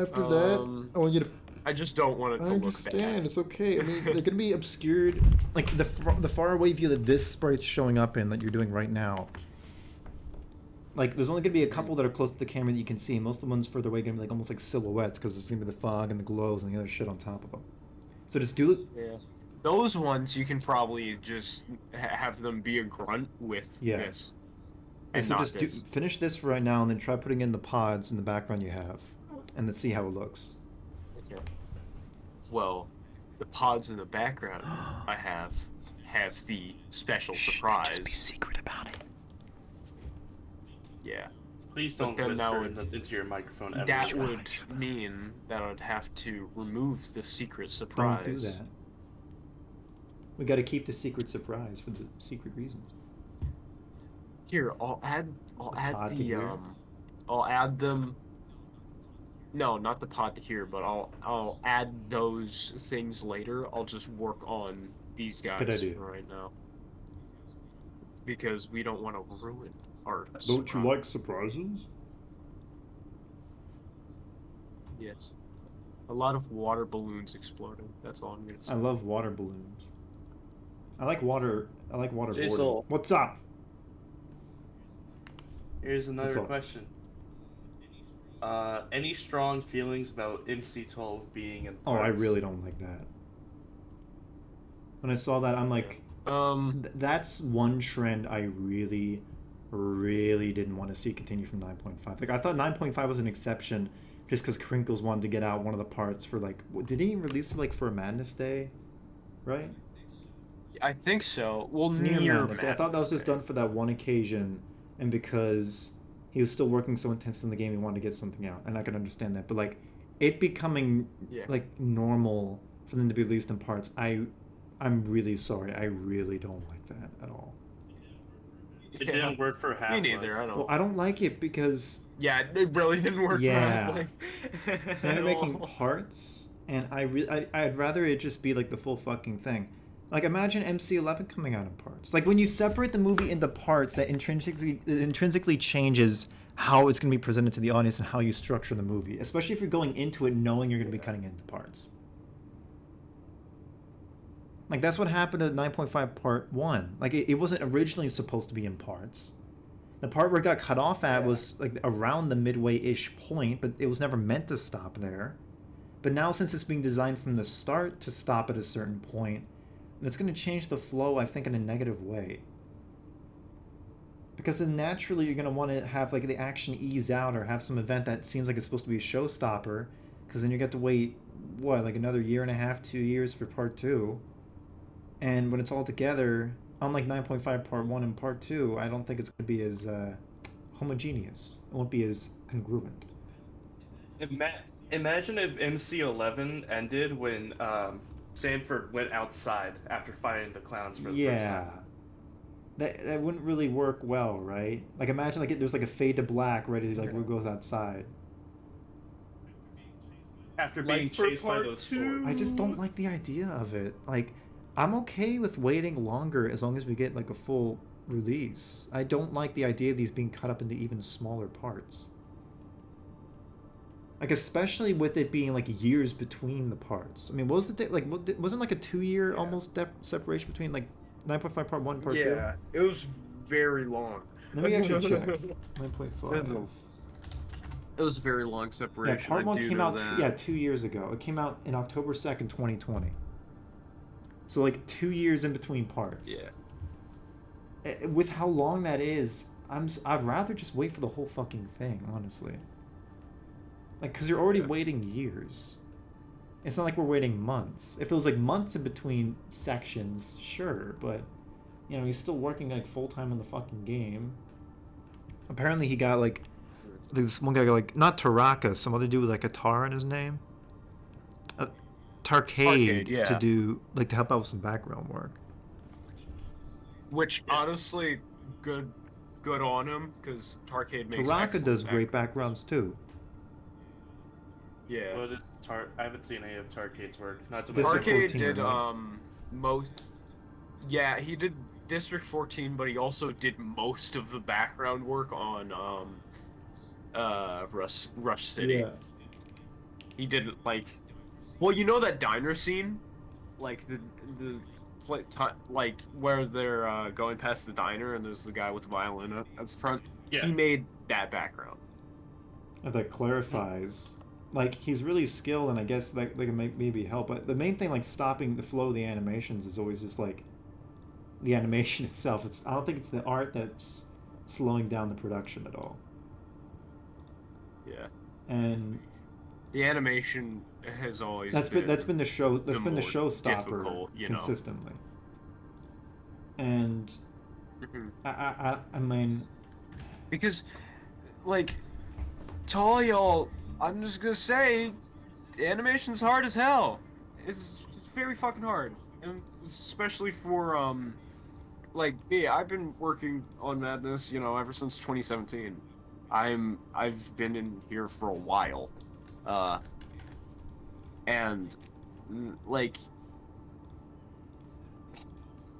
After that, I want you to.
I just don't want it to
I
look
understand.
bad.
It's okay. I mean, they're gonna be obscured, like the far away view that this sprite's showing up in that you're doing right now. Like, there's only gonna be a couple that are close to the camera that you can see. Most of the ones further away are gonna be like almost like silhouettes because there's gonna be the fog and the glows and the other shit on top of them. So just do it.
Yeah. Those ones you can probably just have them be a grunt with
Yeah.
this.
And
And
so
not
just
this.
finish this for right now, and then try putting in the pods in the background you have, and then see how it looks.
Okay. Well, the pods in the background I have the special surprise.
Just be secret about it.
Yeah.
Please
But
don't
then that
whisper
would-
into your microphone ever.
That would mean that I'd have to remove the secret surprise.
Don't do that. We got to keep the secret surprise for the secret reasons.
Here, I'll add
pod to
the
here?
I'll add them. No, not the pod to here, but I'll add those things later. I'll just work on these guys
Good idea.
for right now. Because we don't want to ruin our
Don't you
surprise.
like surprises?
Yes. A lot of water balloons exploding. That's all I'm gonna say.
I love water balloons. I like water.
Jsoull.
Boarding. What's up?
Here's
What's
another
up?
question. Any strong feelings about MC12 being in
Oh, I
parts?
really don't like that. When I saw that, I'm like, that's one trend I really, really didn't want to see continue from 9.5. Like, I thought 9.5 was an exception just because Crinkles wanted to get out one of the parts for, like, did he release it, like, for Madness Day? Right?
I think so. Well,
Near
near
Madness Day. I thought that was just
Day.
done for that one occasion, and because he was still working so intensely in the game, he wanted to get something out, and I could understand that. But, like, it becoming,
Yeah.
like, normal for them to be released in parts, I'm really sorry. I really don't like that at all.
It didn't work for Half-Life.
Me neither. I don't.
Well, I don't like it because
Yeah, it really didn't work
Yeah.
for Half-Life.
so now
at
they're making
all.
parts, and I'd rather it just be like the full fucking thing. Like, imagine MC11 coming out in parts. Like, when you separate the movie into parts, that intrinsically changes how it's going to be presented to the audience and how you structure the movie, especially if you're going into it knowing you're going to be cutting into parts. Like, that's what happened to 9.5 Part 1. Like, it wasn't originally supposed to be in parts. The part where it got cut off at was, like, around the midway-ish point, but it was never meant to stop there. But now, since it's being designed from the start to stop at a certain point, it's going to change the flow, I think, in a negative way. Because then naturally you're going to want to have, like, the action ease out or have some event that seems like it's supposed to be a showstopper. Because then you get to wait, what, like another 1.5 2 years for Part 2. And when it's all together, unlike 9.5 Part 1 and Part 2, I don't think it's going to be as homogeneous. It won't be as congruent.
Imagine if MC11 ended when Sanford went outside after fighting the clowns for the first time.
That wouldn't really work well, right? Like, imagine like there's like a fade to black ready to like who goes outside.
After being chased by those swords.
I just don't like the idea of it. Like, I'm okay with waiting longer as long as we get like a full release. I don't like the idea of these being cut up into even smaller parts. Like, especially with it being like years between the parts. I mean, what was it like? Wasn't like a 2-year almost separation between like 9.5 Part 1 and Part 2?
Yeah, it was very long.
Let me actually check. 9.5.
It was a very long separation.
Yeah, Part 1 came out 2 years ago. It came out in October 2nd, 2020. So like 2 years in between parts.
Yeah.
With how long that is, I'd rather just wait for the whole fucking thing, honestly. Like, because you're already waiting years. It's not like we're waiting months. If it was like months in between sections, sure, but you know, he's still working like full-time on the fucking game. Apparently he got like, this one guy got like, not Taraka, some other dude with like a tar in his name. Tarcade,
yeah.
to do, like, to help out with some background work.
Which, honestly, good on him, because Tarcade makes
Taraka does great backgrounds too.
Yeah.
What is I haven't seen any of Tarcade's work. Not to
District
mention.
Tarcade
14,
did,
right?
most... Yeah, he did District 14, but he also did most of the background work on, Rush City.
Yeah.
He did, like... Well, you know that diner scene? Like, like, where they're, going past the diner and there's the guy with the violin at the front?
Yeah.
He made that background.
That clarifies. Like, he's really skilled, and I guess that can maybe help. But the main thing, like, stopping the flow of the animations is always just, like, the animation itself. I don't think it's the art that's slowing down the production at all.
Yeah.
And
the animation has always
that's been the showstopper
difficult, you know.
consistently. And I mean,
because, like, to all y'all, I'm just gonna say, animation's hard as hell. It's very fucking hard, and especially for like me. I've been working on Madness, you know, ever since 2017. I've been in here for a while, and like,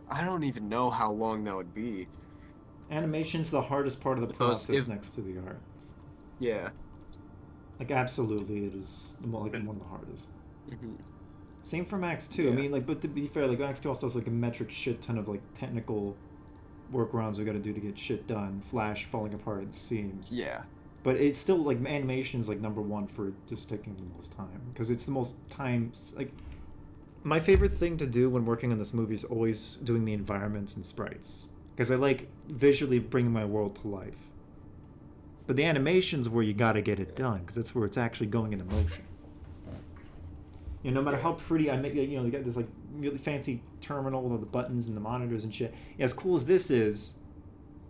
I don't even know how long that would be.
animation's the hardest part of the
Because
process next to the art.
Yeah.
Like, absolutely, it is one of the hardest.
Mm-hmm.
Same for Max 2.
Yeah.
I mean, like, but to be fair, like, Max 2 also has like a metric shit ton of like technical workarounds we got to do to get shit done. Flash falling apart at the seams.
Yeah.
But it's still like animation is like #1 for just taking the most time, because it's the most time. Like, my favorite thing to do when working on this movie is always doing the environments and sprites, because I like visually bringing my world to life. But the animation's where you gotta get it done, because that's where it's actually going into motion. You know, no matter how pretty I make, you know, they got this like really fancy terminal with all the buttons and the monitors and shit. Yeah, as cool as this is,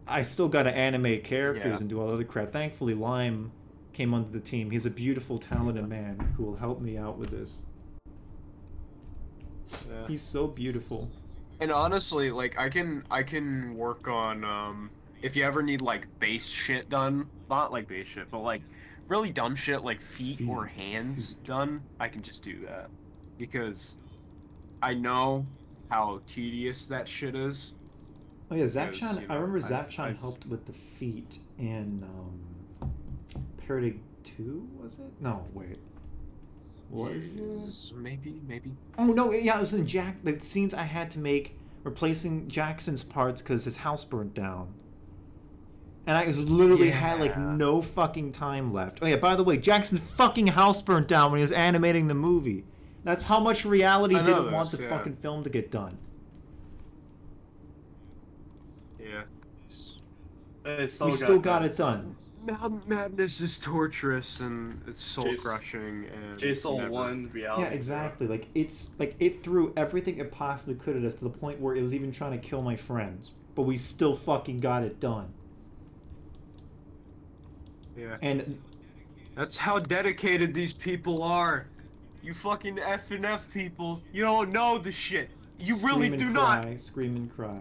I still gotta animate characters and do all other crap. Thankfully, Lime came onto the team. He's a beautiful, talented man who will help me out with this.
Yeah.
He's so beautiful.
And honestly, like, I can work on if you ever need like base shit done, not like base shit, but like really dumb shit like feet or hands done, I can just do that, because I know how tedious that shit is.
Oh yeah, Zapchan.
Because, you know,
I remember
I've
Zapchan helped with the feet in Paragon 2, was it? No, wait. Was it?
Maybe.
Oh no, yeah, it was in the scenes I had to make replacing Jackson's parts because his house burnt down. And I was literally had like no fucking time left. Oh yeah, by the way, Jackson's fucking house burnt down when he was animating the movie. That's how much reality didn't want the fucking film to get done.
Yeah.
We still got it done.
Madness is torturous and it's soul crushing and
Jsoull won reality.
Yeah, exactly. Like it threw everything it possibly could at us to the point where it was even trying to kill my friends, but we still fucking got it done.
Yeah.
And
that's how dedicated these people are. You fucking F people. You don't know the shit. You really do not.
Scream and cry.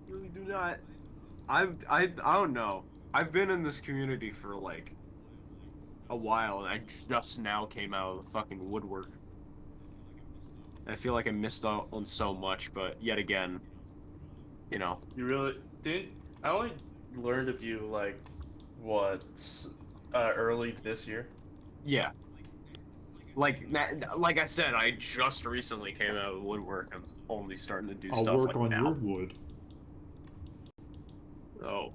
You really do not. I don't know. I've been in this community for like a while, and I just now came out of the fucking woodwork. I feel like I missed out on so much, but yet again, you know.
You really did. I only learned of you like what early this year.
Yeah. Like I said, I just recently came out of the woodwork. I'm only starting to do stuff
I'll work
like
on
now.
your wood.
Oh.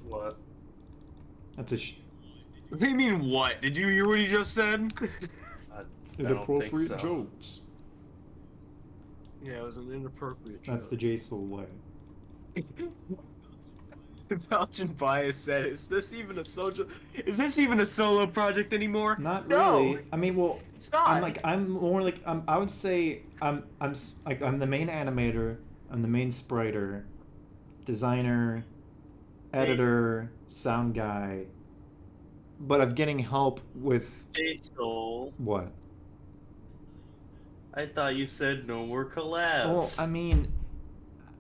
What?
That's a
What do you mean what? Did you hear what he just said?
I
Inappropriate
don't think so.
jokes.
Yeah, it was an inappropriate joke.
That's the Jsoull way.
The Belgian bias said, "Is this even a solo project anymore?"
Not
No!
really. I mean, well,
It's not.
I'm more like I would say I'm the main animator, I'm the main spriter, designer, editor, sound guy, but I'm getting help with
Jsoull.
what?
I thought you said no more collabs.
Well, I mean,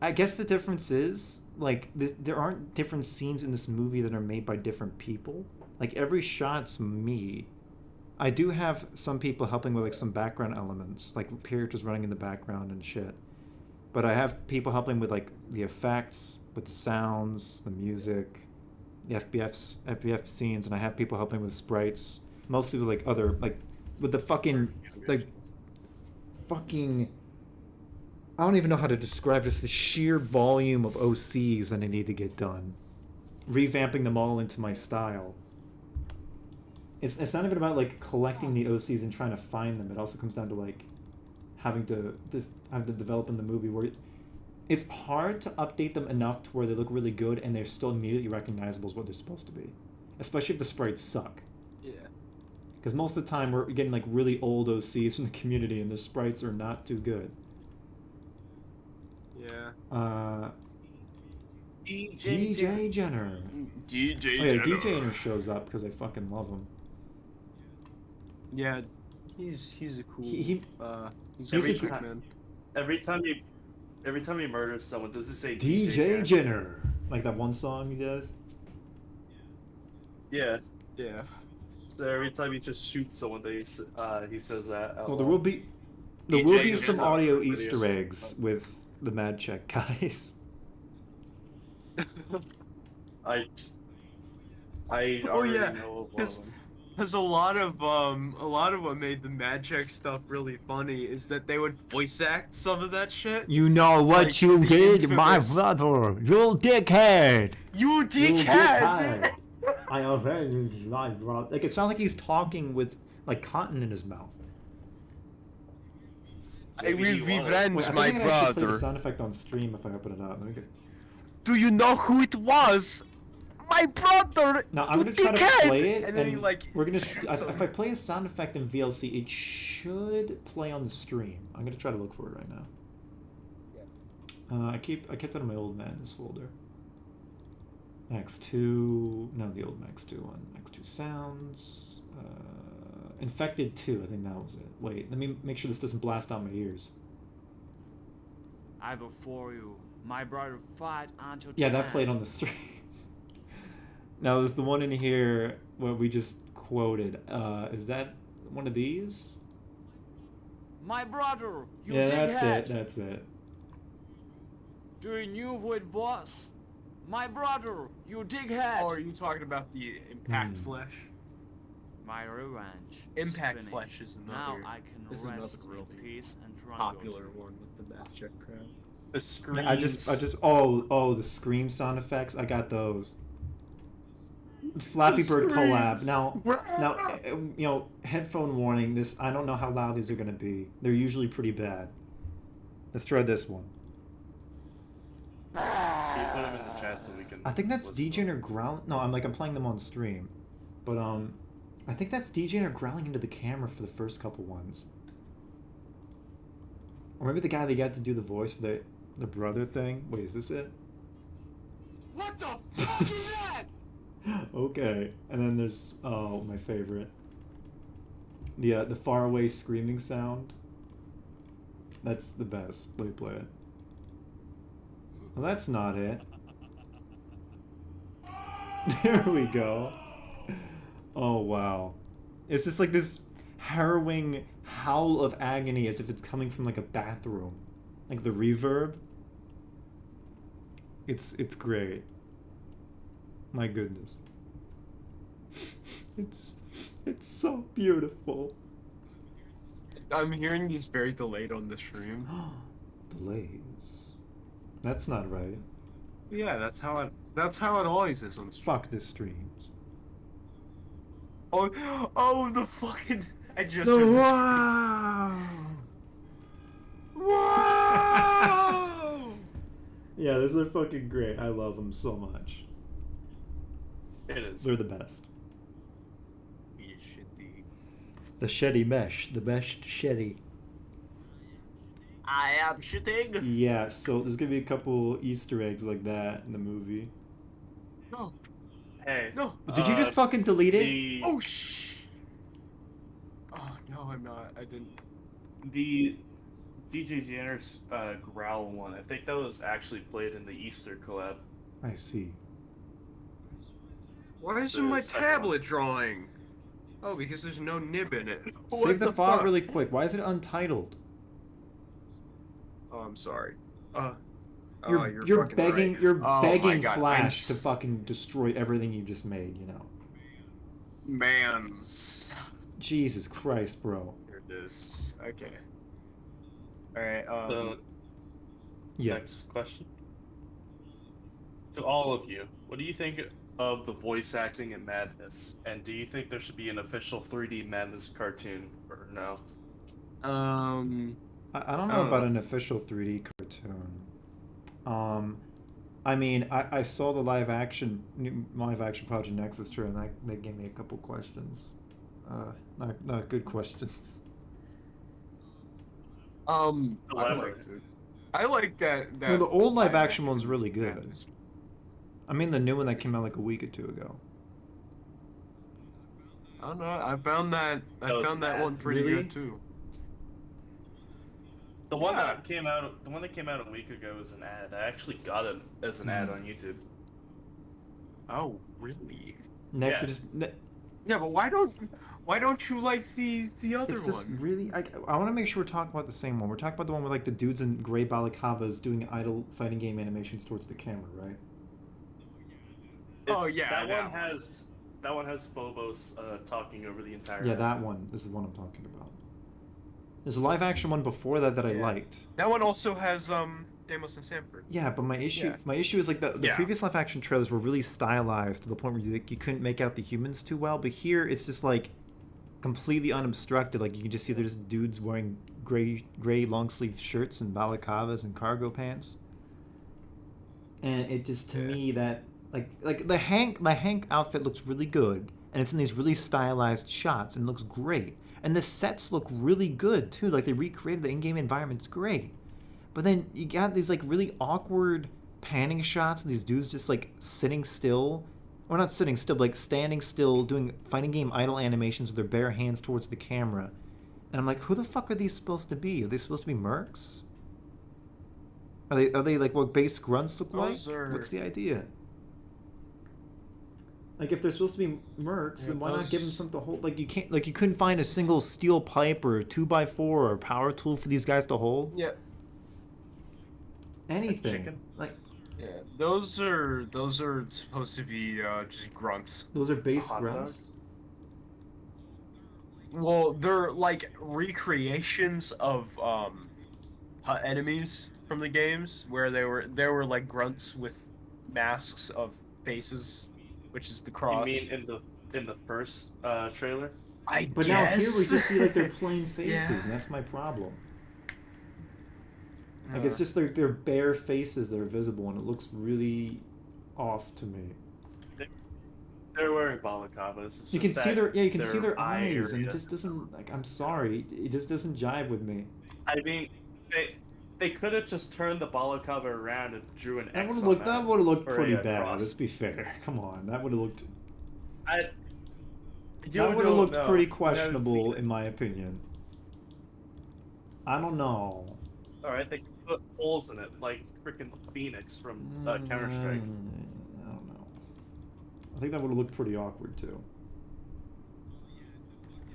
I guess the difference is like there aren't different scenes in this movie that are made by different people. Like every shot's me. I do have some people helping with like some background elements, like characters running in the background and shit. But I have people helping with like the effects, with the sounds, the music, the FBF scenes, and I have people helping with sprites, mostly with like other like with the fucking I don't even know how to describe just the sheer volume of OCs that I need to get done. Revamping them all into my style. It's not even about like collecting the OCs and trying to find them. It also comes down to like having to develop in the movie where it's hard to update them enough to where they look really good and they're still immediately recognizable as what they're supposed to be. Especially if the sprites suck.
Yeah.
Because most of the time we're getting like really old OCs from the community and the sprites are not too good.
Yeah.
DJ Jenner.
DJ
Oh yeah,
Jenner.
DJ Jenner shows up because I fucking love him.
Yeah, he's a cool.
He's
a
a
cool
good-
man.
every time you murder someone, does it say
DJ Jenner. Like that one song he does.
Yeah.
Yeah.
So every time you just shoot someone, he says that.
Well, there will be
DJ
some
Jenner.
audio
Video.
Easter eggs with the Mad Check guys.
I already
yeah,
know of one of
his-
them.
There's a lot of what made the Mad Check stuff really funny is that they would voice act some of that shit.
You know what
Like
you
the
did, my
infamous-
brother. You dickhead.
You dickhead!
I avenge my brother. Like it sounds like he's talking with like cotton in his mouth.
I will
Maybe he was.
revenge
Wait, I
my
think I can actually play the
brother.
sound effect on stream if I open it up. Let me get...
Do you know who it was? My brother!
Now I'm
you
gonna try to
dickhead!
play it,
And then he like.
we're gonna. If I play a sound effect in VLC, it should play on the stream. I'm gonna try to look for it right now. I kept it in my old Madness folder. Max 2, no, the old Max 2 one. Max 2 sounds. Infected 2, I think that was it. Wait, let me make sure this doesn't blast out my ears.
I will for you. My brother fought until
Yeah, that played on the stream. Now, there's the one in here where we just quoted. Is that one of these?
My brother, you
Yeah,
dickhead.
that's it.
Do you know who it was? My brother, you dighead!
Oh, are you talking about the Impact Flesh?
My revenge.
Impact
Spinning.
Flesh is
Now
another.
I can
is another
rest
really
in peace and run
Popular
go to.
one with the magic crowd.
The screams.
I just the scream sound effects. I got those. Flappy Bird collab. Now, you know, headphone warning. This I don't know how loud these are gonna be. They're usually pretty bad. Let's try this one.
Can you put them in the chat so we can?
I think that's
listen to
DJing
them?
or growl. No, I'm playing them on stream, but I think that's DJing or growling into the camera for the first couple ones. Or maybe the guy they got to do the voice for the brother thing. Wait, is this it?
What the fuck is that?
Okay, and then there's my favorite. The faraway screaming sound. That's the best. Let me play it. Well, that's not it. There we go. Oh wow. It's just like this harrowing howl of agony as if it's coming from like a bathroom. Like the reverb. It's great. My goodness. It's so beautiful.
I'm hearing these very delayed on the stream.
Delays. That's not right.
Yeah, that's how it always is on the stream.
Fuck this streams.
Oh, the fucking. I just
The
heard this.
wow.
Whoa!
Yeah, these are fucking great. I love them so much.
It is.
They're the best.
You should be.
The sheddy mesh. The best sheddy.
I am shitting.
Yeah, so there's gonna be a couple Easter eggs like that in the movie.
No.
Hey.
No.
Did you just fucking delete it?
The,
Oh shh. Oh no, I'm not. I didn't.
the DJ Janner's growl one. I think that was actually played in the Easter collab.
I see.
Why isn't
The
my
second
tablet drawing? Oh, because there's no nib in it.
Save the font really quick. Why is it untitled?
Oh, I'm sorry.
You're
fucking
begging
right.
you're
Oh my
begging
God,
Flash to fucking destroy everything you just made, you know.
Mans.
Jesus Christ, bro.
Here it is. Okay. Alright,
The
Yeah.
next question. To all of you, what do you think of the voice acting in Madness? And do you think there should be an official 3D Madness cartoon or no?
I don't know about an official 3D cartoon. I mean, I saw the live action Project Nexus trailer, and they gave me a couple questions. Not good questions.
Elaborate.
I like that.
No, the old live action one's really good. I mean, the new one that came out like a week or two ago.
I don't know. I found that one pretty
Really?
good too.
The one that came out a week ago was an ad. I actually got it as an ad on YouTube.
Oh, really?
Next,
Yeah.
Yeah, but why don't you like the other
It's just
one?
really. I want to make sure we're talking about the same one. We're talking about the one with like the dudes in gray balaclavas doing idle fighting game animations towards the camera, right?
Oh, yeah,
that
that
one has Phobos talking over the entire.
Yeah,
ad.
that one is the one I'm talking about. There's a live action one before that I liked.
That one also has Deimos and Sanford.
Yeah, but my issue is like the
Yeah.
previous live action trailers were really stylized to the point where you couldn't make out the humans too well. But here it's just like completely unobstructed. Like you can just see there's dudes wearing gray long sleeve shirts and balaclavas and cargo pants. And it just to me that like the Hank outfit looks really good, and it's in these really stylized shots and looks great. And the sets look really good too. Like they recreated the in-game environment's great. But then you got these like really awkward panning shots of these dudes just like sitting still. Or not sitting still, but like standing still, doing fighting game idle animations with their bare hands towards the camera. And I'm like, who the fuck are these supposed to be? Are they supposed to be mercs? Are they like what base grunts look like? What's the idea? Like if they're supposed to be mercs, then why not give them something to hold? Like you couldn't find a single steel pipe or a 2x4 or a power tool for these guys to hold.
Yeah.
anything.
chicken?
Like
Yeah, those are supposed to be just grunts.
those are base
Hot
grunts.
Well, they're like recreations of enemies from the games where they were like grunts with masks of faces, which is the cross.
You mean in the first trailer?
I
But
guess.
now here we just see like their plain faces,
Yeah.
and that's my problem. Like it's just their bare faces that are visible, and it looks really off to me.
They're wearing balaclavas. It's
You can
just
see
that
you can see their
eye
eyes, and it
area.
just doesn't like. I'm sorry, it just doesn't jive with me.
I mean, they could have just turned the balaclava around and drew an
That
X
would
on
have looked
or a,
pretty
uh,
bad.
cross.
Let's be fair. Come on, that would have looked.
I
That would have looked pretty
I haven't
questionable,
seen it.
in my opinion. I don't know.
All right, they put holes in it like freaking Phoenix from Counter Strike.
I don't know. I think that would have looked pretty awkward too.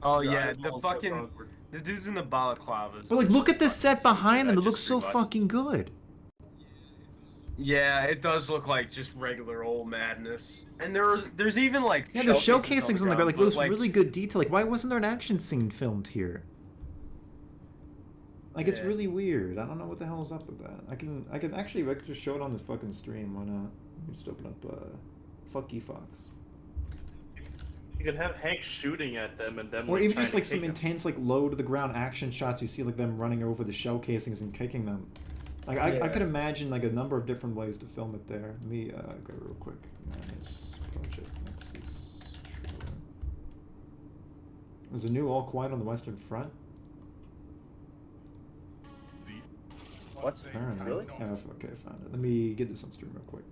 Oh
The
yeah, the
eyeballs look
fucking
awkward.
the dudes in the balaclavas.
But like, look at the set behind them.
I
It looks
just
so
rewatched
fucking good.
Yeah, it does look like just regular old madness. And there's even like
Yeah, the
showcasings
showcasings on the ground, like
but,
looks really good detail. Like, why wasn't there an action scene filmed here? Like, it's
Yeah.
really weird. I don't know what the hell is up with that. I can actually I could just show it on this fucking stream. Why not? Let me just open up Fuck you, Fox.
You could have Hank shooting at them and then
Or
like,
even
trying
just
to
like
kick
some
him.
intense like low to the ground action shots. You see like them running over the shell casings and kicking them. Like I
Yeah.
could imagine like a number of different ways to film it there. Let me go real quick. Nice Project Nexus trailer. There's a new All Quiet on the Western Front.
What?
Apparently.
Really?
Yeah, okay, I found it. Let me get this on stream real quick.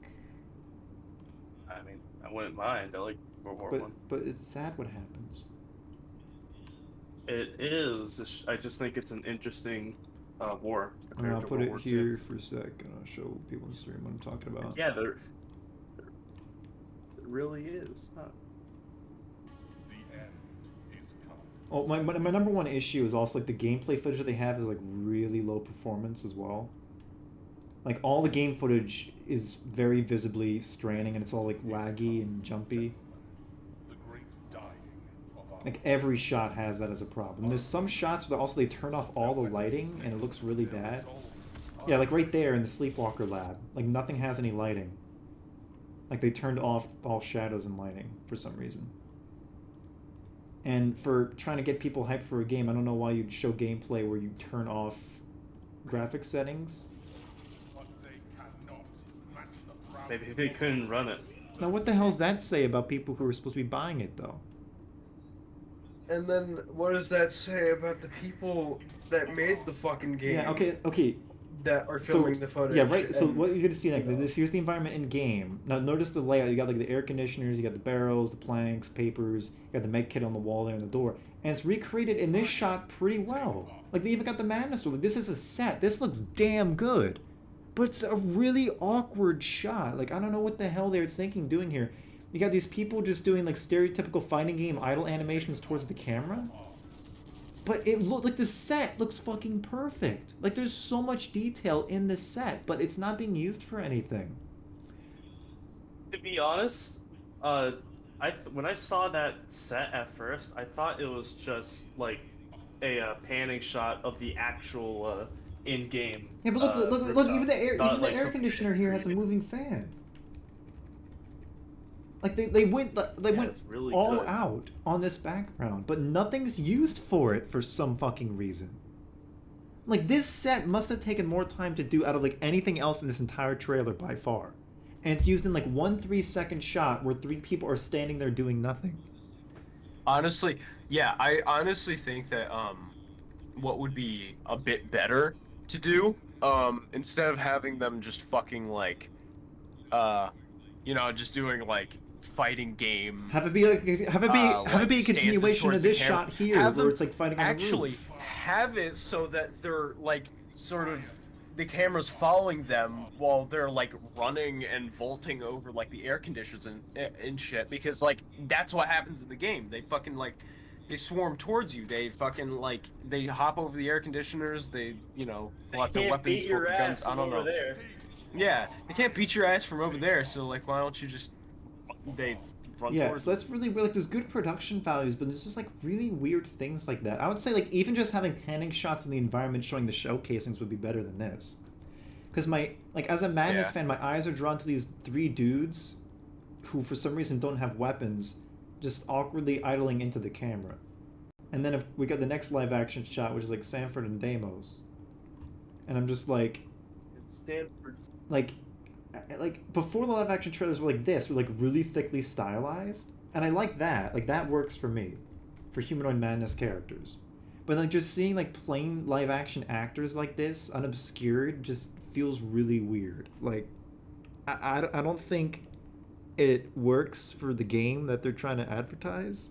I mean, I wouldn't mind. I like World War One.
But it's sad what happens.
It is. I just think it's an interesting war
And
compared
I'll
to
put
World
it
War
here
II.
for a sec, and I'll show people on stream what I'm talking about.
Yeah, there. It really is. Huh?
Oh, my number one issue is also like the gameplay footage that they have is like really low performance as well. Like all the game footage is very visibly straining, and it's all like laggy and jumpy. Like every shot has that as a problem. There's some shots where also they turn off all the lighting and it looks really bad. Yeah, like right there in the Sleepwalker lab, like nothing has any lighting. Like they turned off all shadows and lighting for some reason. And for trying to get people hyped for a game, I don't know why you'd show gameplay where you turn off graphic settings.
Maybe they couldn't run it.
Now what the hell's that say about people who are supposed to be buying it though?
And then what does that say about the people that made the fucking game?
Yeah, okay.
That are filming the footage.
Yeah, right. So
and,
what you're gonna see next?
you know.
Here's the environment in game. Now notice the layout. You got like the air conditioners, you got the barrels, the planks, papers. You got the med kit on the wall there and the door, and it's recreated in this shot pretty well. Like they even got the madness door. Like this is a set. This looks damn good, but it's a really awkward shot. Like I don't know what the hell they're thinking doing here. You got these people just doing like stereotypical fighting game idle animations towards the camera. But it looked like the set looks fucking perfect. Like there's so much detail in the set, but it's not being used for anything.
To be honest, when I saw that set at first, I thought it was just like a panning shot of the actual in-game.
Yeah, but look!
rooftop.
Even the air,
Not
even the
like
air
something
conditioner here has a
created.
moving fan. Like they went
it's really
all
good.
out on this background, but nothing's used for it for some fucking reason. Like this set must have taken more time to do out of like anything else in this entire trailer by far, and it's used in like 1 3-second shot where 3 people are standing there doing nothing.
Honestly, yeah, I honestly think that what would be a bit better to do, instead of having them just fucking like just doing like fighting game.
Have it be like have it be a
stances
continuation
towards
of
the
this
camera.
shot here
Have
where
them
it's like fighting on
actually
the roof.
have it so that they're like sort of the camera's following them while they're like running and vaulting over like the air conditioners and shit, because like that's what happens in the game. They fucking like they swarm towards you. They fucking like they hop over the air conditioners. They pull out their
Can't
weapons,
beat
pull
your
out their guns.
ass
I
from
don't
over
know.
there.
Yeah, they can't beat your ass from over there. So like, why don't you just they run
Yeah,
towards
so that's really weird. Like, there's good production values, but there's just like really weird things like that. I would say like even just having panning shots in the environment showing the shell casings would be better than this. Because as a Madness fan, my eyes are drawn to these 3 dudes who for some reason don't have weapons, just awkwardly idling into the camera. And then if we got the next live action shot, which is like Sanford and Deimos. And I'm just like,
Stanford.
like before the live action trailers were like this, were like really thickly stylized, and I like that. Like that works for me, for Humanoid Madness characters. But like just seeing like plain live action actors like this, unobscured, just feels really weird. Like I don't think it works for the game that they're trying to advertise.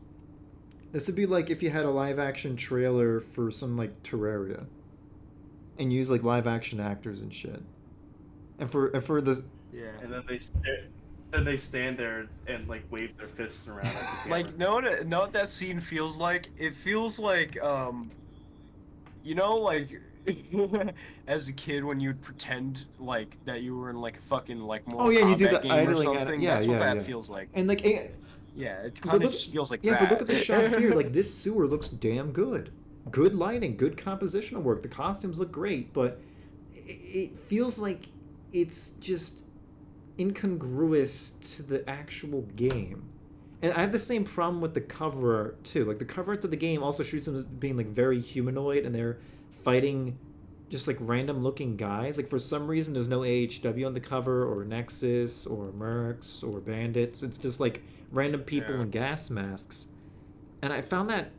This would be like if you had a live action trailer for some like Terraria, and use like live action actors and shit. And for the
And then they stand there and like wave their fists around. At the camera.
like know what that scene feels like? It feels like like as a kid when you'd pretend like that you were in like a fucking like Mortal
and you do
Kombat
the
game or
idling at it.
something.
Yeah,
That's what
yeah,
that
yeah.
feels like.
and like
Yeah, it
but
kind of
look-
just feels like
yeah,
that.
but look at the shot here. Like this sewer looks damn good. Good lighting, good compositional work. The costumes look great, but it feels like it's just incongruous to the actual game. And I have the same problem with the cover art too. Like the cover art to the game also shoots them as being like very humanoid, and they're fighting just like random looking guys. Like for some reason there's no AHW on the cover, or Nexus, or Mercs, or Bandits. It's just like random people in gas masks. And I found that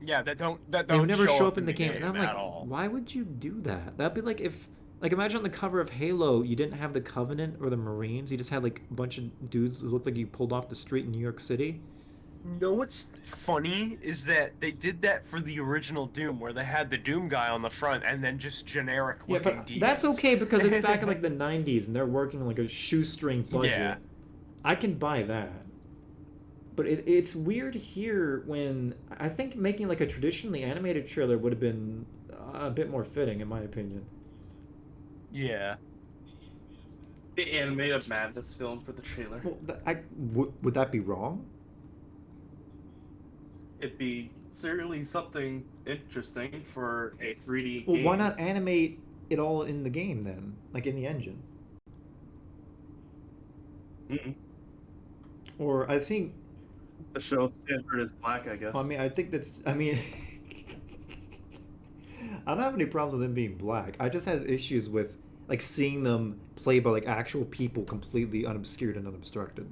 Yeah, that don't
they would never show up in the
game
game. And I'm
at
like,
all.
why would you do that? That'd be like if, like, imagine on the cover of Halo, you didn't have the Covenant or the Marines. You just had like a bunch of dudes who looked like you pulled off the street in New York City.
You know what's funny is that they did that for the original Doom, where they had the Doom guy on the front and then just generic
Yeah,
looking
but
demons.
that's okay because it's back in like the 90s and they're working like a shoestring budget.
Yeah.
I can buy that. But it's weird here when I think making like a traditionally animated trailer would have been a bit more fitting in my opinion.
Yeah.
They animate a Madness film for the trailer.
Well, would that be wrong?
It'd be certainly something interesting for a 3D
Well,
game.
why not animate it all in the game then, like in the engine?
Mm-mm.
Or I've seen.
The show Stanford is black, I guess.
I mean, I think that's. I mean, I don't have any problems with them being black. I just had issues with like seeing them played by like actual people, completely unobscured and unobstructed.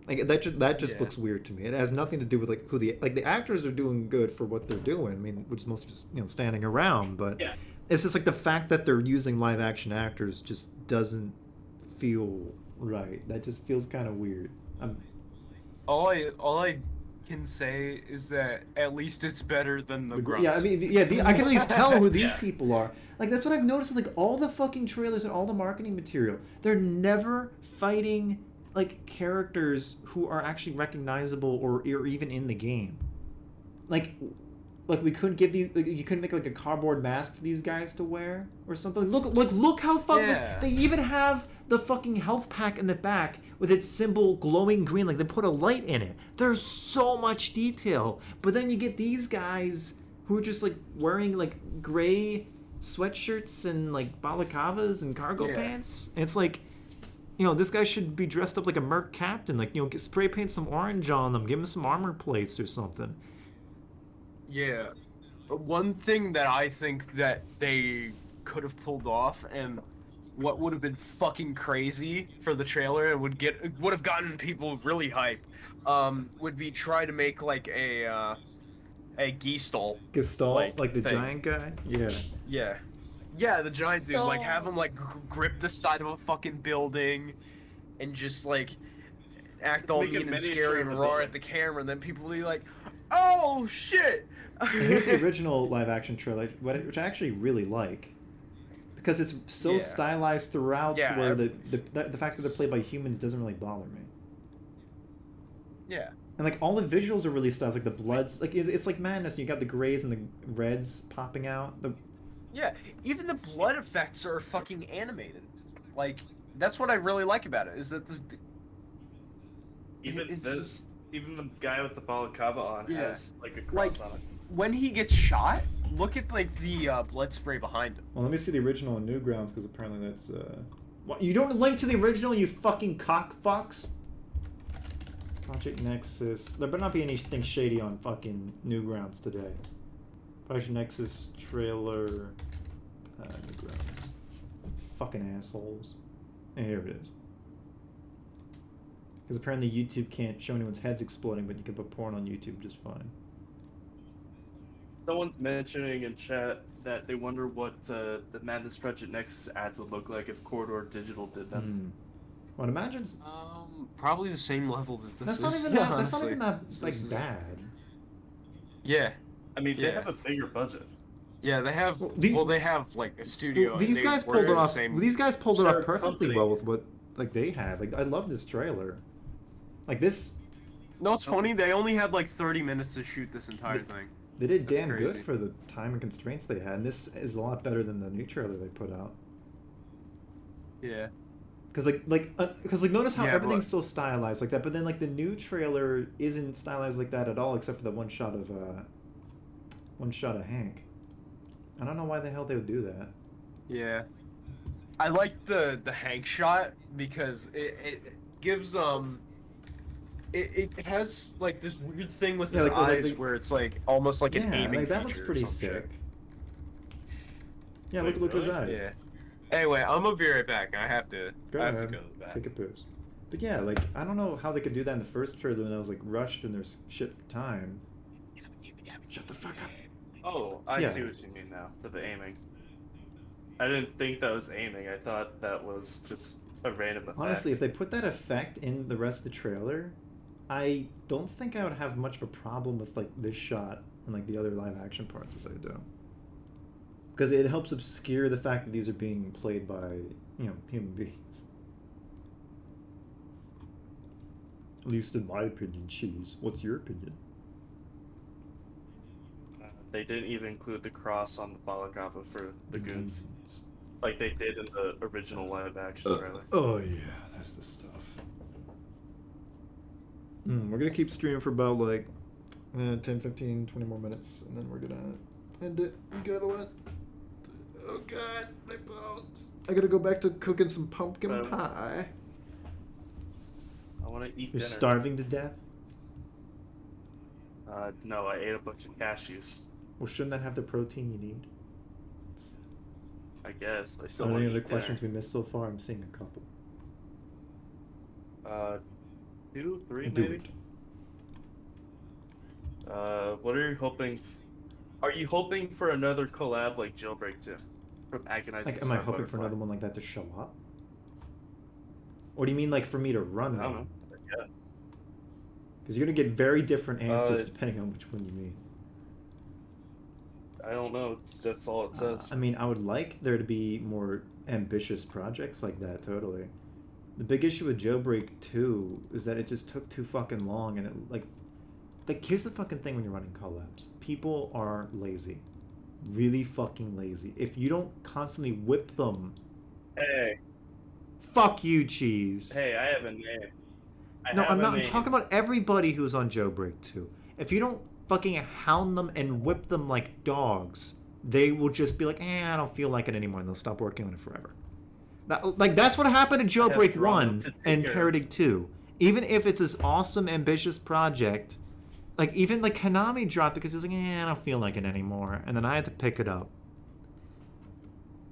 Like that just
Yeah.
looks weird to me. It has nothing to do with like who the actors are doing good for what they're doing. I mean, which is mostly just standing around, but
Yeah.
it's just like the fact that they're using live action actors just doesn't feel right. That just feels kind of weird.
All I can say is that at least it's better than the grunts.
Yeah, I mean, I can at least tell who these
Yeah.
people are. Like that's what I've noticed with like all the fucking trailers and all the marketing material. They're never fighting like characters who are actually recognizable or even in the game. Like we couldn't give these. Like, you couldn't make like a cardboard mask for these guys to wear or something. Look how fucking.
Yeah.
They even have the fucking health pack in the back with its symbol glowing green. Like they put a light in it. There's so much detail. But then you get these guys who are just like wearing like gray sweatshirts and like balaclavas and cargo
Yeah.
pants. And it's like, this guy should be dressed up like a merc captain. Like, spray paint some orange on them. Give him some armor plates or something.
Yeah. One thing that I think that they could have pulled off, and what would have been fucking crazy for the trailer and would have gotten people really hype, would be try to make like a Geestol.
Gestalt, like the
thing.
giant guy? Yeah.
Yeah. Yeah, the giant dude. Like, have him, like, grip the side of a fucking building and just, like, act all
Make a
mean and
miniature
scary
of
and
the
roar
building.
at the camera, and then people will be like, oh, shit!
And here's the original live action trailer, which I actually really like. Because it's so
Yeah.
stylized throughout to
Yeah,
where the fact that they're played by humans doesn't really bother me.
Yeah.
And like all the visuals are really stylized, like the bloods, like it's like madness. You got the grays and the reds popping out.
Yeah, even the blood effects are fucking animated. Like, that's what I really like about it, is that
Even
it's
this,
just-
even the guy with the balaclava on
Yeah.
has like a cross
Like-
on it.
when he gets shot, look at like the blood spray behind him.
Well, let me see the original and Newgrounds because apparently that's. What? You don't link to the original, you fucking cockfucks. Project Nexus. There better not be anything shady on fucking Newgrounds today. Project Nexus trailer. Newgrounds. Fucking assholes. And here it is. Because apparently YouTube can't show anyone's heads exploding, but you can put porn on YouTube just fine.
Someone's mentioning in chat that they wonder what the Madness Project Nexus ads would look like if Corridor Digital did them.
Well, imagine.
Probably the same level that this
That's
is.
not even that. That's not
honestly.
even that
This
like
is-
bad.
Yeah,
I mean, they
Yeah.
have a bigger budget.
yeah, they have.
Well,
They have like a studio.
Well,
and
these
they
guys
were
pulled it
the
off.
same-
These guys pulled it
Sure,
off perfectly
company.
well with what like they had. Like I love this trailer. Like this,
No, it's funny. They only had like 30 minutes to shoot this entire thing.
they did
That's
damn
crazy.
good for the time and constraints they had. And this is a lot better than the new trailer they put out.
Yeah.
Because notice how
Yeah,
everything's so stylized like that, but then like the new trailer isn't stylized like that at all, except for the one shot of Hank. I don't know why the hell they would do that.
Yeah. I like the Hank shot because it gives it has like this weird thing with
Yeah,
his
like,
eyes
like,
where it's like almost like an
yeah,
aiming
like that looks
feature or
pretty
some shit.
sick. Yeah,
Wait,
look at his
really?
eyes.
Yeah. Anyway, I'm gonna be right back. I have to
Go
I have
ahead.
to go to the back.
Take a piss. But yeah, like I don't know how they could do that in the first trailer when I was like rushed and there's shit for time. Shut the fuck up.
Oh, I
Yeah.
see what you mean now for the aiming. I didn't think that was aiming. I thought that was just a random effect.
Honestly, if they put that effect in the rest of the trailer, I don't think I would have much of a problem with like this shot and like the other live action parts as I do. Because it helps obscure the fact that these are being played by, human beings. At least in my opinion, Cheese. What's your opinion?
They didn't even include the cross on the balaclava for the goons, like they did in the original live action trailer.
Oh yeah, that's the stuff. We're gonna keep streaming for about like 10, 15, 20 more minutes, and then we're gonna end it. We gotta let... Oh god, my bones. I gotta go back to cooking some pumpkin pie.
I want to eat
You're
dinner.
starving to death?
No, I ate a bunch of cashews.
Well, shouldn't that have the protein you need?
I guess, but I still
Are there
want
any
to
other
eat
questions we missed so far? I'm seeing a couple.
dinner. 2, 3
Do
maybe.
it.
What are you hoping? Are you hoping for another collab like Jailbreak 2 from Agonizing
Like, am I
Star
hoping for
Butterfly?
another one like that to show up? Or do you mean like for me to run
I don't
them?
know. Yeah.
Because you're gonna get very different answers
Uh,
depending on which one you mean.
I don't know. That's all it says.
I mean, I would like there to be more ambitious projects like that, totally. The big issue with Jailbreak 2 is that it just took too fucking long, and it, like, here's the fucking thing when you're running collabs. People are lazy. Really fucking lazy. If you don't constantly whip them,
Hey,
fuck you, Cheese.
hey, I have a name.
No, I'm not. I'm talking about everybody who's on Jailbreak 2. If you don't fucking hound them and whip them like dogs, they will just be like, I don't feel like it anymore, and they'll stop working on it forever. That's what happened to Jailbreak
drama
1
to take
and
care of.
Paragon 2. Even if it's this awesome, ambitious project, like, even like Konami dropped it because it's like, I don't feel like it anymore, and then I had to pick it up.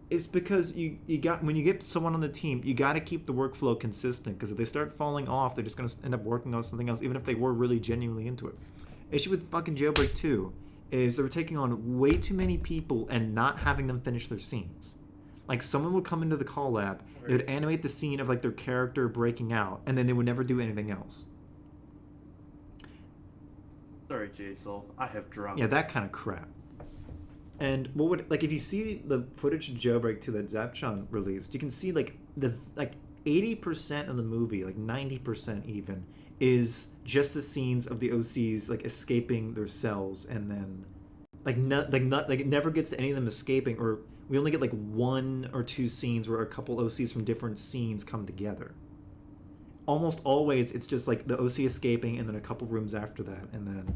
It's because you got, when you get someone on the team, you got to keep the workflow consistent, because if they start falling off, they're just going to end up working on something else, even if they were really genuinely into it. Issue with fucking Jailbreak 2 is they were taking on way too many people and not having them finish their scenes. Like, someone would come into the collab, they would animate the scene of like their character breaking out, and then they would never do anything else.
Sorry, Jsoull. I have drunk.
Yeah, that kind of crap. And what would, like, if you see the footage of Jailbreak 2 that Zapchan released, you can see like 80% of the movie, like 90% even, is just the scenes of the OCs like escaping their cells, and then it never gets to any of them escaping, or we only get like 1 or 2 scenes where a couple OCs from different scenes come together. Almost always it's just like the OC escaping and then a couple rooms after that, and then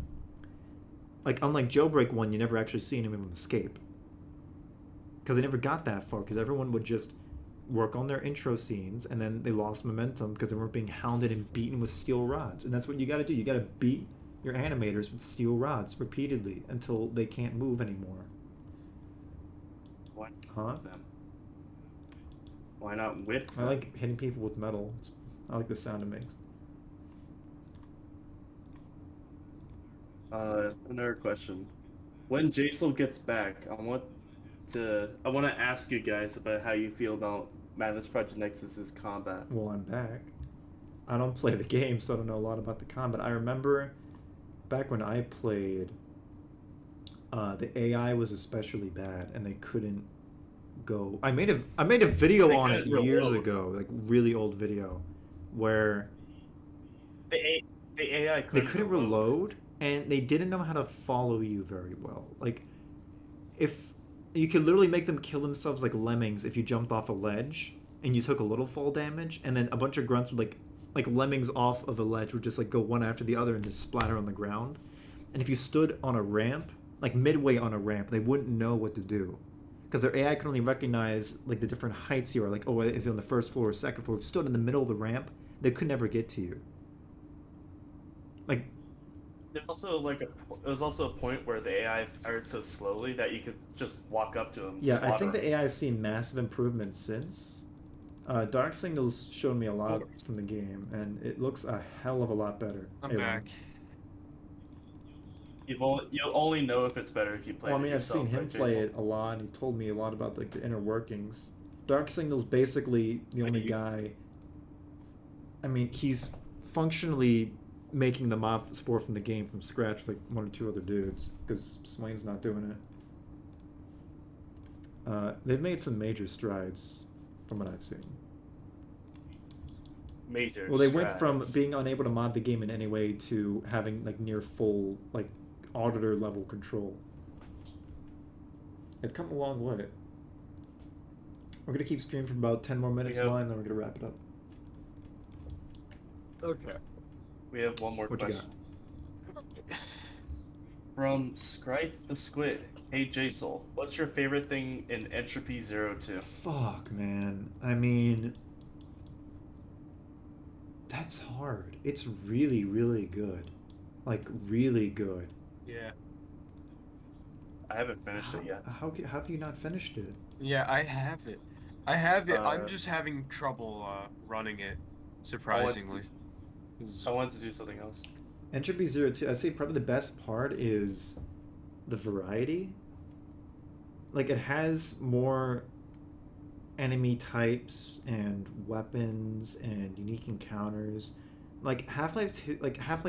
like unlike Jailbreak 1, you never actually see any of them escape. Because they never got that far, because everyone would just work on their intro scenes, and then they lost momentum because they weren't being hounded and beaten with steel rods. And that's what you gotta do. You gotta beat your animators with steel rods repeatedly until they can't move anymore.
Why
Huh?
them? Why not whip
I
them?
like hitting people with metal. I like the sound it makes.
Another question. When Jsoull gets back, I want to ask you guys about how you feel about Madness Project Nexus's combat.
Well, I'm back. I don't play the game, so I don't know a lot about the combat. I remember back when I played, the AI was especially bad, and they couldn't go. I made a video
They
on it
couldn't
years
reload.
ago, like really old video, where
The AI
they couldn't reload, and they didn't know how to follow you very well. Like, if you could literally make them kill themselves like lemmings if you jumped off a ledge and you took a little fall damage, and then a bunch of grunts would like lemmings off of a ledge would just like go one after the other and just splatter on the ground. And if you stood on a ramp, like midway on a ramp, they wouldn't know what to do, because their AI could only recognize like the different heights you are. Like, oh, is it on the first floor or second floor? If you stood in the middle of the ramp, they could never get to you. Like,
There's also there was also a point where the AI fired so slowly that you could just walk up to him.
yeah, I
slaughter
think the
him.
AI has seen massive improvements since. Dark Signals showed me a lot from the game, and it looks a hell of a lot better.
I'm
Hey,
back.
You'll only know if it's better if you play
Well, I
it
mean, I've
yourself,
seen him
right,
play
Jsoull?
it a lot, and he told me a lot about like the inner workings. Dark Signal's basically the only guy. I mean, he's functionally making the mob spore from the game from scratch with like 1 or 2 other dudes, because Swain's not doing it. They've made some major strides from what I've seen.
Major.
Well, they went from
strides.
being unable to mod the game in any way to having like near full like auditor level control. They've come a long way. We're gonna keep streaming for about 10 more minutes
have-
now, and then we're gonna wrap it up.
Okay. We have one more
What you
question. From Scrith the Squid. Hey Jsoull, what's your favorite thing in Entropy 02?
Fuck, man. I mean, that's hard. It's really, really good. Like, really good.
Yeah.
I haven't finished it yet.
How have you not finished it?
Yeah, I have it. I have it. I'm
Uh,
just having trouble running it,
I wanted to
surprisingly.
do- I wanted to do something else.
Entropy 02, I'd say probably the best part is the variety. Like, it has more enemy types and weapons and unique encounters. Like Half-Life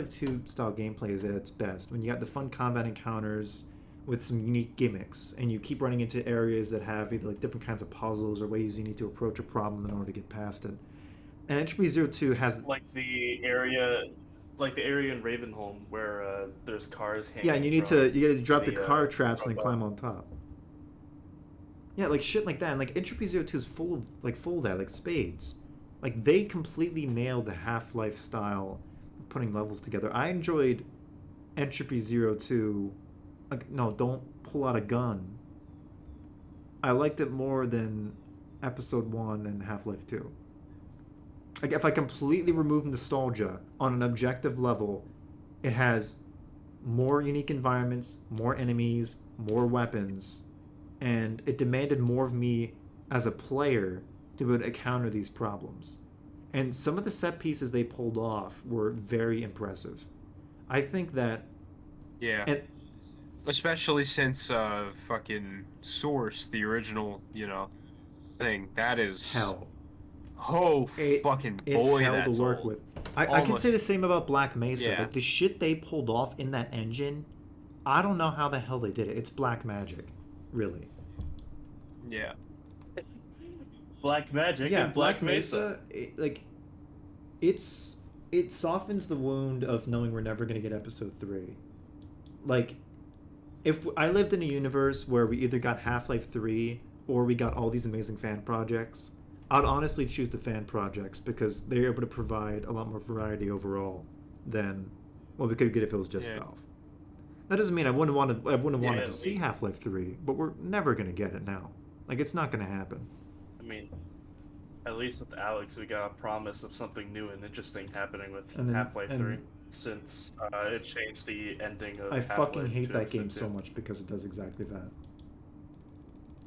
2 style gameplay is at its best when you got the fun combat encounters with some unique gimmicks, and you keep running into areas that have either like different kinds of puzzles or ways you need to approach a problem in order to get past it. And Entropy 02 has
Like the area in Ravenholm where there's cars hanging.
yeah, and you
from
gotta drop the
the,
car traps and then
from
climb on top. Yeah, like shit like that. And like Entropy 02 is full of that, like spades. Like they completely nailed the Half-Life style of putting levels together. I enjoyed Entropy 02. Like, no, don't pull out a gun. I liked it more than Episode 1 and Half-Life 2. Like if I completely remove nostalgia on an objective level, it has more unique environments, more enemies, more weapons, and it demanded more of me as a player to be able to counter these problems. And some of the set pieces they pulled off were very impressive. I think that...
Yeah.
And,
Especially since fucking Source, the original, thing, that is
hell.
Oh
It-
fucking
It's
boy,
hell
that's
to work
old.
with. I can say
Almost.
the same about Black Mesa.
Yeah.
Like the shit they pulled off in that engine, I don't know how the hell they did it. It's black magic, really.
Yeah.
Black Magic
Yeah,
and Black Mesa.
it's it softens the wound of knowing we're never going to get episode 3. Like, if I lived in a universe where we either got Half-Life 3 or we got all these amazing fan projects, I'd honestly choose the fan projects because they're able to provide a lot more variety overall than what we could get if it was just Valve. That doesn't mean I wouldn't want to see Half-Life 3, but we're never going to get it now. Like, it's not going to happen.
I mean, at least with Alex, we got a promise of something new and interesting happening with Half-Life 3, since it changed the ending of
I
Half-Life
fucking hate
to
that game
episode
so
2.
much because it does exactly that.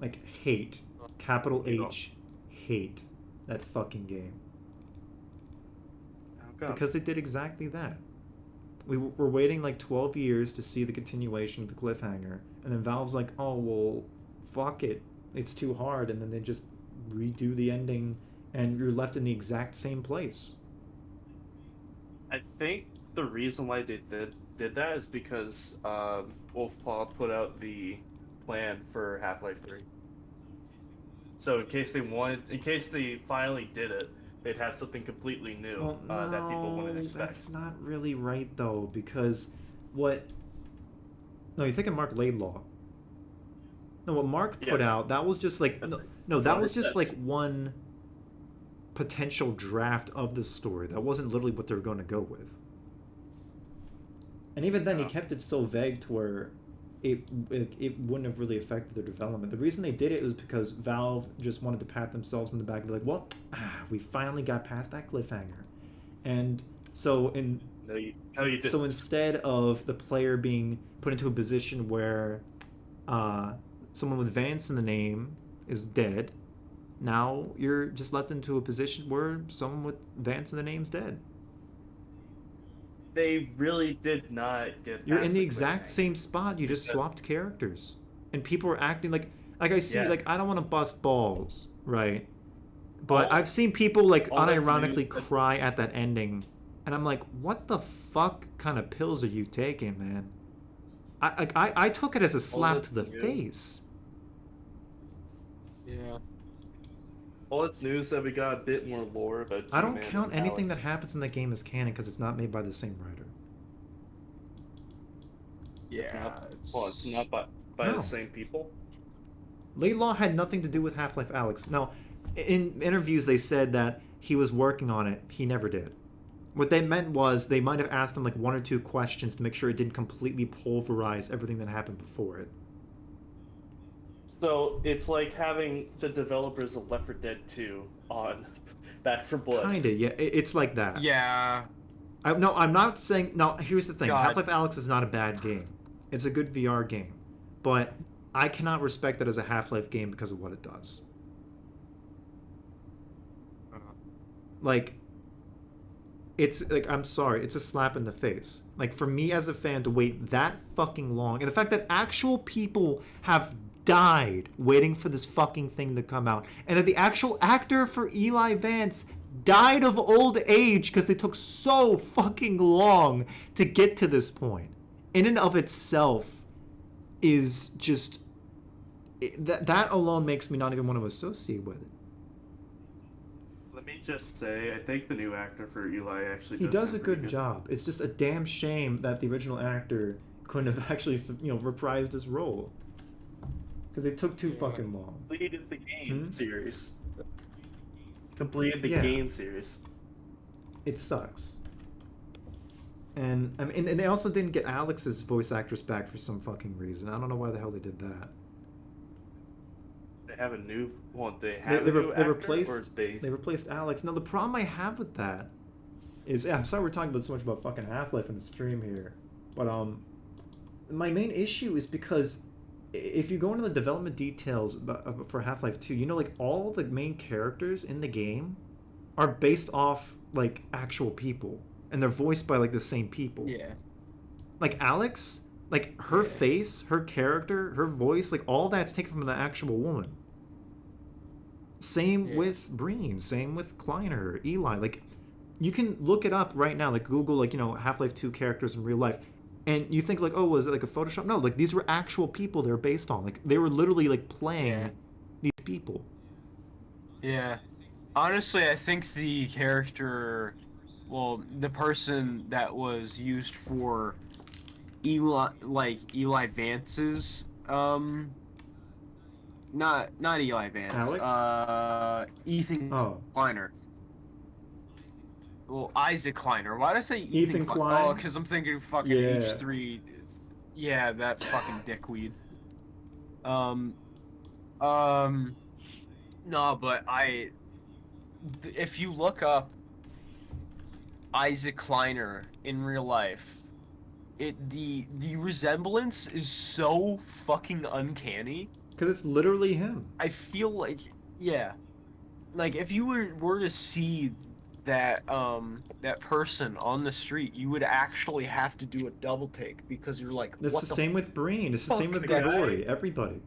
Like, hate. Capital H. Hate that fucking game.
How come?
Because they did exactly that. We were waiting like 12 years to see the continuation of the cliffhanger, and then Valve's like, oh, well, fuck it. It's too hard, and then they just redo the ending, and you're left in the exact same place.
I think the reason why they did that is because Wolfpaw put out the plan for Half-Life 3. So in case they finally did it, they'd have something completely new that people wouldn't expect.
That's not really right, though, because what... No, you're thinking Mark Laidlaw. No, what Mark put out, that was just like... that was just like one potential draft of the story. That wasn't literally what they were going to go with. And even then, he kept it so vague to where it wouldn't have really affected their development. The reason they did it was because Valve just wanted to pat themselves in the back and be like, well, we finally got past that cliffhanger. And so so instead of the player being put into a position where someone with Vance in the name is dead, now you're just left into a position where someone with Vance in the name's dead.
They really did not get.
You're in the exact same spot. You just swapped characters, and people are acting like I see. Like, I don't want to bust balls, right? But I've seen people like unironically cry at that ending, and I'm like, what the fuck kind of pills are you taking, man? I took it as a slap to the face.
Yeah.
All it's news that we got a bit more lore about.
I don't count anything that happens in the game as canon because it's not made by the same writer.
Yeah.
It's not by the same people.
Laidlaw had nothing to do with Half-Life Alyx. Now, in interviews they said that he was working on it. He never did. What they meant was they might have asked him like 1 or 2 questions to make sure it didn't completely pulverize everything that happened before it.
So it's like having the developers of Left 4 Dead 2 on Back 4 Blood.
Kinda, yeah. It's like that.
Yeah.
I'm not saying... No, here's the thing.
God.
Half-Life Alyx is not a bad game. It's a good VR game. But I cannot respect it as a Half-Life game because of what it does. Like... It's like, I'm sorry, it's a slap in the face. Like, for me as a fan to wait that fucking long, and the fact that actual people have died waiting for this fucking thing to come out, and that the actual actor for Eli Vance died of old age because they took so fucking long to get to this point, in and of itself is just... That alone makes me not even want to associate with it.
Let me just say, I think the new actor for Eli actually
He does a good job. It's just a damn shame that the original actor couldn't have actually, reprised his role. Because they took too fucking long.
Completed the game series. Completed the game series.
It sucks. And I mean, and they also didn't get Alex's voice actress back for some fucking reason. I don't know why the hell they did that.
They have a new one. They
replaced Alex. Now the problem I have with that is, I'm sorry we're talking about so much about fucking Half-Life in the stream here, but my main issue is because if you go into the development details for Half-Life 2, like all the main characters in the game are based off like actual people, and they're voiced by like the same people.
Yeah.
Like Alex, like her face, her character, her voice, like all that's taken from the actual woman. Same with Breen, same with Kleiner, Eli. Like, you can look it up right now, like Google, like, Half-Life 2 characters in real life, and you think like, oh, was it like a Photoshop? No, like these were actual people they were based on. Like, they were literally like playing these people.
Yeah. Honestly, I think the character the person that was used for Eli Vance's not Eli Vance.
Alex?
Ethan
Oh.
Kleiner. Well, Isaac Kleiner. Why did I say
Ethan
Kleiner?
Klein?
Oh, because I'm thinking fucking
Yeah.
H3. Yeah, that fucking dickweed. No, but if you look up Isaac Kleiner in real life, the resemblance is so fucking uncanny.
Because it's literally him.
I feel like, yeah, like if you were to see that that person on the street, you would actually have to do a double take because you're like,
It's
what
the
the
same with Breen. It's the same with
the guy-
Gregory. Everybody.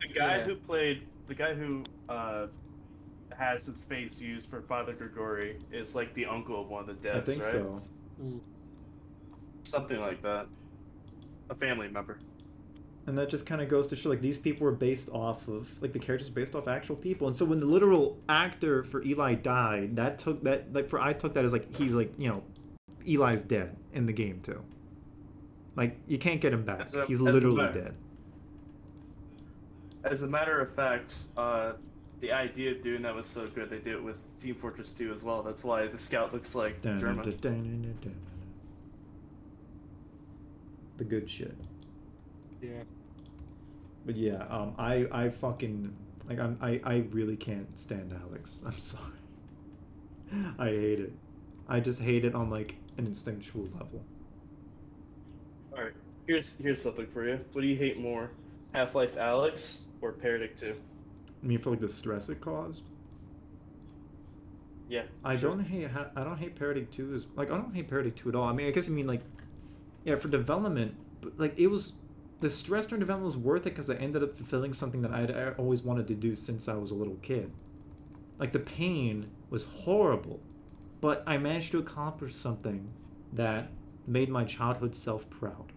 The guy
Yeah.
who played the guy who has his face used for Father Gregory is like the uncle of one of the
I
devs,
think
right?
so.
Something like that. A family member.
And that just kind of goes to show, like, these people were based off of, like, the characters were based off actual people. And so when the literal actor for Eli died, I took that as, like, he's, like, you know, Eli's dead in the game, too. Like, you can't get him back. He's literally dead.
As a matter of fact, the idea of doing that was so good, they did it with Team Fortress 2 as well. That's why the scout looks like German.
The good shit.
Yeah.
But yeah, I fucking, like, I really can't stand Alex. I'm sorry. I hate it. I just hate it on, like, an instinctual level.
Alright, here's something for you. What do you hate more? Half-Life Alyx or Paragon 2?
I mean, for, like, the stress it caused?
Yeah.
I
sure.
don't hate Paragon 2 as, like, I don't hate Paragon 2 at all. I mean, I guess you mean, like, yeah, for development, but, like, it was, the stress during development was worth it because I ended up fulfilling something that I'd always wanted to do since I was a little kid. Like, the pain was horrible, but I managed to accomplish something that made my childhood self proud.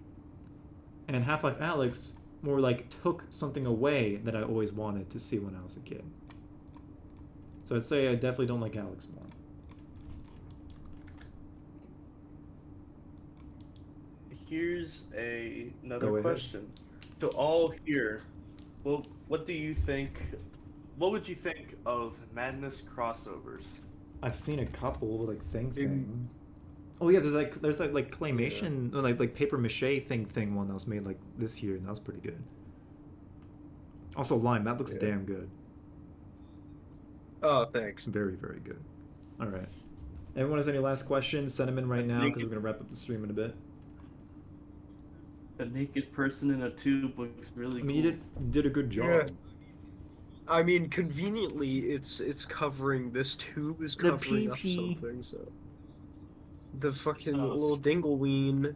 And Half-Life Alyx more like took something away that I always wanted to see when I was a kid. So I'd say I definitely don't like Alyx more.
Here's
Go
another
ahead.
question. To all here, well, what do you think? What would you think of Madness crossovers?
I've seen a couple, like thing. Oh yeah, there's like claymation, or like paper mache thing one that was made like this year, and that was pretty good. Also, Lime, that looks damn good.
Oh, thanks.
Very, very good. All right. Everyone has any last questions? Send them in right now because we're gonna wrap up the stream in a bit.
A naked person in a tube looks really
I mean,
cool.
you did a good job.
Yeah. I mean, conveniently, it's covering, this tube is
The
covering up
PP.
something, so. The fucking
Oh,
little dingleween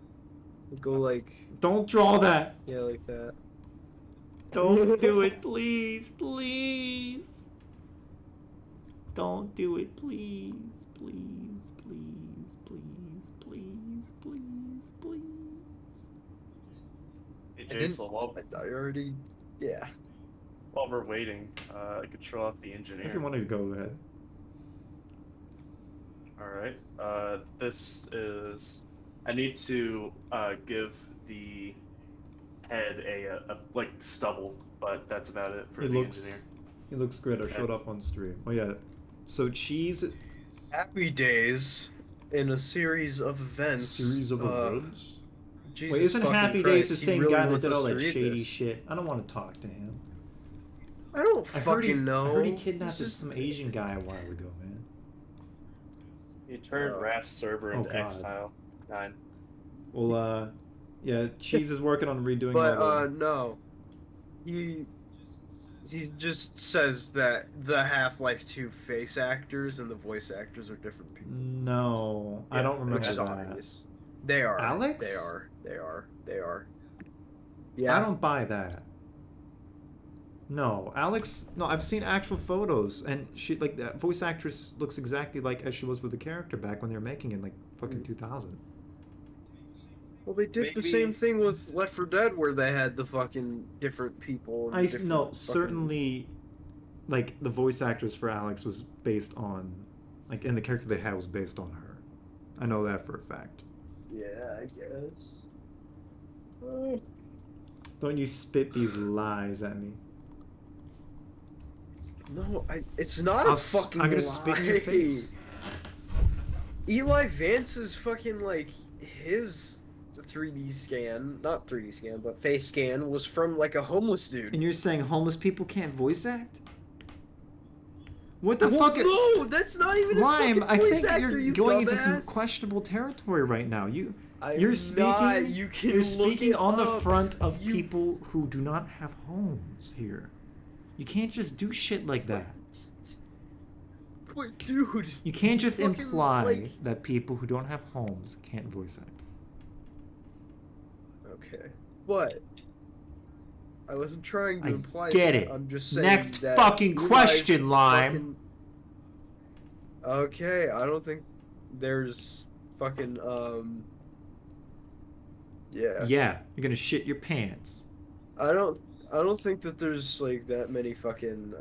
would go like,
Don't draw that.
yeah, like that.
Don't do it, please, please. Don't do it, please, please, please, please, please, please, please.
Hey,
I didn't-
Jsoull,
I already, yeah.
while we're waiting, I could show off the engineer.
If you want to go ahead.
Alright, this is... I need to give the head a like, stubble, but that's about it for
It
the
looks,
engineer.
it looks good. I showed off on stream. Oh yeah. So Cheese.
Happy Days, in a series of events.
events.
Jesus
Wait, isn't
fucking
Happy
Christ,
Days the
he
same
really
guy that
wants
did
us
all
to
that
read
shady
this.
shit? I don't want to talk to him.
I don't
I heard
fucking know.
I heard he kidnapped
It's just-
some Asian guy a while ago, man.
He turned Raft's server
Oh,
into
God.
Xtile 9.
Well, yeah, Cheese is working on redoing
But
all the...
no, he just says that the Half-Life 2 face actors and the voice actors are different people.
No, I
Yeah,
don't remember
which is
that.
obvious. They are.
Alex?
They are. Yeah.
I don't buy that. No, Alex. No, I've seen actual photos, and she like that voice actress looks exactly like as she was with the character back when they were making it, like fucking 2000.
Well, they did the
Maybe-
same thing with Left 4 Dead, where they had the fucking different people. And different
No,
fucking-
certainly, like the voice actress for Alex was based on Like, and the character they had was based on her. I know that for a fact.
Yeah, I guess.
Don't you spit these lies at me.
No, it's not
I'm
a fucking
gonna
lie.
spit in your face.
Eli Vance's fucking, like, his 3D scan, not 3D scan, but face scan was from, like, a homeless dude.
And you're saying homeless people can't voice act? What the
Well,
fuck?
no, that's not even his
Lime,
fucking
I
voice
think
actor,
you're
you
going
dumbass.
into some questionable territory right now. You're
I'm
speaking.
not. You can
You're
look
speaking
it
on the
up.
front of
You-
people who do not have homes here. You can't just do shit like that.
But dude,
You can't just
fucking,
imply
like-
that people who don't have homes can't voice act.
Okay, but I wasn't trying to
I
imply
get
that.
it.
I'm just saying
Next
that
fucking
Eli's
question, Lime.
fucking- Okay, I don't think there's fucking Yeah.
Yeah, you're gonna shit your pants.
I don't think that there's like that many fucking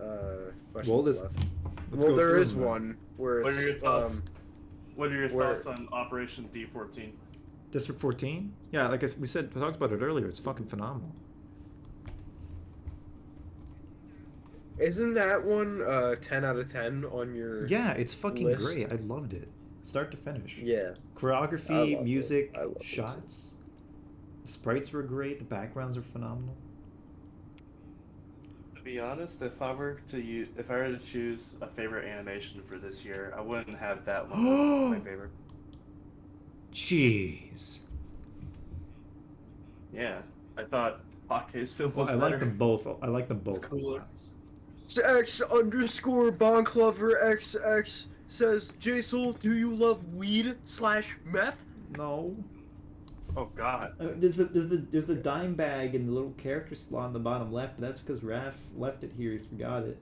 questions
Well, there's-
left.
Let's
Well,
go
there
through
is
them, then.
one where
What
it's
are your thoughts? What are your
where-
thoughts on Operation D14?
District 14? Yeah, like we said, we talked about it earlier. It's fucking phenomenal.
Isn't that one 10 out of 10 on your
Yeah, it's fucking
list?
great. I loved it, start to finish.
Yeah. I
Choreography,
loved
music,
it. I loved it.
shots. The sprites were great. The backgrounds are phenomenal.
To be honest, if I were to choose a favorite animation for this year, I wouldn't have that one as my favorite.
Jeez.
Yeah, I thought Hockey's film
Well,
was
I
better.
like them both. I like them both.
cooler. X_Bonclover XX says, Jsoull, do you love weed/meth?
No.
Oh God.
There's the dime bag in the little character slot on the bottom left, but that's because Raph left it here. He forgot it.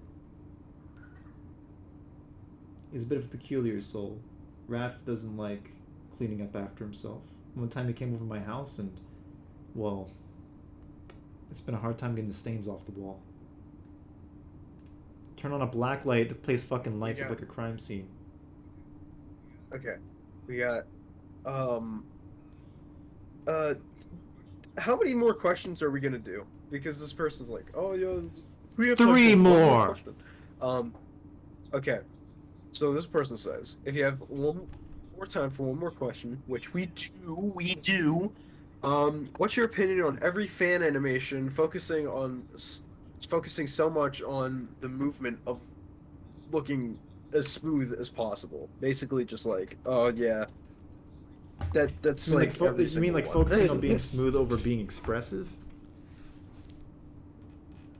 He's a bit of a peculiar soul. Raph doesn't like cleaning up after himself. One time he came over my house and, well, it's been a hard time getting the stains off the wall. Turn on a black light, the place fucking lights up
Yeah.
like a crime scene.
Okay. We got how many more questions are we gonna do? Because this person's like, oh yeah, we have time
Three
for one
more.
question. Okay. So this person says, if you have one more time for one more question, which we do. What's your opinion on every fan animation focusing so much on the movement of looking as smooth as possible? Basically, just like, oh yeah, that's
You mean
like every
you mean like
single one.
focusing on being smooth over being expressive?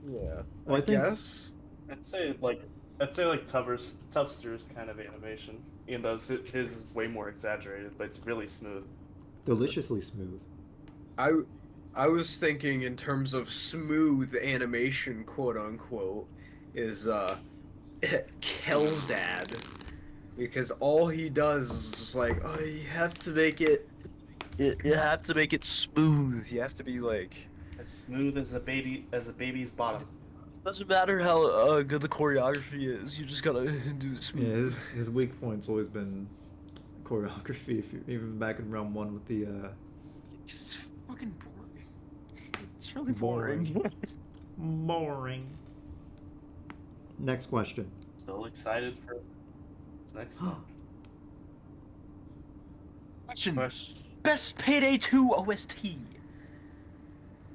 Yeah,
Well, I think-
guess.
I'd say like Tufster's kind of animation, even though his is way more exaggerated, but it's really smooth.
Deliciously smooth.
I was thinking in terms of smooth animation, quote unquote, is Kelzad, because all he does is just like, oh, you have to make it smooth. You have to be like,
As smooth as a baby's bottom.
doesn't matter how good the choreography is. You just gotta do it smooth.
Yeah, his weak point's always been choreography. If you, even back in round one with the
It's fucking boring. It's really boring.
boring. Next question.
Still excited for this next one.
Question.
Question.
Best Payday 2 OST.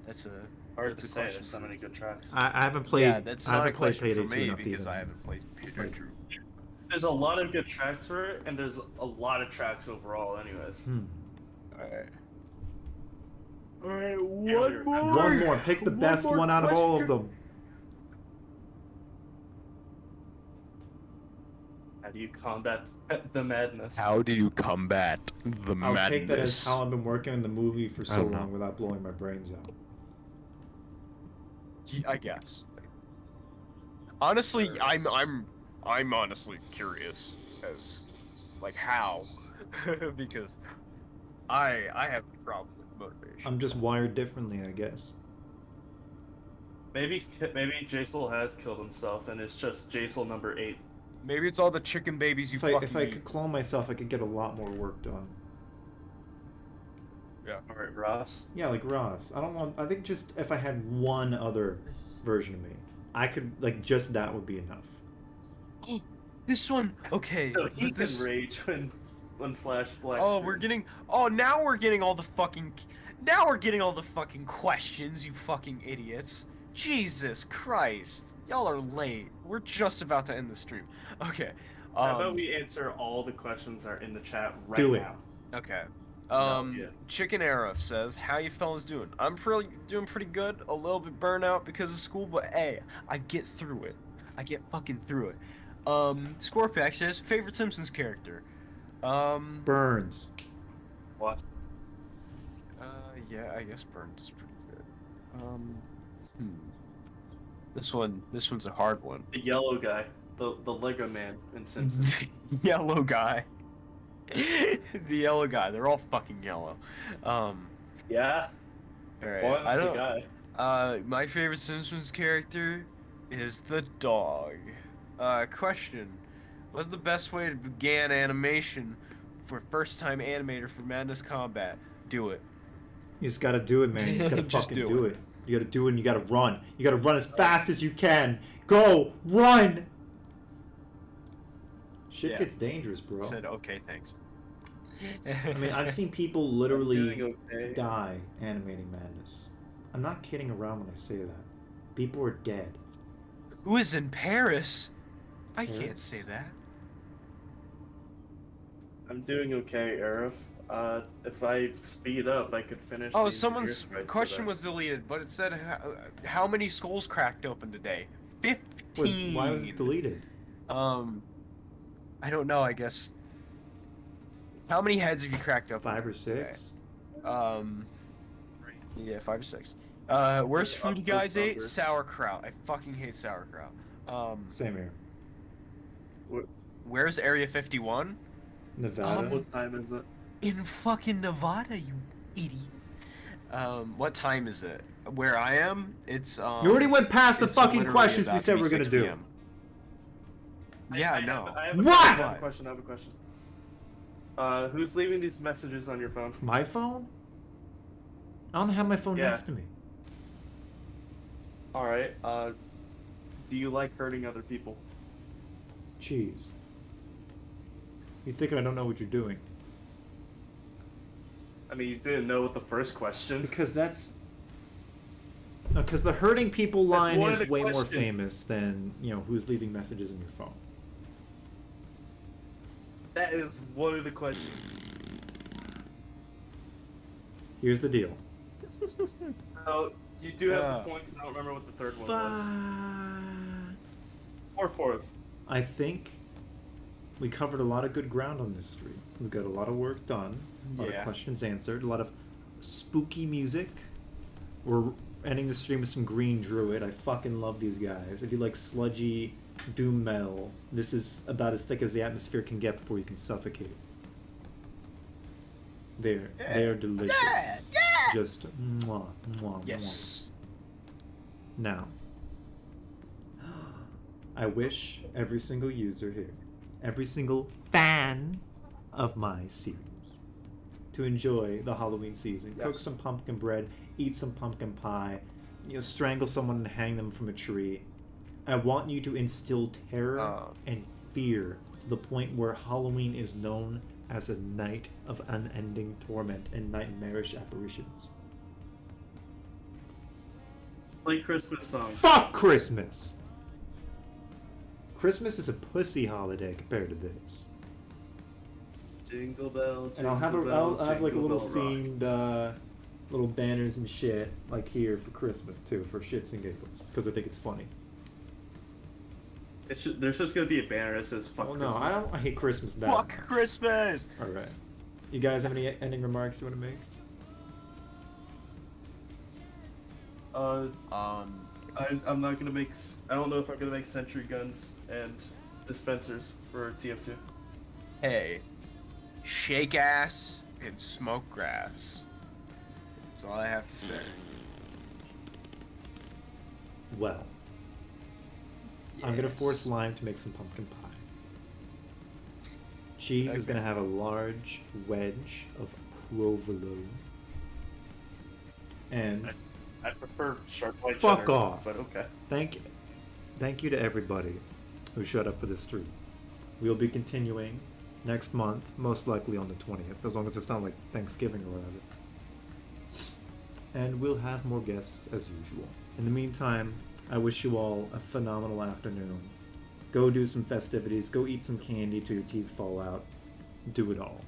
That's a
Hard
That's
to
a
say.
question.
There's so many good tracks.
I haven't played.
Yeah, that's
I
not a
haven't played
question
Payday
for
2
me
enough
because
either.
I haven't played Payday
Right.
2.
There's a lot of good tracks for it, and there's a lot of tracks overall, anyways.
Alright. Alright,
really
one
remember.
more.
One more. Pick the best
more
one out of all of
question.
them.
How do you combat the madness?
How do you combat the
I'll
madness?
take that as how I've been working on the movie for so
don't know.
long without blowing my brains out.
I guess. Honestly, I'm honestly curious as like how because I have a problem with motivation.
I'm just wired differently, I guess.
Maybe Jsoull has killed himself, and it's just Jsoull number 8.
Maybe it's all the chicken babies you
If I
fucking
could clone myself, I could get a lot more work done.
Yeah.
All right, Ross.
Yeah, like Ross. I don't want. I think just if I had one other version of me, I could like just that would be enough.
This one, okay.
So he can
this...
rage when Flashback.
Oh, we're getting. Oh, now we're getting all the fucking. Now we're getting all the fucking questions, you fucking idiots. Jesus Christ, y'all are late. We're just about to end the stream. Okay.
How about we answer all the questions that are in the chat right
Do it.
now?
Okay.
Yeah.
Chicken Arrow says, "How you fellas doing? I'm doing pretty good. A little bit burnt out because of school, but hey, I get through it. I get fucking through it." Scorpack says, "Favorite Simpsons character?"
Burns.
What?
Yeah, I guess Burns is pretty good. This one's a hard one.
The yellow guy, the Lego man in Simpsons.
Yellow guy. The yellow guy. They're all fucking yellow.
Yeah.
Alright.
One's
I
a
don't.
guy.
My favorite Simpsons character is the dog. Question: what's the best way to begin animation for first-time animator for Madness Combat? Do it.
You just gotta do it, man. You just gotta
Just
fucking
do
do
it.
it. You gotta do it and you gotta run. You gotta run as fast as you can. Go! Run! Shit
Yeah.
gets dangerous, bro.
Said okay, thanks.
I mean, I've seen people literally
Doing okay.
die animating Madness. I'm not kidding around when I say that. People are dead.
Who is in Paris? I
Paris?
can't say that.
I'm doing okay, Arif. If I speed up, I could finish.
Oh,
the
someone's
engineer's rights
question
today.
was deleted, but it said how many skulls cracked open today? 15.
Wait, why was it deleted?
I don't know. I guess. How many heads have you cracked up?
5 or 6?
Yeah, 5 or 6. Where's
Up
Foodie
those
Guys 8?
numbers.
Sauerkraut. I fucking hate sauerkraut.
Same here.
Where's Area 51?
Nevada.
What time is it?
In fucking Nevada, you idiot. What time is it? Where I am, it's
you already went past the
it's
fucking
literally
questions we
about
said
be
we were gonna
6
do.
PM. Yeah, I know.
I have
What?
I have a question. Who's leaving these messages on your phone?
My phone? I don't have my phone
Yeah.
next to me.
All right. Do you like hurting other people?
Jeez. You thinking I don't know what you're doing?
I mean, you didn't know what the first question.
Because that's... Because the hurting people
That's
line
one of
is
the
way more
questions.
famous than, you know, who's leaving messages in your phone.
That is one of the questions.
Here's the deal.
So you do have
Yeah.
the point because I don't remember what the third one was. Or fourth.
I think we covered a lot of good ground on this stream. We got a lot of work done, a lot of
Yeah.
questions answered, a lot of spooky music. We're ending the stream with some Green Druid. I fucking love these guys. If you like sludgy doom metal, this is about as thick as the atmosphere can get before you can suffocate. They're delicious.
Yeah,
Just mwah, mwah,
Yes.
mwah. Now, I wish every single user here, every single fan of my series, to enjoy the Halloween season. Cook some pumpkin bread, eat some pumpkin pie, you know, strangle someone and hang them from a tree. I want you to instill terror and fear to the point where Halloween is known as a night of unending torment and nightmarish apparitions.
Play Christmas songs.
Fuck Christmas! Christmas is a pussy holiday compared to this.
Jingle bell,
And I'll have like a little themed little banners and shit like here for Christmas too, for shits and giggles, because I think it's funny.
There's just gonna be a banner that says "fuck
Oh
Christmas."
no, I hate Christmas that.
Fuck Christmas.
All right. You guys have any ending remarks you want to make?
I'm not gonna make. I don't know if I'm gonna make sentry guns and dispensers for TF2.
Hey, shake ass and smoke grass. That's all I have to say.
Well, I'm gonna force
Yes.
Lime to make some pumpkin pie. Cheese is gonna have a large wedge of provolone. And
I prefer sharp white
fuck
cheddar,
off.
but okay.
Thank you to everybody who showed up for this stream. We'll be continuing next month, most likely on the 20th, as long as it's not like Thanksgiving or whatever. And we'll have more guests as usual. In the meantime, I wish you all a phenomenal afternoon. Go do some festivities, go eat some candy till your teeth fall out. Do it all.